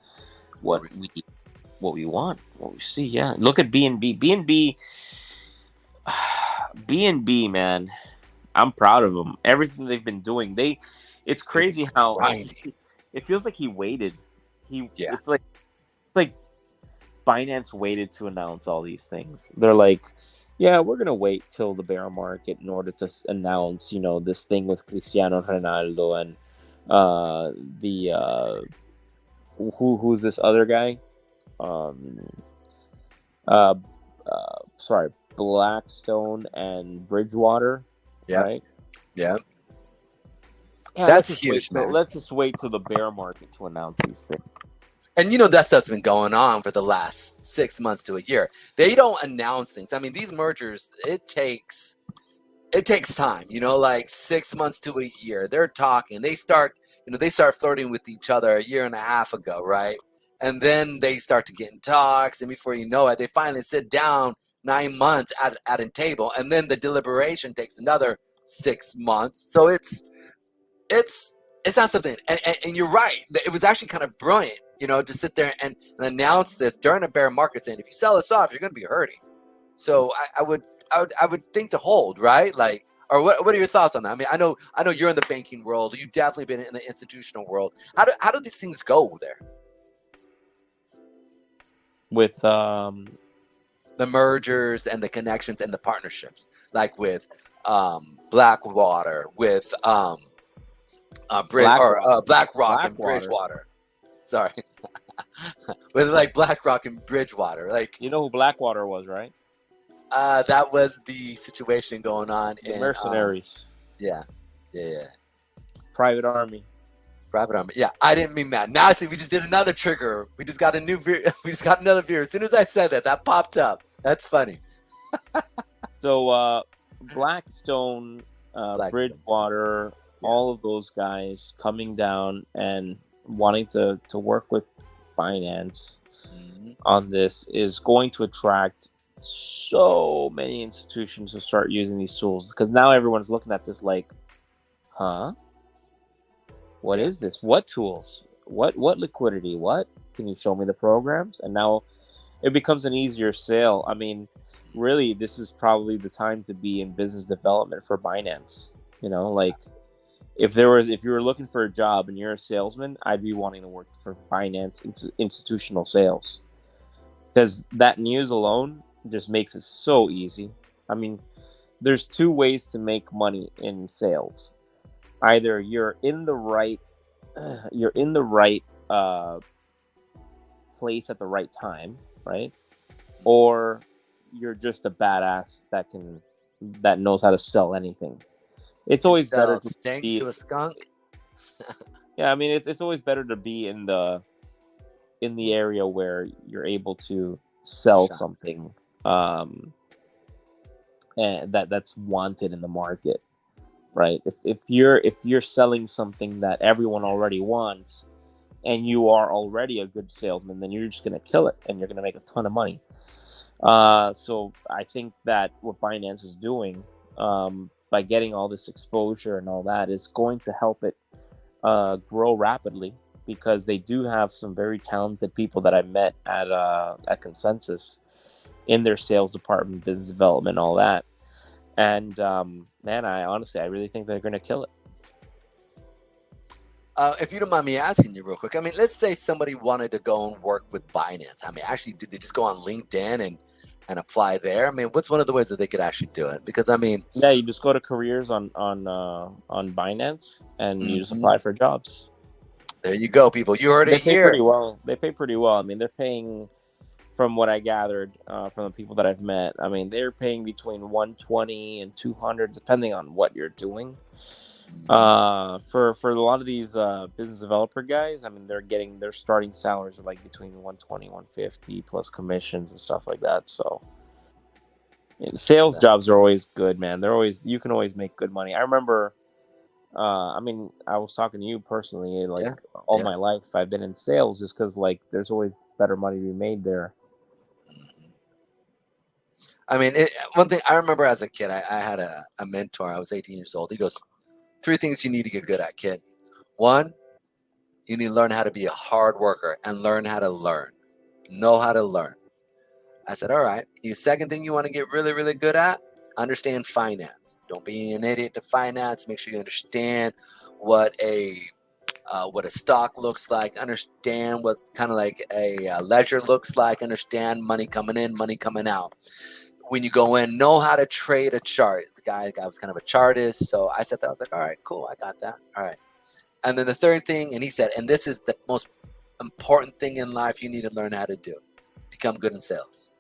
[SPEAKER 3] what we want, what we see. Yeah, look at B&B. B&B, B&B, man. I'm proud of them. Everything they've been doing. It's crazy how it feels like he waited. It's like Binance waited to announce all these things. They're like, yeah, we're gonna wait till the bear market in order to announce, this thing with Cristiano Ronaldo and who's this other guy? Sorry, Blackstone and Bridgewater.
[SPEAKER 1] Yeah.
[SPEAKER 3] Right?
[SPEAKER 1] Yeah.
[SPEAKER 3] Yeah,
[SPEAKER 1] that's huge, man.
[SPEAKER 3] Let's just wait till the bear market to announce these things.
[SPEAKER 1] And that stuff's been going on for the last 6 months to a year. They don't announce things. I mean, these mergers, it takes time, like 6 months to a year. They're talking. They start flirting with each other a year and a half ago, right? And then they start to get in talks, and before you know it, they finally sit down 9 months at a table, and then the deliberation takes another 6 months. So it's not something, and you're right. It was actually kind of brilliant, to sit there and announce this during a bear market, saying if you sell this off, you're going to be hurting. So I would think to hold, right? Like, or what are your thoughts on that? I mean, I know you're in the banking world. You've definitely been in the institutional world. How do these things go there?
[SPEAKER 3] With
[SPEAKER 1] the mergers and the connections and the partnerships, like with Blackwater, with BlackRock and Bridgewater. Sorry, with like BlackRock and Bridgewater, like
[SPEAKER 3] who Blackwater was, right?
[SPEAKER 1] That was the situation going on
[SPEAKER 3] in mercenaries.
[SPEAKER 1] Yeah.
[SPEAKER 3] Private Army.
[SPEAKER 1] Yeah, I didn't mean that. Now I see we just did another trigger. We just got we just got another viewer. As soon as I said that popped up. That's funny.
[SPEAKER 3] So Blackstone, Bridgewater, all of those guys coming down and wanting to work with Binance on this is going to attract so many institutions to start using these tools, because now everyone's looking at this like, huh? What is this? What tools? What liquidity? What? Can you show me the programs? And now it becomes an easier sale. I mean, really, this is probably the time to be in business development for Binance. Like if you were looking for a job and you're a salesman, I'd be wanting to work for Binance institutional sales, because that news alone just makes it so easy. I mean, there's two ways to make money in sales. Either you're in the right place at the right time, right? Or you're just a badass that knows how to sell anything. It's always better to
[SPEAKER 1] stink to a skunk.
[SPEAKER 3] Yeah, I mean, it's always better to be in the area where you're able to sell something and that's wanted in the market. Right. If you're selling something that everyone already wants, and you are already a good salesman, then you're just gonna kill it, and you're gonna make a ton of money. So I think that what Binance is doing, by getting all this exposure and all that, is going to help it grow rapidly, because they do have some very talented people that I met at Consensus in their sales department, business development, all that. And man, I really think they're going to kill it.
[SPEAKER 1] If you don't mind me asking you real quick, I mean, let's say somebody wanted to go and work with Binance. I mean, actually, did they just go on LinkedIn and apply there? I mean, what's one of the ways that they could actually do it? Because I mean,
[SPEAKER 3] yeah, you just go to careers on Binance and you just apply for jobs.
[SPEAKER 1] There you go, people. You heard it here.
[SPEAKER 3] They pay pretty well. I mean, they're paying, from what I gathered from the people that I've met, I mean, they're paying between 120 and 200, depending on what you're doing. For a lot of these business developer guys, I mean, their starting salaries are like between 120, 150 plus commissions and stuff like that. So sales jobs are always good, man. You can always make good money. I remember, I mean, I was talking to you personally, like all my life I've been in sales, just because like there's always better money to be made there.
[SPEAKER 1] I mean, one thing I remember as a kid, I had a mentor. I was 18 years old. He goes, 3 things you need to get good at, kid. 1, You need to learn how to be a hard worker and learn how to learn. Know how to learn. I said, all right. The second thing you want to get really, really good at, understand finance. Don't be an idiot to finance. Make sure you understand what a stock looks like. Understand what kind of like a ledger looks like. Understand money coming in, money coming out. When you go in, know how to trade a chart. The guy was kind of a chartist, so I said that. I was like, all right, cool, I got that. All right. And then the third thing, and he said, and this is the most important thing in life you need to learn how to do: become good in sales.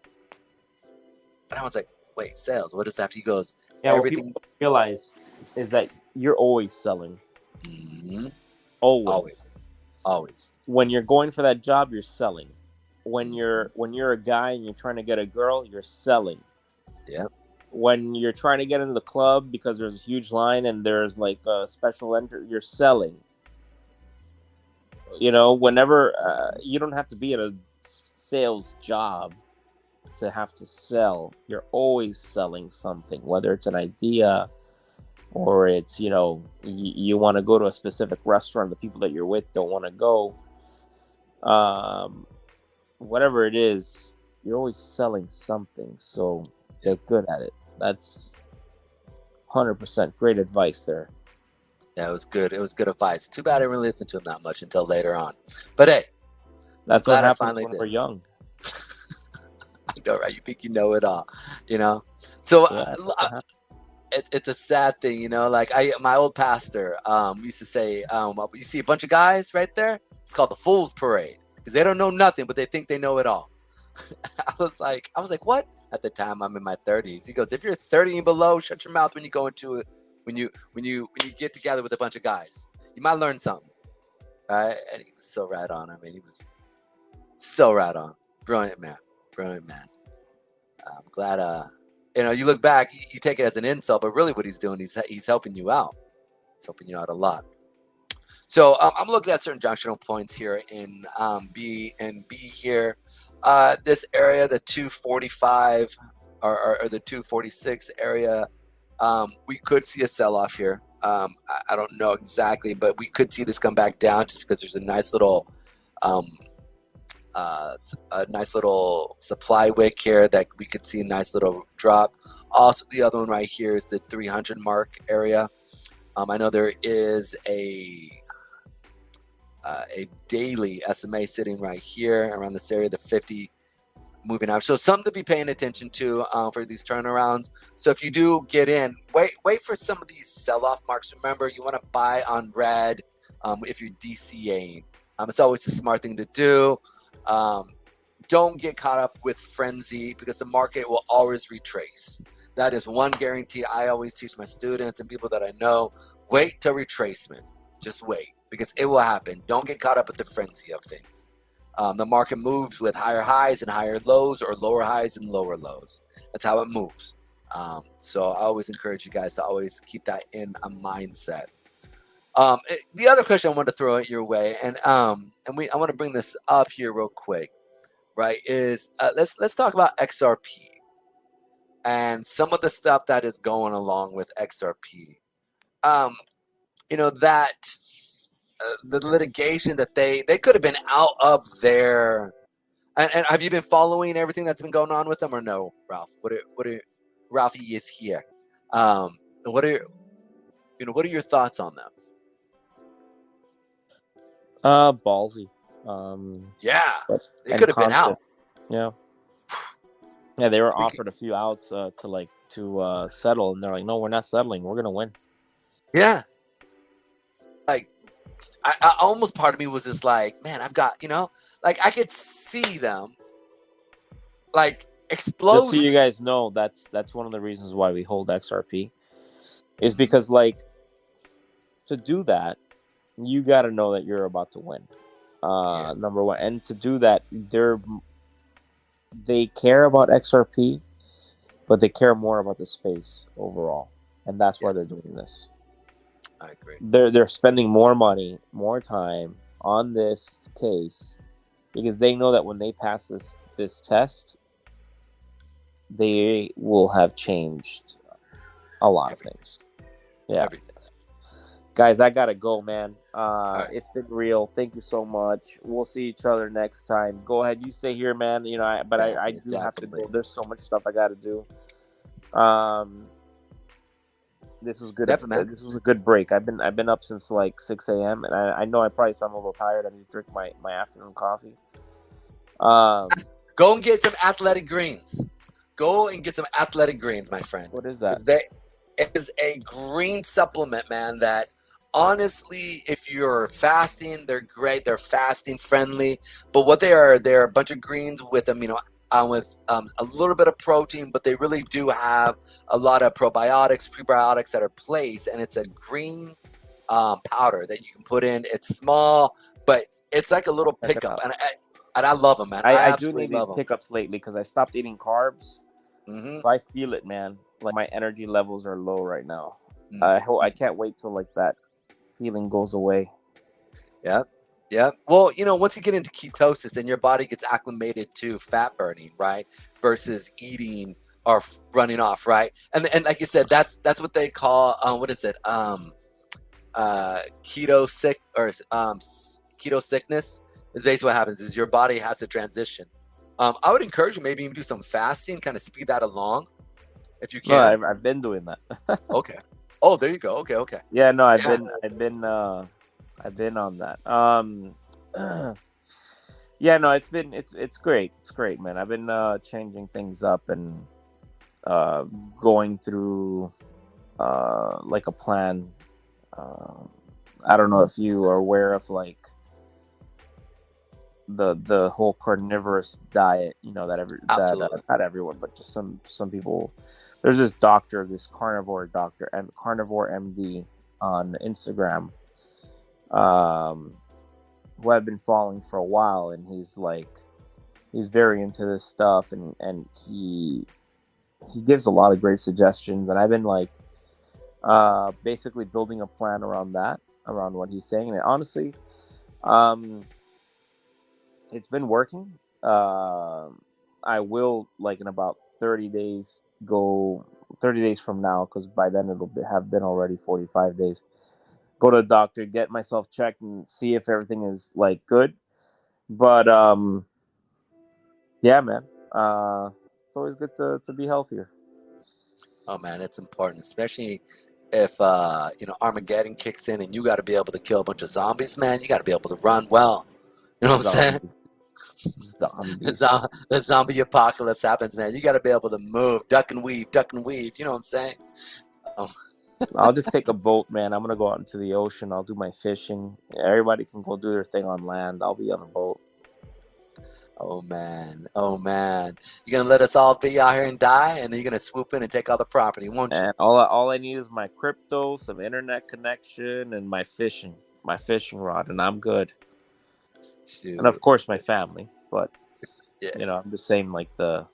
[SPEAKER 1] And I was like, wait, sales? What is that? He goes,
[SPEAKER 3] Yeah, what
[SPEAKER 1] everything.
[SPEAKER 3] people don't realize is that you're always selling.
[SPEAKER 1] Mm-hmm.
[SPEAKER 3] Always.
[SPEAKER 1] Always.
[SPEAKER 3] When you're going for that job, you're selling. When you're a guy and you're trying to get a girl, you're selling.
[SPEAKER 1] Yeah.
[SPEAKER 3] When you're trying to get into the club because there's a huge line and there's like a special entry, you're selling. You know, whenever you don't have to be at a sales job to have to sell. You're always selling something, whether it's an idea or it's, you know, you want to go to a specific restaurant, the people that you're with don't want to go. Whatever it is, you're always selling something. So get good at it. That's 100% great advice there.
[SPEAKER 1] Yeah, it was good. It was good advice. Too bad I didn't really listen to him that much until later on. But hey,
[SPEAKER 3] that's what happens when we're young.
[SPEAKER 1] I know, right? You think you know it all, you know? So
[SPEAKER 3] Yeah,
[SPEAKER 1] it's a sad thing, you know? Like my old pastor used to say, you see a bunch of guys right there? It's called the Fool's Parade because they don't know nothing, but they think they know it all. I was like, what? At the time, I'm in my 30s. He goes, if you're 30 and below, shut your mouth when you go into it. When you get together with a bunch of guys, you might learn something, right? And he was so right on. I mean, he was so right on. Brilliant man. I'm glad. You know, you look back, you take it as an insult, but really, what he's doing, he's helping you out. He's helping you out a lot. So I'm looking at certain junctional points here in B and B here. This area, the 245 or the 246 area, we could see a sell-off here. I don't know exactly, but we could see this come back down just because there's a nice little supply wick here that we could see a nice little drop. Also, the other one right here is the 300 mark area. I know there is a daily SMA sitting right here around this area, the 50 moving out. So something to be paying attention to for these turnarounds. So if you do get in, wait for some of these sell-off marks. Remember, you want to buy on red if you're DCAing. It's always a smart thing to do. Don't get caught up with frenzy because the market will always retrace. That is one guarantee I always teach my students and people that I know. Wait till retracement. Just wait because it will happen. Don't get caught up with the frenzy of things. The market moves with higher highs and higher lows or lower highs and lower lows. That's how it moves. So I always encourage you guys to always keep that in a mindset. The other question I wanted to throw it your way, and I want to bring this up here real quick, right? Is let's talk about XRP and some of the stuff that is going along with XRP. You know that the litigation that they could have been out of their. And have you been following everything that's been going on with them, or no, Ralph? What are Ralphie is here? What are your thoughts on them?
[SPEAKER 3] Ballsy.
[SPEAKER 1] Yeah, they could have been out.
[SPEAKER 3] Yeah, they were offered a few outs to settle, and they're like, "No, we're not settling. We're gonna win."
[SPEAKER 1] Yeah, like I almost part of me was just like, man, I've got like I could see them like explode.
[SPEAKER 3] Just so you guys know, that's one of the reasons why we hold XRP, is because like to do that, you got to know that you're about to win. Number one, and to do that, they care about XRP, but they care more about the space overall, and that's why they're doing this.
[SPEAKER 1] I agree.
[SPEAKER 3] They're spending more money, more time on this case because they know that when they pass this test, they will have changed a lot of things. Yeah.
[SPEAKER 1] Everything.
[SPEAKER 3] Guys, I gotta go, man.
[SPEAKER 1] right.
[SPEAKER 3] It's been real. Thank you so much. We'll see each other next time. Go ahead. You stay here, man. You know, I
[SPEAKER 1] Definitely,
[SPEAKER 3] do have to
[SPEAKER 1] definitely.
[SPEAKER 3] go. There's so much stuff I got to do. This was good.
[SPEAKER 1] Definitely, man.
[SPEAKER 3] This was a good break. I've been up since like 6 a.m. and I know I probably sound a little tired. I need to drink my afternoon coffee.
[SPEAKER 1] Go and get some athletic greens. Go and get some athletic greens, my friend.
[SPEAKER 3] What is that?
[SPEAKER 1] It is a green supplement, man, that honestly, if you're fasting, they're great. They're fasting friendly. But what they're a bunch of greens with with a little bit of protein, but they really do have a lot of probiotics, prebiotics that are placed, and it's a green powder that you can put in. It's small, but it's like a little
[SPEAKER 3] Check it
[SPEAKER 1] pickup,
[SPEAKER 3] out.
[SPEAKER 1] and I love them, man.
[SPEAKER 3] I do
[SPEAKER 1] absolutely
[SPEAKER 3] need these
[SPEAKER 1] love them.
[SPEAKER 3] pickups lately because I stopped eating carbs.
[SPEAKER 1] Mm-hmm.
[SPEAKER 3] So I feel it, man. Like my energy levels are low right now.
[SPEAKER 1] Mm-hmm.
[SPEAKER 3] I can't wait till like that feeling goes away.
[SPEAKER 1] Yeah. Well, once you get into ketosis and your body gets acclimated to fat burning, right, versus eating or running off, right, and like you said, that's what they call what is it, keto sick or keto sickness is basically what happens is your body has to transition. I would encourage you maybe even do some fasting, kind of speed that along if you can.
[SPEAKER 3] No, I've been doing that.
[SPEAKER 1] Okay. Oh, there you go. Okay.
[SPEAKER 3] Yeah, no, I've
[SPEAKER 1] Yeah.
[SPEAKER 3] been on that. Yeah, no, it's great. It's great, man. I've been changing things up and going through like a plan. I don't know if you are aware of like the whole carnivorous diet,
[SPEAKER 1] Absolutely.
[SPEAKER 3] not everyone, but just some people. There's this doctor, this carnivore doctor, and carnivore MD on Instagram, who I've been following for a while, and he's very into this stuff, and he gives a lot of great suggestions, and I've been like basically building a plan around what he's saying, and honestly, it's been working. I will, like, in about 30 days from now, because by then have been already 45 days, go to the doctor, get myself checked, and see if everything is like good. But yeah, man, it's always good to be healthier.
[SPEAKER 1] Oh man, it's important, especially if Armageddon kicks in and you got to be able to kill a bunch of zombies, man. You got to be able to run well. You know what I'm saying?
[SPEAKER 3] Zombies.
[SPEAKER 1] The zombie apocalypse happens, man. You got to be able to move, duck and weave. You know what I'm saying?
[SPEAKER 3] I'll just take a boat, man. I'm gonna go out into the ocean. I'll do my fishing. Everybody can go do their thing on land. I'll be on a boat.
[SPEAKER 1] Oh man, you're gonna let us all be out here and die, and then you're gonna swoop in and take all the property, won't you?
[SPEAKER 3] And all I need is my crypto, some internet connection, and my fishing rod, and I'm good.
[SPEAKER 1] Shoot.
[SPEAKER 3] And of course my family, but
[SPEAKER 1] yeah.
[SPEAKER 3] I'm just saying like the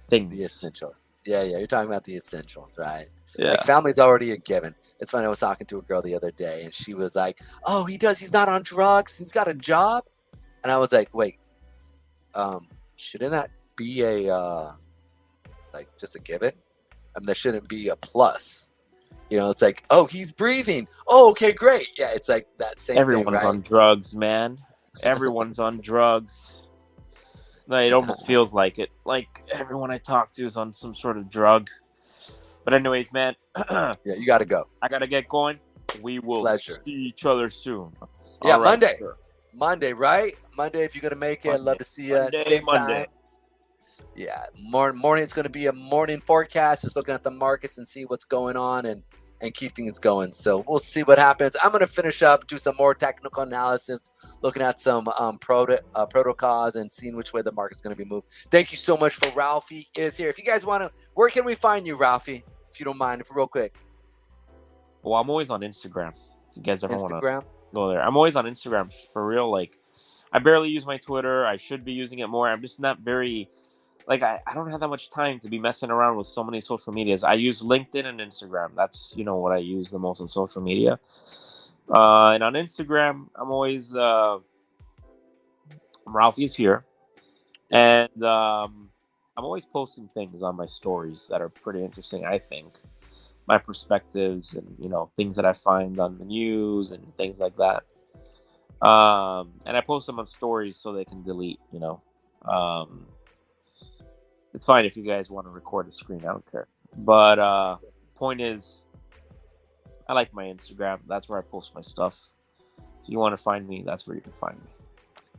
[SPEAKER 3] things,
[SPEAKER 1] the essentials. Yeah, you're talking about the essentials, right?
[SPEAKER 3] Yeah.
[SPEAKER 1] Like family's already a given. It's funny, I was talking to a girl the other day, and she was like, "Oh, he's not on drugs. He's got a job." And I was like, "Wait, shouldn't that be a just a given? I mean, that shouldn't be a plus." It's like, "Oh, he's breathing. Oh, okay, great." Yeah, it's like that same
[SPEAKER 3] Everyone's
[SPEAKER 1] thing, right?
[SPEAKER 3] on drugs, man. Everyone's on drugs. No, it almost feels like it. Like everyone I talk to is on some sort of drug. But anyways, man.
[SPEAKER 1] Yeah, you got to go.
[SPEAKER 3] I got to get going. We will see each other soon.
[SPEAKER 1] Yeah, right, Monday. Sir. Monday, right? Monday, if you're going to make it, I'd love to see you at the same time. Yeah, morning. It's going to be a morning forecast, just looking at the markets and see what's going on and keep things going. So we'll see what happens. I'm going to finish up, do some more technical analysis, looking at some protocols and seeing which way the market's going to be moved. Thank you so much for Ralphie is here. If you guys want to, where can we find you, Ralphie? If you don't mind, real quick.
[SPEAKER 3] Well, I'm always on Instagram. If you guys ever want to
[SPEAKER 1] go
[SPEAKER 3] there, I'm always on Instagram for real. Like, I barely use my Twitter. I should be using it more. I'm just not very. Like, I don't have that much time to be messing around with so many social medias. I use LinkedIn and Instagram. That's, what I use the most on social media. And on Instagram, I'm always, Ralphie's here. And I'm always posting things on my stories that are pretty interesting, I think. my perspectives and things that I find on the news and things like that. And I post them on stories so they can delete. It's fine if you guys want to record a screen. I don't care. But point is, I like my Instagram. That's where I post my stuff. So you want to find me, that's where you can find me.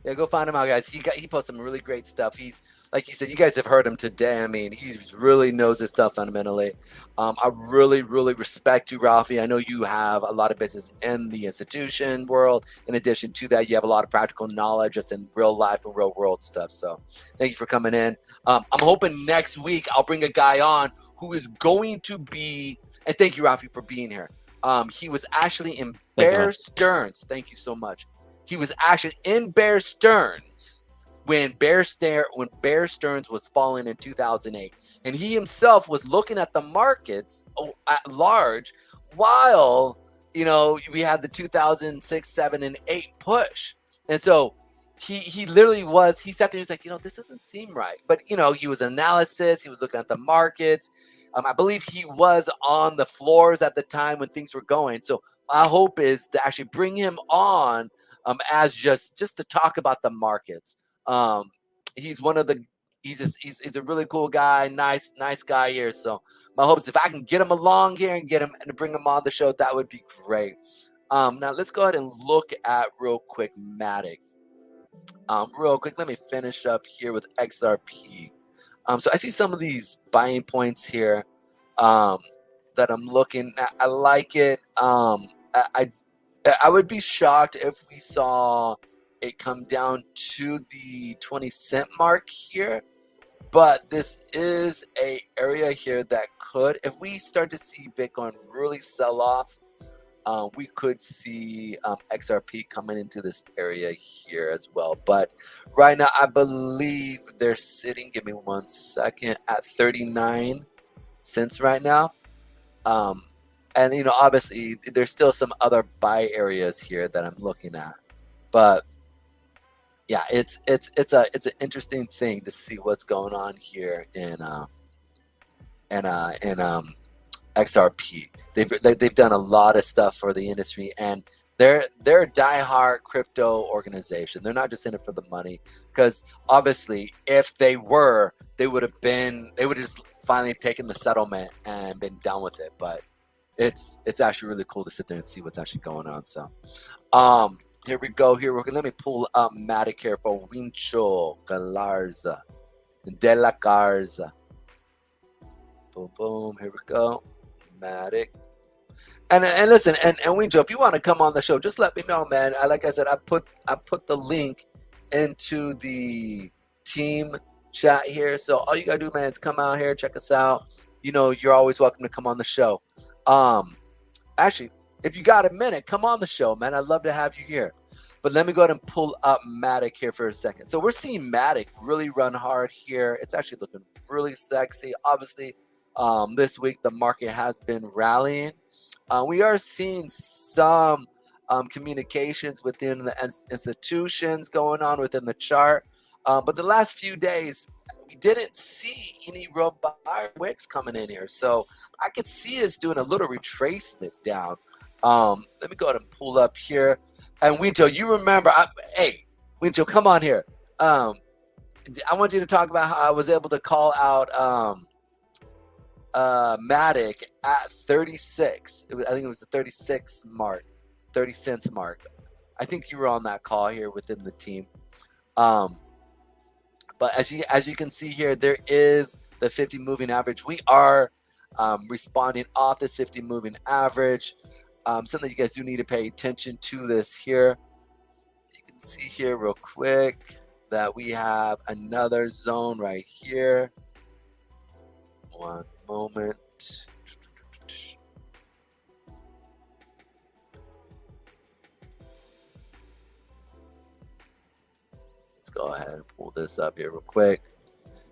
[SPEAKER 1] Yeah, go find him out, guys. He posts some really great stuff. He's, like you said, you guys have heard him today. I mean, he really knows his stuff fundamentally. I really, really respect you, Ralphie. I know you have a lot of business in the institution world. In addition to that, you have a lot of practical knowledge just in real life and real world stuff. So thank you for coming in. I'm hoping next week I'll bring a guy on who is going to be, and thank you, Ralphie, for being here. He was actually in Bear Stearns. Thank you so much. He was actually in Bear Stearns when Bear Stearns was falling in 2008. And he himself was looking at the markets at large while, we had the 2006, 7, and 8 push. And so he literally he sat there and was like, this doesn't seem right. But, he was analysis. He was looking at the markets. I believe he was on the floors at the time when things were going. So my hope is to actually bring him on as just to talk about the markets. He's he's a really cool guy, nice guy here. So my hope is if I can get him along here and get him and bring him on the show, that would be great. Now let's go ahead and look at real quick Matic. Real quick, let me finish up here with XRP. So I see some of these buying points here that I'm looking at. I like it. I would be shocked if we saw it come down to the 20-cent mark here, but this is a area here that could, if we start to see Bitcoin really sell off, we could see XRP coming into this area here as well. But right now, I believe they're sitting, give me 1 second, at 39 cents right now. And, obviously, there's still some other buy areas here that I'm looking at. But, yeah, it's an interesting thing to see what's going on here in XRP. They've done a lot of stuff for the industry, and they're a diehard crypto organization. They're not just in it for the money, because obviously, if they were, they would have just finally taken the settlement and been done with it. But it's actually really cool to sit there and see what's actually going on. So, here we go. Let me pull up Matic here for Wincho Galarza de la Garza. Boom, boom. Here we go. Matic. And listen, and Wincho, if you want to come on the show, just let me know, man. Like I said, I put the link into the team chat here. So all you gotta do, man, is come out here, check us out. You're always welcome to come on the show. Actually, if you got a minute, come on the show, man. I'd love to have you here. But let me go ahead and pull up Matic here for a second. So we're seeing Matic really run hard here. It's actually looking really sexy. Obviously, this week the market has been rallying. We are seeing some communications within the institutions going on within the chart. But the last few days, we didn't see any real buyer wicks coming in here. So I could see us doing a little retracement down. Let me go ahead and pull up here. And Wincho, you remember, hey, Wincho, come on here. I want you to talk about how I was able to call out Matic at 36. I think it was the 36 mark, 30 cents mark. I think you were on that call here within the team. But as you can see here, there is the 50 moving average. We are responding off this 50 moving average. Something you guys do need to pay attention to this here. You can see here real quick that we have another zone right here. One moment. Let's go ahead and pull this up here real quick.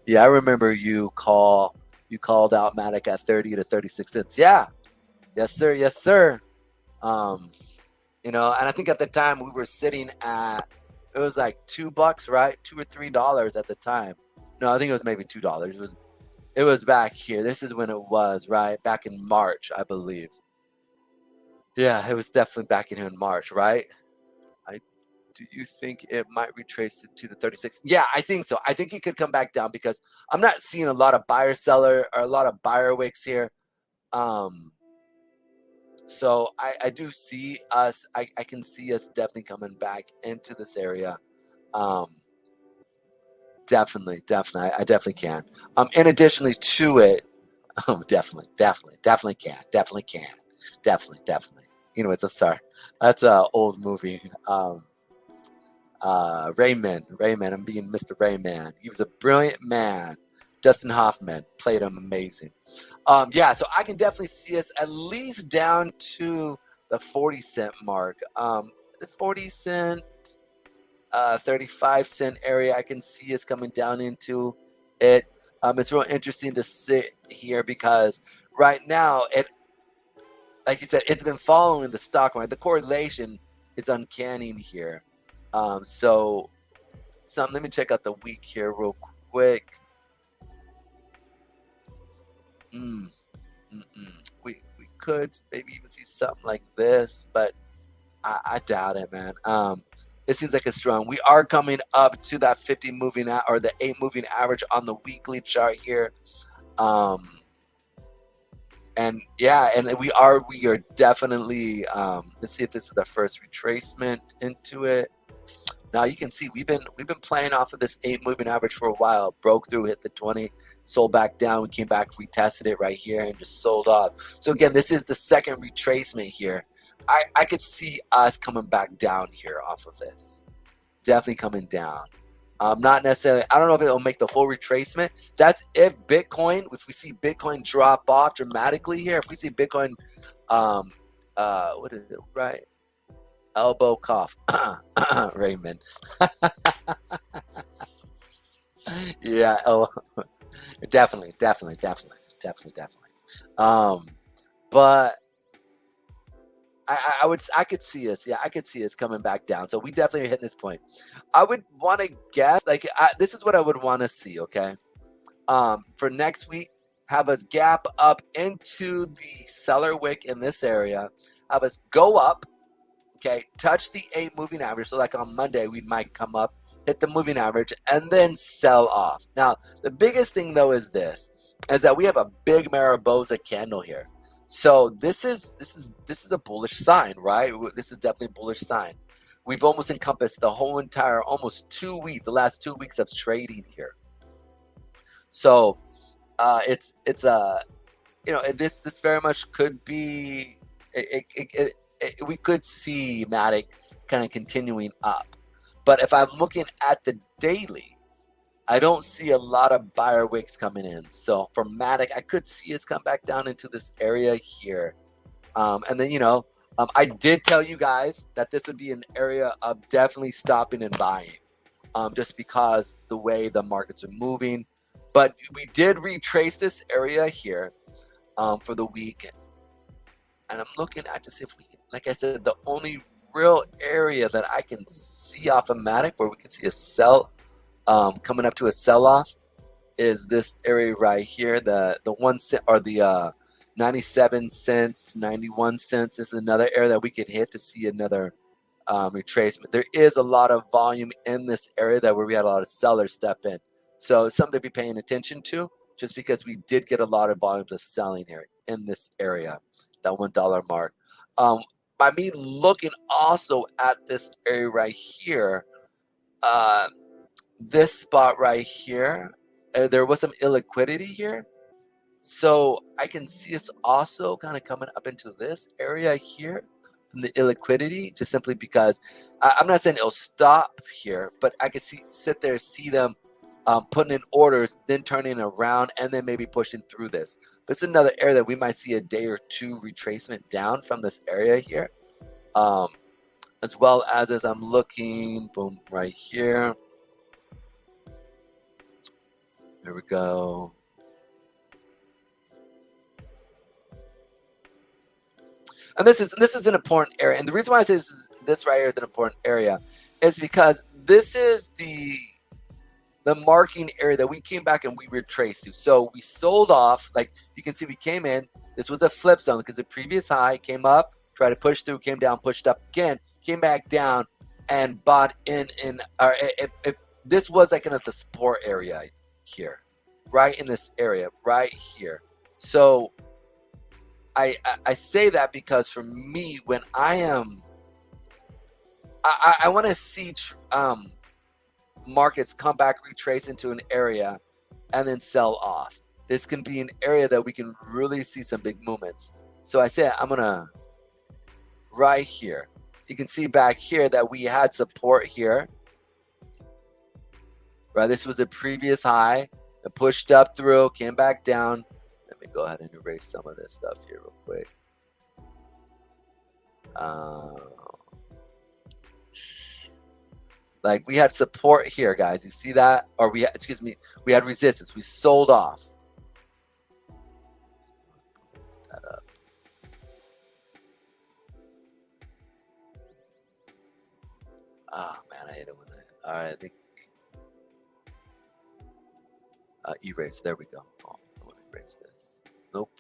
[SPEAKER 1] Yeah, I remember you called out Matic at 30 to 36 cents. Yeah. Yes, sir. Yes, sir. And I think at the time we were sitting at, it was like $2, right? $2 or $3 at the time. No, I think it was maybe $2. It was back here. This is when it was, right? Back in March, I believe. Yeah, it was definitely back in here in March, right? I Do you think it might retrace it to the 36? Yeah, I think so. I think it could come back down because I'm not seeing a lot of buyer seller or a lot of buyer wicks here. Um, so I do see us. I can see us definitely coming back into this area. Um, definitely. I definitely can. And additionally to it, definitely can. Definitely. Anyways, I'm sorry. That's an old movie. Rayman. I'm being Mr. Rayman. He was a brilliant man. Dustin Hoffman played him amazing. Yeah, so I can definitely see us at least down to the 40 cent mark. The 40 cent, 35 cent area. I can see us coming down into it. It's real interesting to sit here because right now like you said, it's been following the stock market. The correlation is uncanny here. So let me check out the week here real quick. We could maybe even see something like this, but I doubt it, man. It seems like it's strong. We are coming up to that 50 moving or the 8 moving average on the weekly chart here. And yeah, and we are definitely let's see if this is the first retracement into it. Now you can see we've been playing off of this 8 moving average for a while. Broke through, hit the 20, sold back down. We came back, retested it right here, and just sold off. So again, this is the second retracement here. I could see us coming back down here off of this. Definitely coming down. Not necessarily. I don't know if it'll make the full retracement. That's if we see Bitcoin drop off dramatically here. If we see Bitcoin, what is it? Right. Elbow cough, Raymond. Yeah, definitely. But I could see us. Yeah, I could see us coming back down. So we definitely are hitting this point. I would want to guess, this is what I would want to see. Okay, for next week, have us gap up into the seller wick in this area. Have us go up. Okay, touch the 8 moving average. So like on Monday, we might come up, hit the moving average, and then sell off. Now, the biggest thing though is that we have a big Mariposa candle here. So this is a bullish sign, right? This is definitely a bullish sign. We've almost encompassed the whole entire the last 2 weeks of trading here. So it's this very much could be we could see Matic kind of continuing up. But if I'm looking at the daily, I don't see a lot of buyer wicks coming in. So for Matic, I could see us come back down into this area here. And then, I did tell you guys that this would be an area of definitely stopping and buying, just because the way the markets are moving. But we did retrace this area here for the week. And I'm looking at to see if we can, like I said, the only real area that I can see off of Matic where we can see a sell coming up to a sell-off is this area right here. The 1 cent or the 97 cents, 91 cents is another area that we could hit to see another retracement. There is a lot of volume in this area where we had a lot of sellers step in. So it's something to be paying attention to, just because we did get a lot of volumes of selling here in this area, that $1 mark. By me looking also at this area right here, this spot right here, there was some illiquidity here. So I can see us also kind of coming up into this area here from the illiquidity, just simply because I'm not saying it'll stop here, but I can sit there, see them putting in orders, then turning around, and then maybe pushing through this. But it's another area that we might see a day or two retracement down from this area here. As well as I'm looking, boom, right here. There we go. And this is an important area. And the reason why I say this right here is an important area is because this is the the marking area that we came back and we retraced to. So we sold off, like you can see we came in, this was a flip zone because the previous high came up, tried to push through, came down, pushed up again, came back down, and bought this was like in the support area here, right in this area, right here. So I say that because for me, when I want to see markets come back, retrace into an area, and then sell off. This can be an area that we can really see some big movements. So I said I'm gonna right here. You can see back here that we had support here. Right, this was a previous high. It pushed up through, came back down. Let me go ahead and erase some of this stuff here real quick. Like we had support here, guys. You see that? Or we had resistance. We sold off. That up. Oh man, I hit it with it. All right, I think erase. There we go. Oh, I want to erase this. Nope.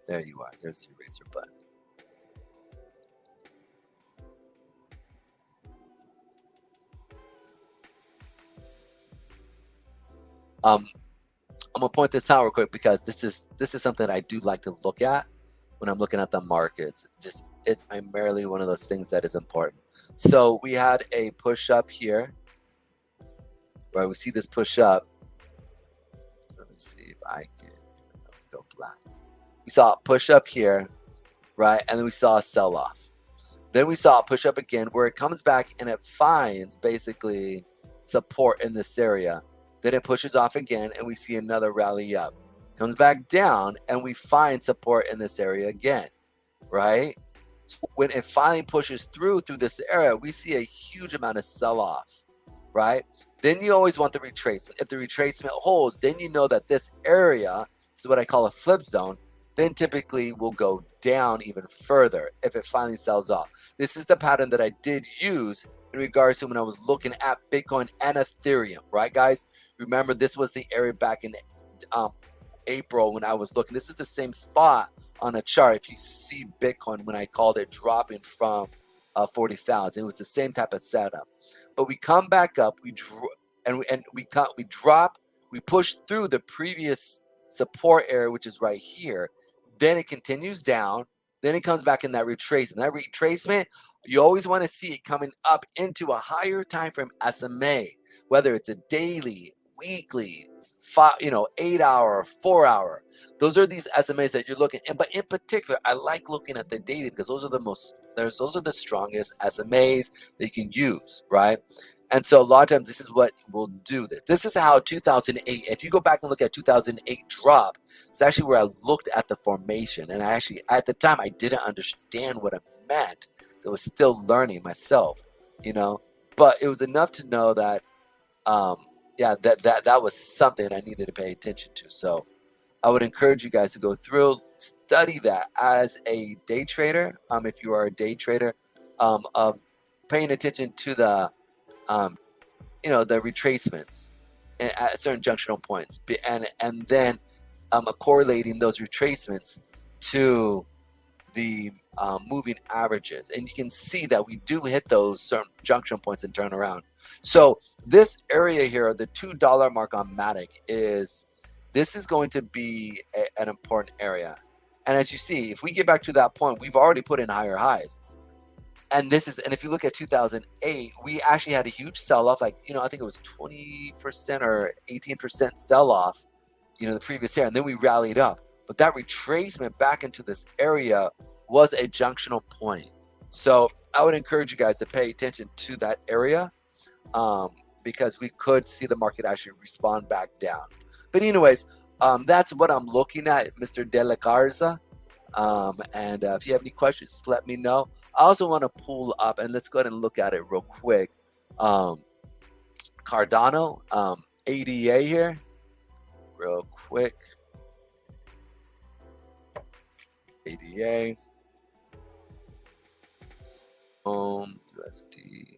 [SPEAKER 1] There you are. There's the eraser button. I'm gonna point this out real quick because this is something I do like to look at when I'm looking at the markets. It's primarily one of those things that is important. So we had a push up here, right? We see this push up. Let me see if I can go black. We saw a push up here, right? And then we saw a sell off. Then we saw a push up again where it comes back and it finds basically support in this area. Then it pushes off again and we see another rally up. Comes back down and we find support in this area again, right? So when it finally pushes through this area, we see a huge amount of sell-off, right? Then you always want the retracement. If the retracement holds, then you know that this area is what I call a flip zone. Then typically will go down even further if it finally sells off. This is the pattern that I did use in regards to when I was looking at Bitcoin and Ethereum, right, guys? Remember, this was the area back in April when I was looking. This is the same spot on a chart. If you see Bitcoin when I called it dropping from 40,000, it was the same type of setup. But we come back up, we drop, we push through the previous support area, which is right here. Then it continues down. Then it comes back in that retracement. That retracement, you always want to see it coming up into a higher time frame SMA, whether it's a daily, weekly, 8 hour, 4 hour. Those are these SMAs that you're looking at. But in particular, I like looking at the daily because those are the strongest SMAs that you can use, right? And so a lot of times this is what will do this. This is how 2008, if you go back and look at 2008 drop, it's actually where I looked at the formation. And I actually, at the time, I didn't understand what it meant. So I was still learning myself, but it was enough to know that, that was something I needed to pay attention to. So I would encourage you guys to go through, study that as a day trader. If you are a day trader, of paying attention to the retracements at certain junctional points, and then correlating those retracements to the moving averages, and you can see that we do hit those certain junction points and turn around. So this area here, the $2 mark on Matic, is going to be an important area. And as you see, if we get back to that point, we've already put in higher highs. And if you look at 2008, we actually had a huge sell-off, I think it was 20% or 18% sell-off, the previous year, and then we rallied up. But that retracement back into this area was a junctional point. So I would encourage you guys to pay attention to that area, because we could see the market actually respond back down. But anyways, that's what I'm looking at, Mr. De La Garza. And if you have any questions, just let me know. I also want to pull up, and let's go ahead and look at it real quick. Cardano, ADA here, real quick. ADA, USD.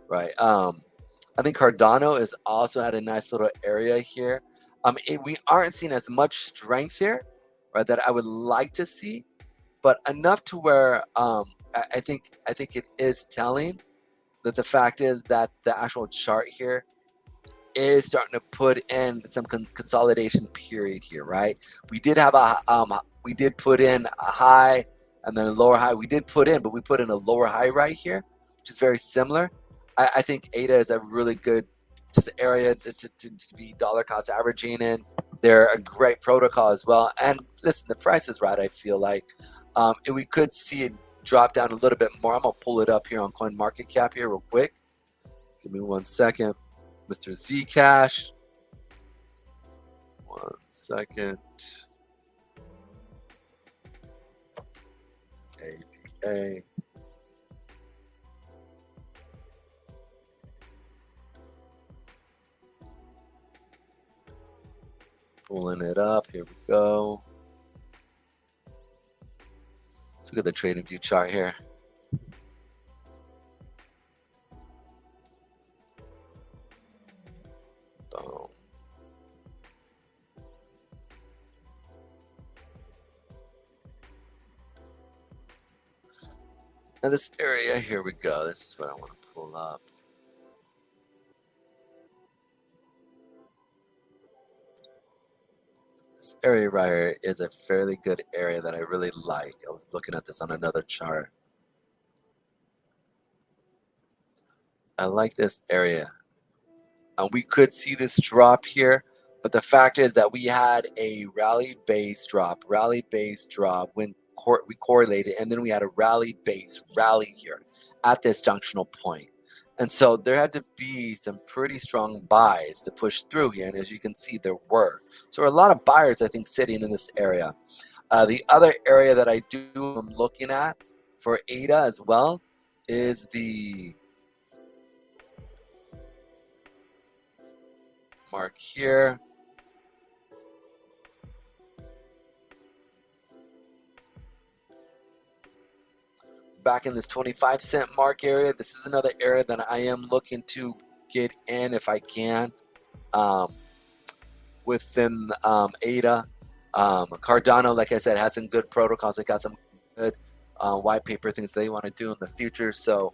[SPEAKER 1] right? I think Cardano is also at a nice little area here. We aren't seeing as much strength here, right? That I would like to see, but enough to where I think it is telling that the fact is that the actual chart here is starting to put in some consolidation period here, right? We did have we did put in a high and then a lower high. We did put in, but we put in a lower high right here, which is very similar. I think ADA is a really good just area to be dollar cost averaging in. They're a great protocol as well. And listen, the price is right. I feel like if we could see it drop down a little bit more. I'm gonna pull it up here on CoinMarketCap here real quick. Give me 1 second. Mr. Zcash. 1 second. ADA. Pulling it up. Here we go. Let's look at the trading view chart here. Boom. Now this area, here we go. This is what I want to pull up. This area right here is a fairly good area that I really like. I was looking at this on another chart. I like this area. And we could see this drop here, but the fact is that we had a rally base drop when we correlated, and then we had a rally base rally here at this junctional point. And so there had to be some pretty strong buys to push through here. And as you can see, there were. So there are a lot of buyers, I think, sitting in this area. The other area that I am looking at for ADA as well is the mark here. Back in this 25-cent mark area, this is another area that I am looking to get in if I can within ADA. Cardano, like I said, has some good protocols. They got some good white paper things they want to do in the future. So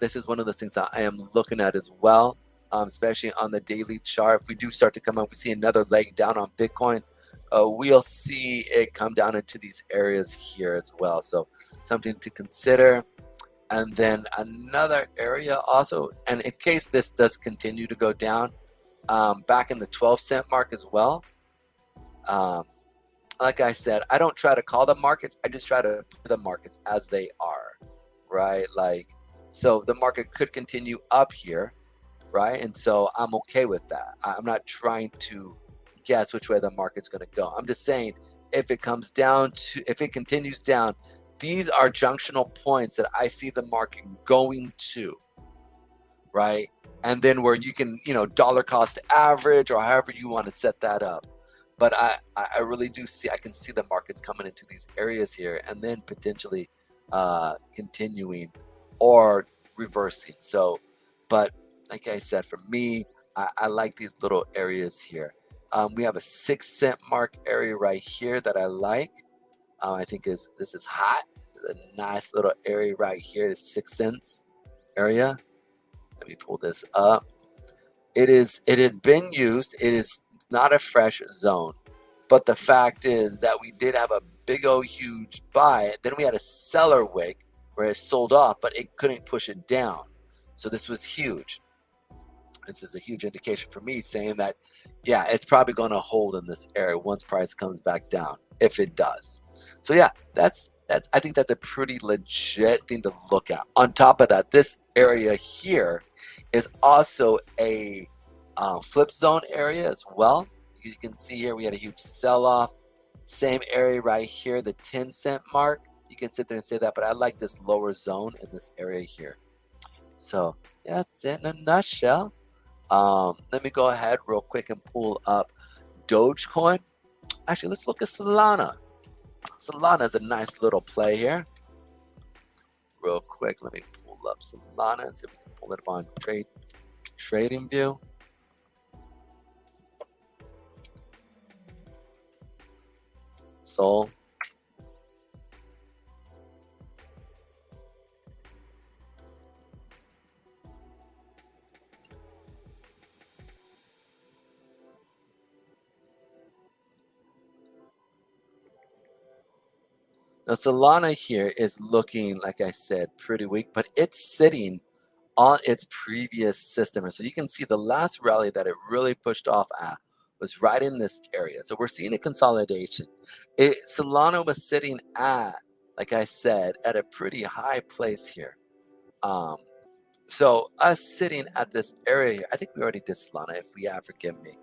[SPEAKER 1] this is one of the things that I am looking at as well. Especially on the daily chart. If we do start to come up, we see another leg down on Bitcoin, we'll see it come down into these areas here as well. So something to consider. And then another area also, and in case this does continue to go down, back in the 12-cent mark as well. Like I said, I don't try to call the markets. I just try to put the markets as they are, right? Like, so the market could continue up here, right? And so I'm okay with that. I'm not trying to guess which way the market's going to go. I'm just saying if it comes down to, if it continues down, these are junctional points that I see the market going to, right? And then where you can, you know, dollar cost average or however you want to set that up. But I really do see, I can see the markets coming into these areas here and then potentially continuing or reversing. So, but like I said, for me, I like these little areas here. We have a 6-cent mark area right here that I like. I think this is hot. This is a nice little area right here, the 6 cents area. Let me pull this up. It has been used. It is not a fresh zone. But the fact is that we did have a big old huge buy. Then we had a seller wick where it sold off, but it couldn't push it down. So this was huge. This is a huge indication for me saying that, yeah, it's probably going to hold in this area once price comes back down, if it does. So yeah, that's I think that's a pretty legit thing to look at. On top of that, this area here is also a flip zone area as well. You can see here we had a huge sell-off. Same area right here, the 10-cent mark. You can sit there and say that, but I like this lower zone in this area here. So yeah, that's it in a nutshell. Let me go ahead real quick and pull up Dogecoin. Actually, let's look at Solana. Solana is a nice little play here. Real quick, let me pull up Solana and see if we can pull it up on trading view. Sold. Now Solana here is looking, like I said, pretty weak, but it's sitting on its previous system. And so you can see the last rally that it really pushed off at was right in this area. So we're seeing a consolidation. Solana was sitting at, like I said, at a pretty high place here. So us sitting at this area here, I think we already did Solana. If we have, forgive me.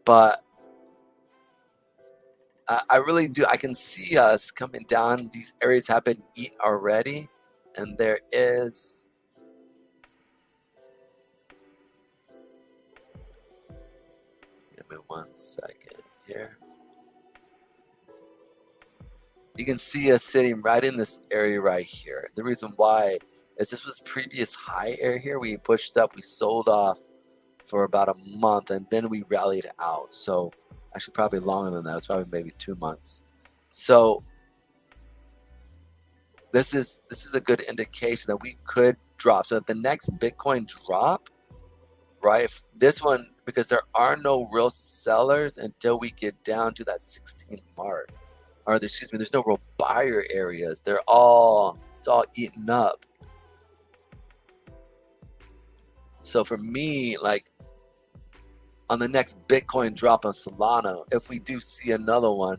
[SPEAKER 1] But I really do. I can see us coming down. These areas have been eaten already. And there is, give me 1 second here. You can see us sitting right in this area right here. The reason why is this was previous high area here. We pushed up, we sold off for about a month, and then we rallied out. So actually probably longer than that. It's probably maybe 2 months. So this is a good indication that we could drop. So if the next Bitcoin drop, right, if this one, because there are no real sellers until we get down to that 16 mark, or excuse me, there's no real buyer areas. It's all eaten up. So for me, like on the next Bitcoin drop on Solana, if we do see another one,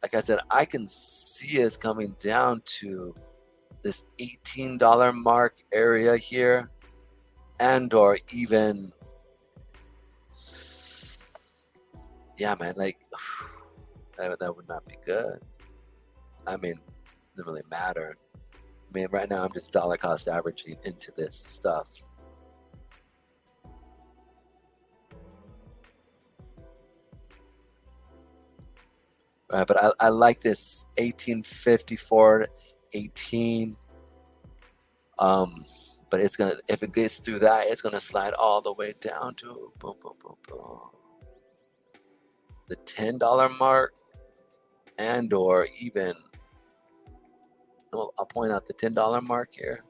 [SPEAKER 1] like I said, I can see us coming down to this $18 mark area here, and or even, yeah, man, like that would not be good. I mean, it doesn't really matter. I mean, right now I'm just dollar cost averaging into this stuff. Right, but I like this 1854 18. But it's gonna, if it gets through that, it's gonna slide all the way down to boom, boom, boom, boom, the $10 mark, and or even, I'll point out the $10 mark here,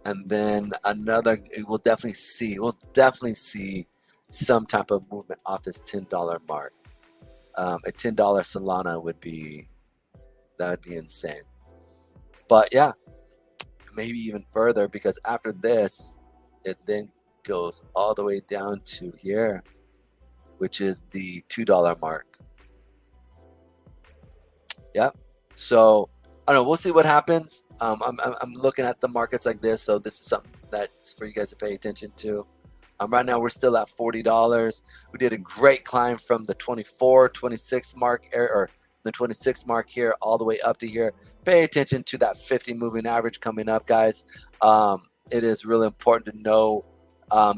[SPEAKER 1] and then another. We'll definitely see some type of movement off this $10 mark. A $10 Solana would be insane. But yeah, maybe even further, because after this, it then goes all the way down to here, which is the $2 mark. Yep. So I don't know. We'll see what happens. I'm looking at the markets like this, so this is something that's for you guys to pay attention to. Right now we're still at $40. We did a great climb from the 24, 26 mark, or the 26 mark here, all the way up to here. Pay attention to that 50 moving average coming up, guys. It is really important to know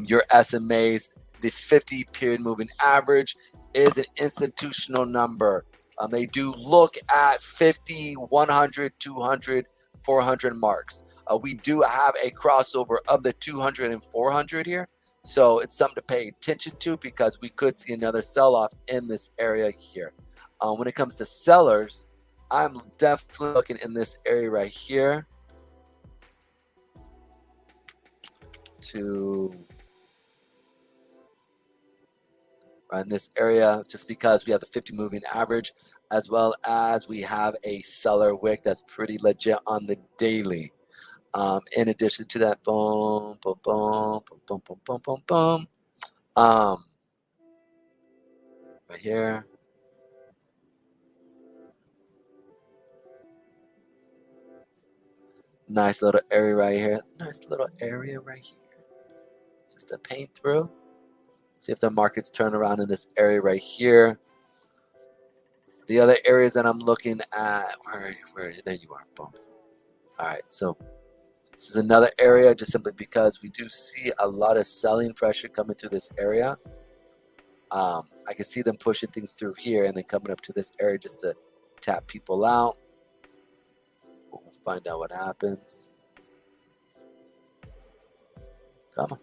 [SPEAKER 1] your SMAs. The 50 period moving average is an institutional number. They do look at 50, 100, 200, 400 marks. We do have a crossover of the 200 and 400 here. So it's something to pay attention to, because we could see another sell-off in this area here. When it comes to sellers, I'm definitely looking in this area right here to right in this area, just because we have the 50 moving average, as well as we have a seller wick that's pretty legit on the daily. In addition to that, boom, boom, boom, boom, boom, boom, boom, boom, right here. Nice little area right here. Nice little area right here. Just to paint through. See if the markets turn around in this area right here. The other areas that I'm looking at, where there you are, boom. All right, so this is another area, just simply because we do see a lot of selling pressure coming to this area. I can see them pushing things through here and then coming up to this area just to tap people out. We'll find out what happens. Come on.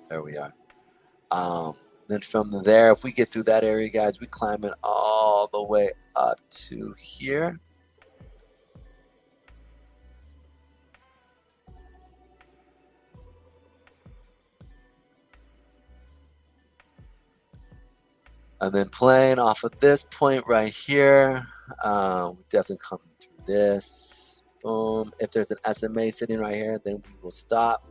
[SPEAKER 1] There we are. Then from there, if we get through that area, guys, we climb it all the way up to here. And then playing off of this point right here, we definitely come through this. Boom. If there's an SMA sitting right here, then we will stop.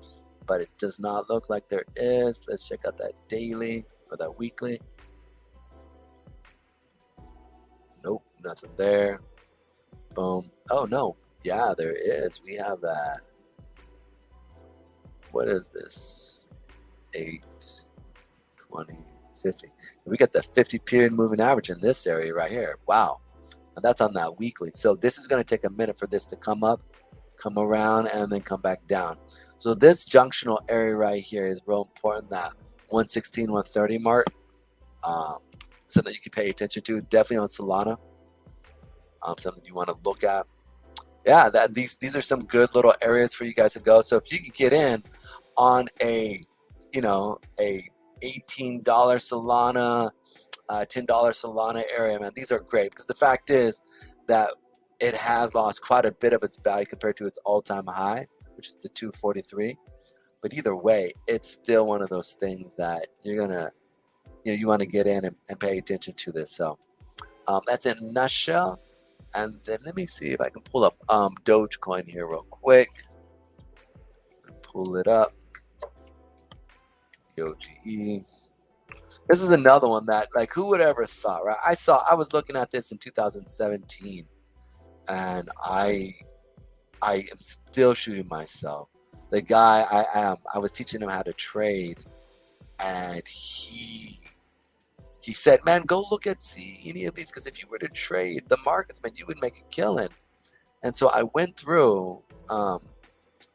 [SPEAKER 1] But it does not look like there is. Let's check out that daily or that weekly. Nope, nothing there. Boom. Oh, no. Yeah, there is. We have that. What is this? 8, 20, 50. We got the 50 period moving average in this area right here. Wow. And that's on that weekly. So this is going to take a minute for this to come up, come around, and then come back down. So this junctional area right here is real important, that 116, 130 mark. Something you can pay attention to, definitely on Solana. Something you want to look at. Yeah, these are some good little areas for you guys to go. So if you can get in on a $18 Solana, $10 Solana area, man, these are great, because the fact is that it has lost quite a bit of its value compared to its all-time high, which is the 243. But either way, it's still one of those things that you're gonna, you want to get in and pay attention to this. So that's in a nutshell. And then let me see if I can pull up Dogecoin here real quick. Pull it up. OGE. This is another one that, like, who would ever thought, right? I was looking at this in 2017, and I am still shooting myself. The guy I was teaching him how to trade, and he said, man, go look at any of these, because if you were to trade the markets, man, you would make a killing. And so I went through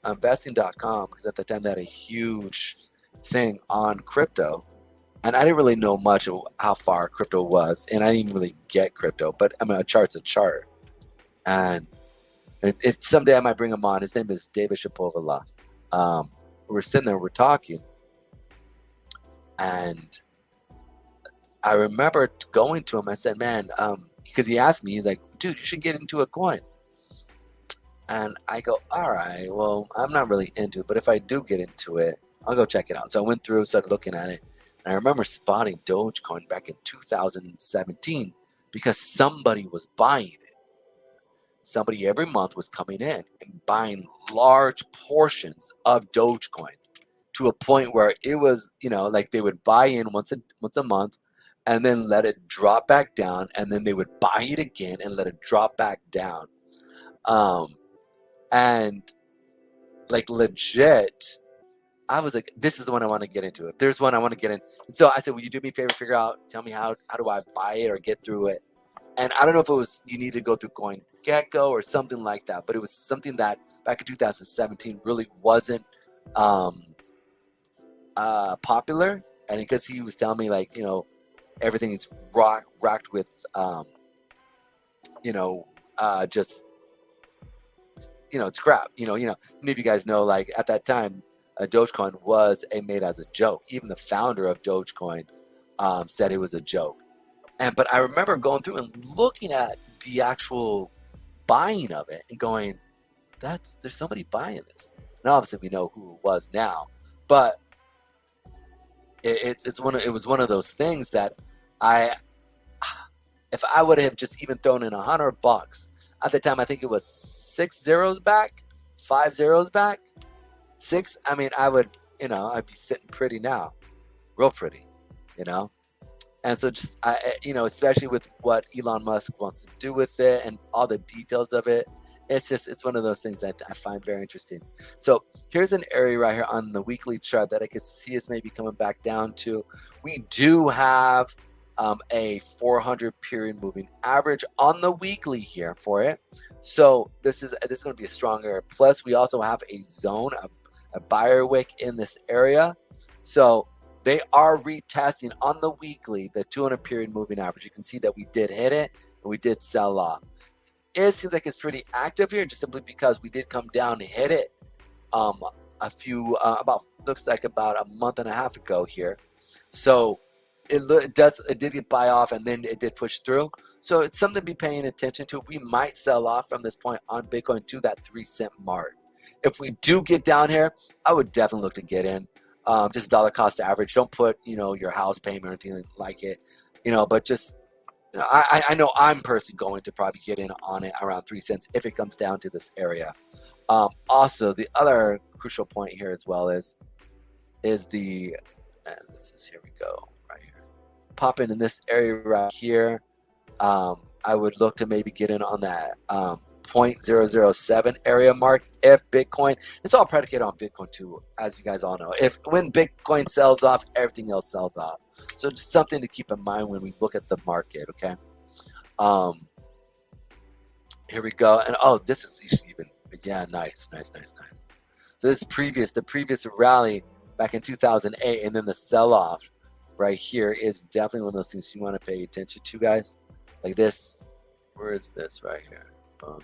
[SPEAKER 1] investing.com, because at the time they had a huge thing on crypto, and I didn't really know much of how far crypto was, and I didn't even really get crypto, but I mean, a chart's a chart. And if someday I might bring him on. His name is David Shapovalov. We're sitting there, we're talking, and I remember going to him. I said, man, because he asked me, he's like, dude, you should get into a coin. And I go, all right, well, I'm not really into it, but if I do get into it, I'll go check it out. So I went through, started looking at it, and I remember spotting Dogecoin back in 2017 because somebody was buying it. Somebody every month was coming in and buying large portions of Dogecoin, to a point where it was, like they would buy in once a month, and then let it drop back down, and then they would buy it again and let it drop back down. And like legit, I was like, this is the one I want to get into. If there's one I want to get in. And so I said, will you do me a favor, tell me how do I buy it or get through it? And I don't know if it was, you need to go through CoinGecko or something like that, but it was something that back in 2017 really wasn't popular. And because he was telling me, like, everything is rocked with, just, it's crap. Many of you guys know, like, at that time, Dogecoin was made as a joke. Even the founder of Dogecoin said it was a joke. But I remember going through and looking at the actual buying of it and going, there's somebody buying this. Now, obviously, we know who it was now, but it was one of those things that if I would have just even thrown in $100 at the time, I think it was 6 zeros back, 5 zeros back, 6. I mean, I would, I'd be sitting pretty now, real pretty, And so just, especially with what Elon Musk wants to do with it and all the details of it, it's one of those things that I find very interesting. So here's an area right here on the weekly chart that I could see us maybe coming back down to. We do have a 400 period moving average on the weekly here for it. So this is going to be a strong area. Plus, we also have a zone, a buyer wick in this area. So they are retesting on the weekly the 200 period moving average. You can see that we did hit it and we did sell off. seems like it's pretty active here, just simply because we did come down and hit it a few about looks like about a month and a half ago here. So it did get buy off, and then it did push through. So it's something to be paying attention to. We might sell off from this point on Bitcoin to that 3 cent mark. If we do get down here, I would definitely look to get in. Just dollar cost average. Don't put your house payment or anything like it. But just I know I'm personally going to probably get in on it around 3 cents if it comes down to this area. Also, the other crucial point here as well is the, and this is, here we go, right here. Pop in this area right here. I would look to maybe get in on that 0.007 area mark if Bitcoin, it's all predicated on Bitcoin too, as you guys all know. When Bitcoin sells off, everything else sells off. So just something to keep in mind when we look at the market, okay? Here we go. And this is even, yeah, nice. So the previous rally back in 2008, and then the sell-off right here is definitely one of those things you want to pay attention to, guys. Like this, where is this right here? Boom.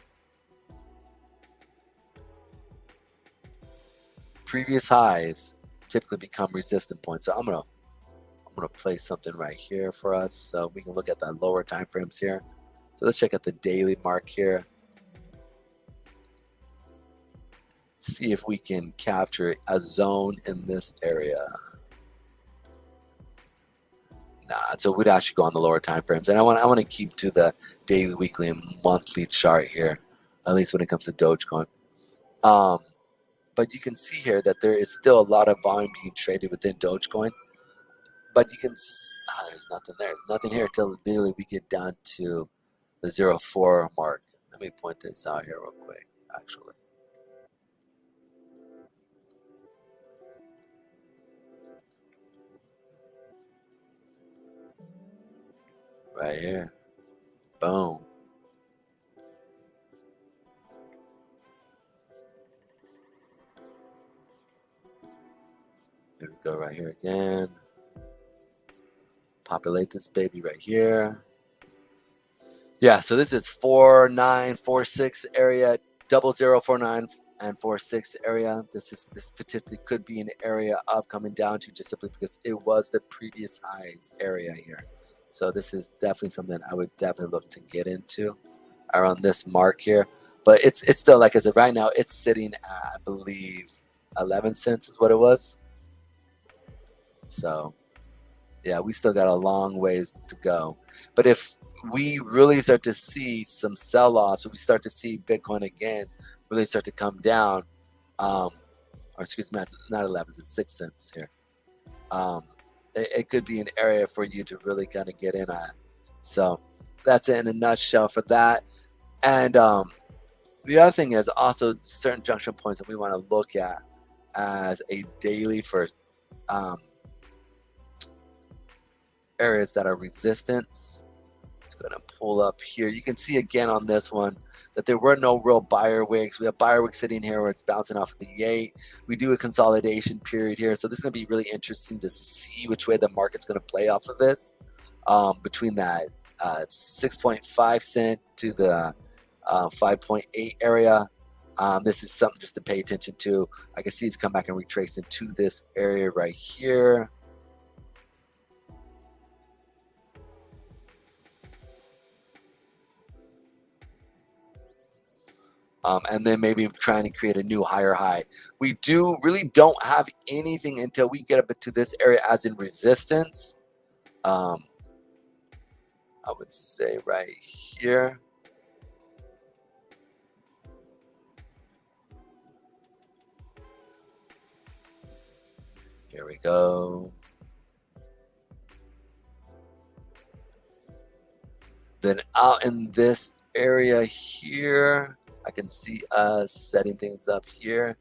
[SPEAKER 1] Previous highs typically become resistance points. So I'm gonna place something right here for us so we can look at the lower time frames here. So let's check out the daily mark here. See if we can capture a zone in this area. Nah, so we'd actually go on the lower time frames, and I want to keep to the daily, weekly, and monthly chart here, at least when it comes to Dogecoin. But you can see here that there is still a lot of volume being traded within Dogecoin. But you can there's nothing there. There's nothing here until literally we get down to the 0.4 mark. Let me point this out here real quick, actually. Right here. Boom. Here we go right here again. Populate this baby right here. Yeah, so this is 4946 area, 0049 and 46 area. This particularly could be an area up coming down to, just simply because it was the previous highs area here. So this is definitely something I would definitely look to get into around this mark here. But it's still, like I said, right now it's sitting at, I believe, 11 cents is what it was. So yeah, we still got a long ways to go. But if we really start to see some sell-offs, if we start to see Bitcoin again really start to come down, or excuse me, not 11, it's 6 cents here. It could be an area for you to really kind of get in at. So that's it in a nutshell for that. And the other thing is also certain junction points that we want to look at as a daily for areas that are resistance. Let's go ahead and pull up here. You can see again on this one that there were no real buyer wicks. We have buyer wicks sitting here where it's bouncing off of the 8. We do a consolidation period here. So this is going to be really interesting to see which way the market's going to play off of this. Between that 6.5 cent to the 5.8 area. This is something just to pay attention to. I can see it's come back and retrace into this area right here. And then maybe trying to create a new higher high. We really don't have anything until we get up into this area as in resistance. I would say right here. Here we go. Then out in this area here, I can see us setting things up here.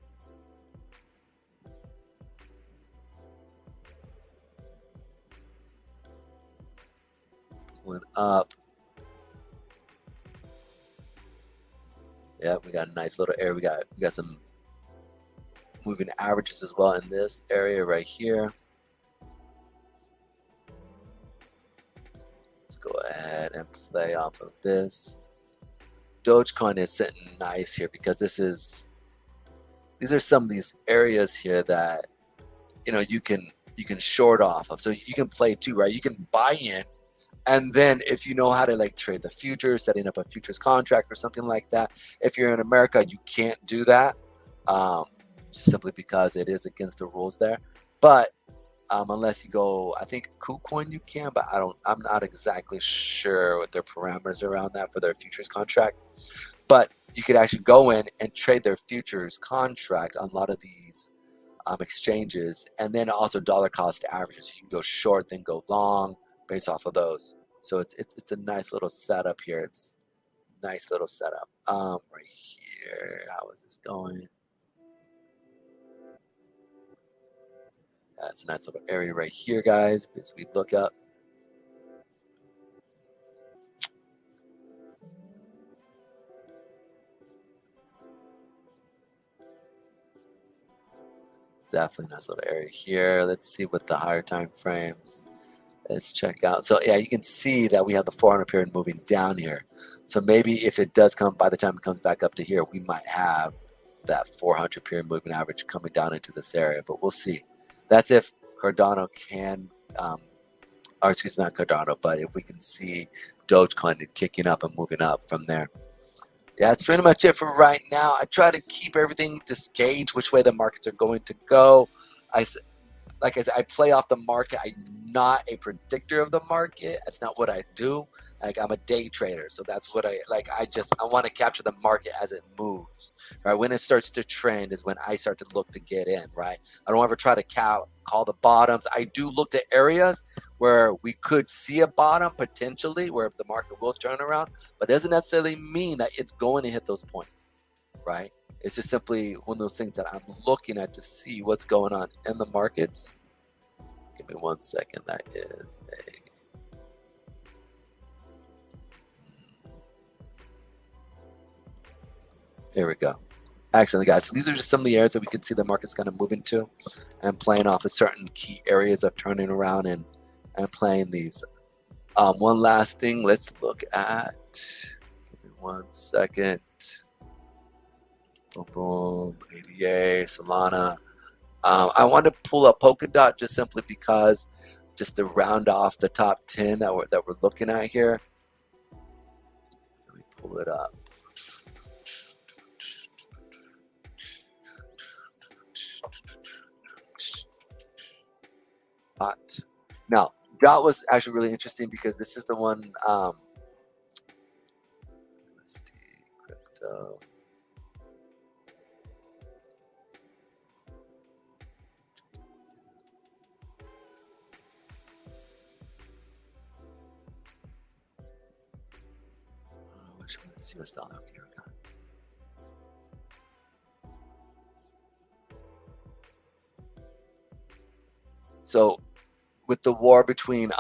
[SPEAKER 1] Pulling up. Yeah, we got a nice little area. We got some moving averages as well in this area right here. Let's go ahead and play off of this. Dogecoin is sitting nice here because these are some of these areas here that you can short off of. So you can play too, right? You can buy in, and then if you know how to like trade the futures, setting up a futures contract or something like that. If you're in America, you can't do that, simply because it is against the rules there. But unless you go, I think KuCoin you can, but I'm not exactly sure what their parameters around that for their futures contract. But you could actually go in and trade their futures contract on a lot of these exchanges, and then also dollar cost averages. You can go short, then go long based off of those. So it's a nice little setup here. It's a nice little setup. Right here, how is this going? That's a nice little area right here, guys, as we look up. Definitely nice little area here. Let's see what the higher time frames. Let's check out. So yeah, you can see that we have the 400 period moving down here. So maybe if it does come, by the time it comes back up to here, we might have that 400 period moving average coming down into this area, but we'll see. That's if Cardano can, or excuse me, not Cardano, but if we can see Dogecoin kicking up and moving up from there. Yeah, that's pretty much it for right now. I try to keep everything, just gauge which way the markets are going to go. Like I said, I play off the market. I'm not a predictor of the market. That's not what I do. Like, I'm a day trader, so that's what I like. I want to capture the market as it moves. Right, when it starts to trend is when I start to look to get in. Right, I don't ever try to call the bottoms. I do look to areas where we could see a bottom potentially, where the market will turn around, but it doesn't necessarily mean that it's going to hit those points. Right. It's just simply one of those things that I'm looking at to see what's going on in the markets. Give me 1 second. That is Here we go. Excellent, guys. So these are just some of the areas that we could see the market's kind of moving to and playing off of certain key areas of turning around and playing these. One last thing. Let's look at. Give me 1 second. Boom, boom, ADA, Solana. I want to pull up Polkadot just simply because, just to round off the top 10 that we're looking at here. Let me pull it up. Now, Dot was actually really interesting because this is the one. USD crypto. Which one is US dollar? Okay, here we go. So, with the war between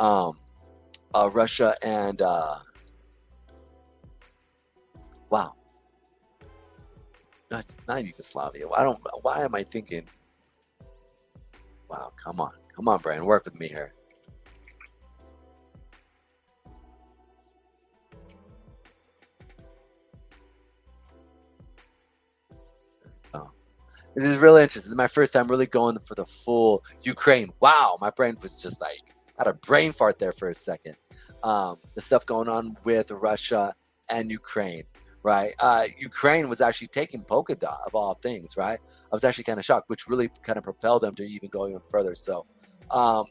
[SPEAKER 1] Russia and wow, not Yugoslavia. Why am I thinking? Wow, come on, Brian, work with me here. Oh, this is really interesting. This is my first time really going for the full Ukraine. Wow, my brain was just like, had a brain fart there for a second. The stuff going on with Russia and Ukraine, right? Ukraine was actually taking Polkadot of all things, right? I was actually kind of shocked, which really kind of propelled them to even go even further. So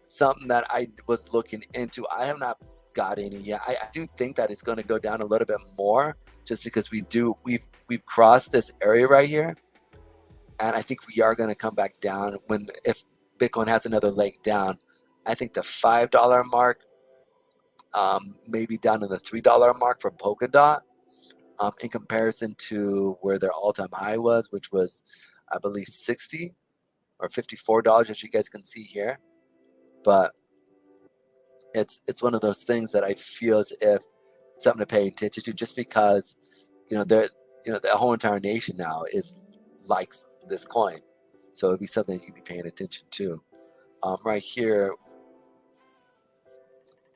[SPEAKER 1] something that I was looking into, I have not got any yet. I do think that it's going to go down a little bit more just because we've crossed this area right here. And I think we are going to come back down if Bitcoin has another leg down. I think the $5 mark, maybe down to the $3 mark for Polkadot, in comparison to where their all-time high was, which was, I believe, $60 or $54, as you guys can see here. But it's one of those things that I feel as if something to pay attention to, just because the whole entire nation now likes this coin, so it'd be something you could be paying attention to. Right here,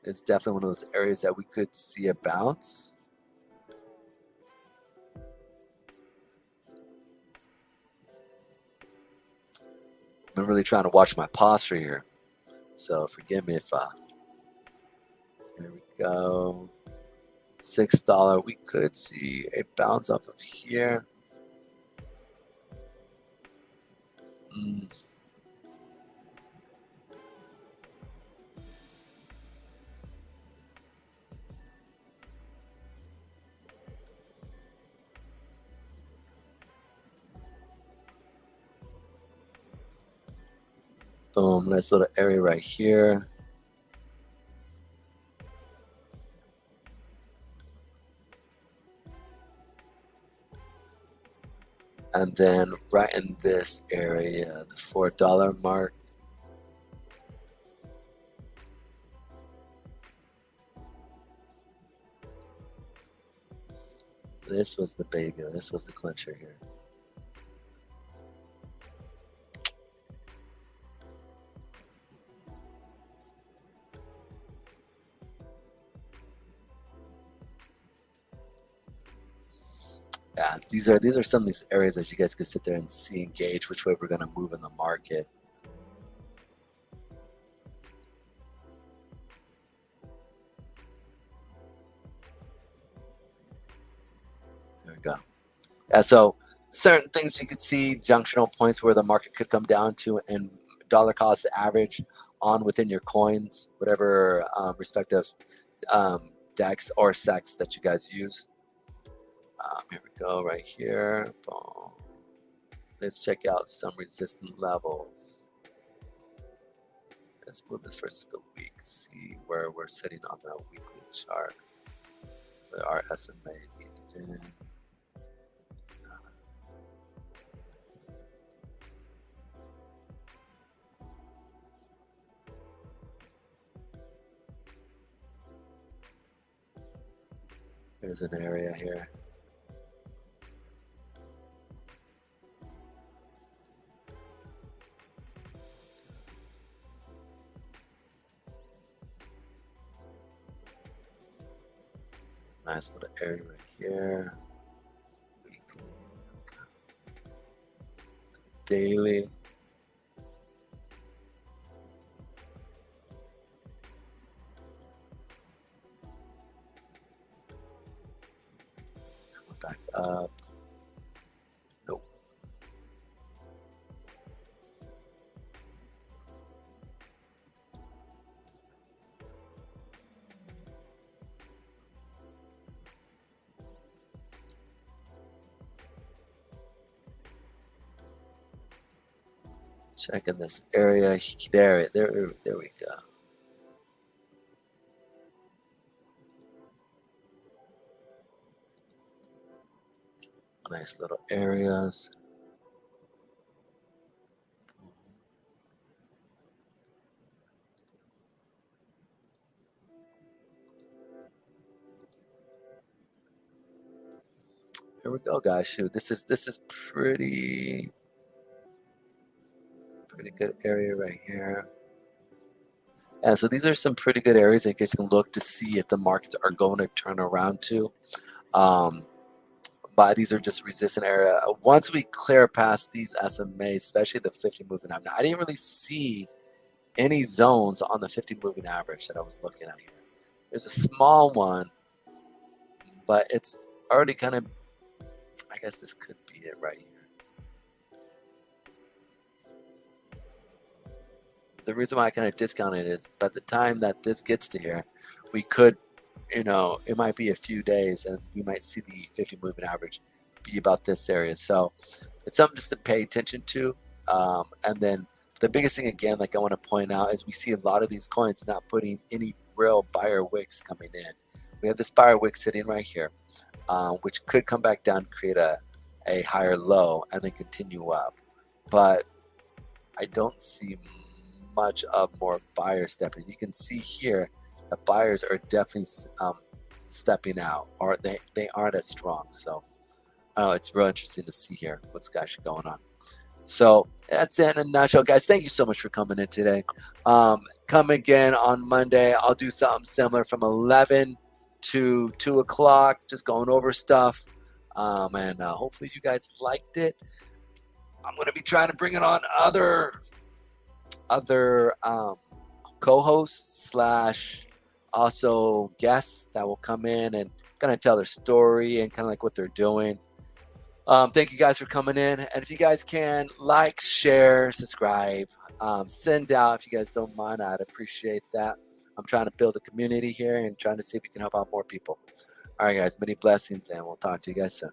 [SPEAKER 1] it's definitely one of those areas that we could see a bounce. I'm really trying to watch my posture here. So forgive me if here we go. $6. We could see a bounce off of here. Boom, nice little area right here. And then right in this area, the $4 mark. This was the baby. This was the clincher here. Yeah, these are some of these areas that you guys can sit there and see and gauge which way we're going to move in the market. There we go. Yeah, so certain things you could see, junctional points where the market could come down to, and dollar cost average on within your coins, whatever respective DEX or SEX that you guys use. Here we go, right here. Boom. Let's check out some resistance levels. Let's move this first to the week, see where we're sitting on the weekly chart. Our SMA is kicking in. There's an area here. Nice little area right here. Weekly. Daily. Coming back up. Nope. Checking this area. There we go. Nice little areas. Here we go, guys. Shoot, this is pretty good area right here. And so these are some pretty good areas that you guys can look to see if the markets are going to turn around to. But these are just resistant area. Once we clear past these SMAs, especially the 50 moving average, now, I didn't really see any zones on the 50 moving average that I was looking at here. There's a small one, but it's already kind of, I guess this could be it right here. The reason why I kind of discounted it is by the time that this gets to here, we could, you know, it might be a few days and we might see the 50 moving average be about this area. So it's something just to pay attention to. And then the biggest thing, again, like I want to point out, is we see a lot of these coins not putting any real buyer wicks coming in. We have this buyer wick sitting right here, which could come back down, create a higher low, and then continue up. But I don't see much of more buyers stepping. You can see here the buyers are definitely stepping out, or they aren't as strong. So it's real interesting to see here what's actually going on. So that's it in a nutshell, guys. Thank you so much for coming in today. Come again on Monday. I'll do something similar from 11 to 2 o'clock, just going over stuff. And hopefully you guys liked it. I'm going to be trying to bring it on other other co-hosts / also guests that will come in and kind of tell their story and kind of like what they're doing. Thank you guys for coming in. And if you guys can like, share, subscribe, send out if you guys don't mind, I'd appreciate that. I'm trying to build a community here and trying to see if we can help out more people. All right, guys, many blessings, and we'll talk to you guys soon.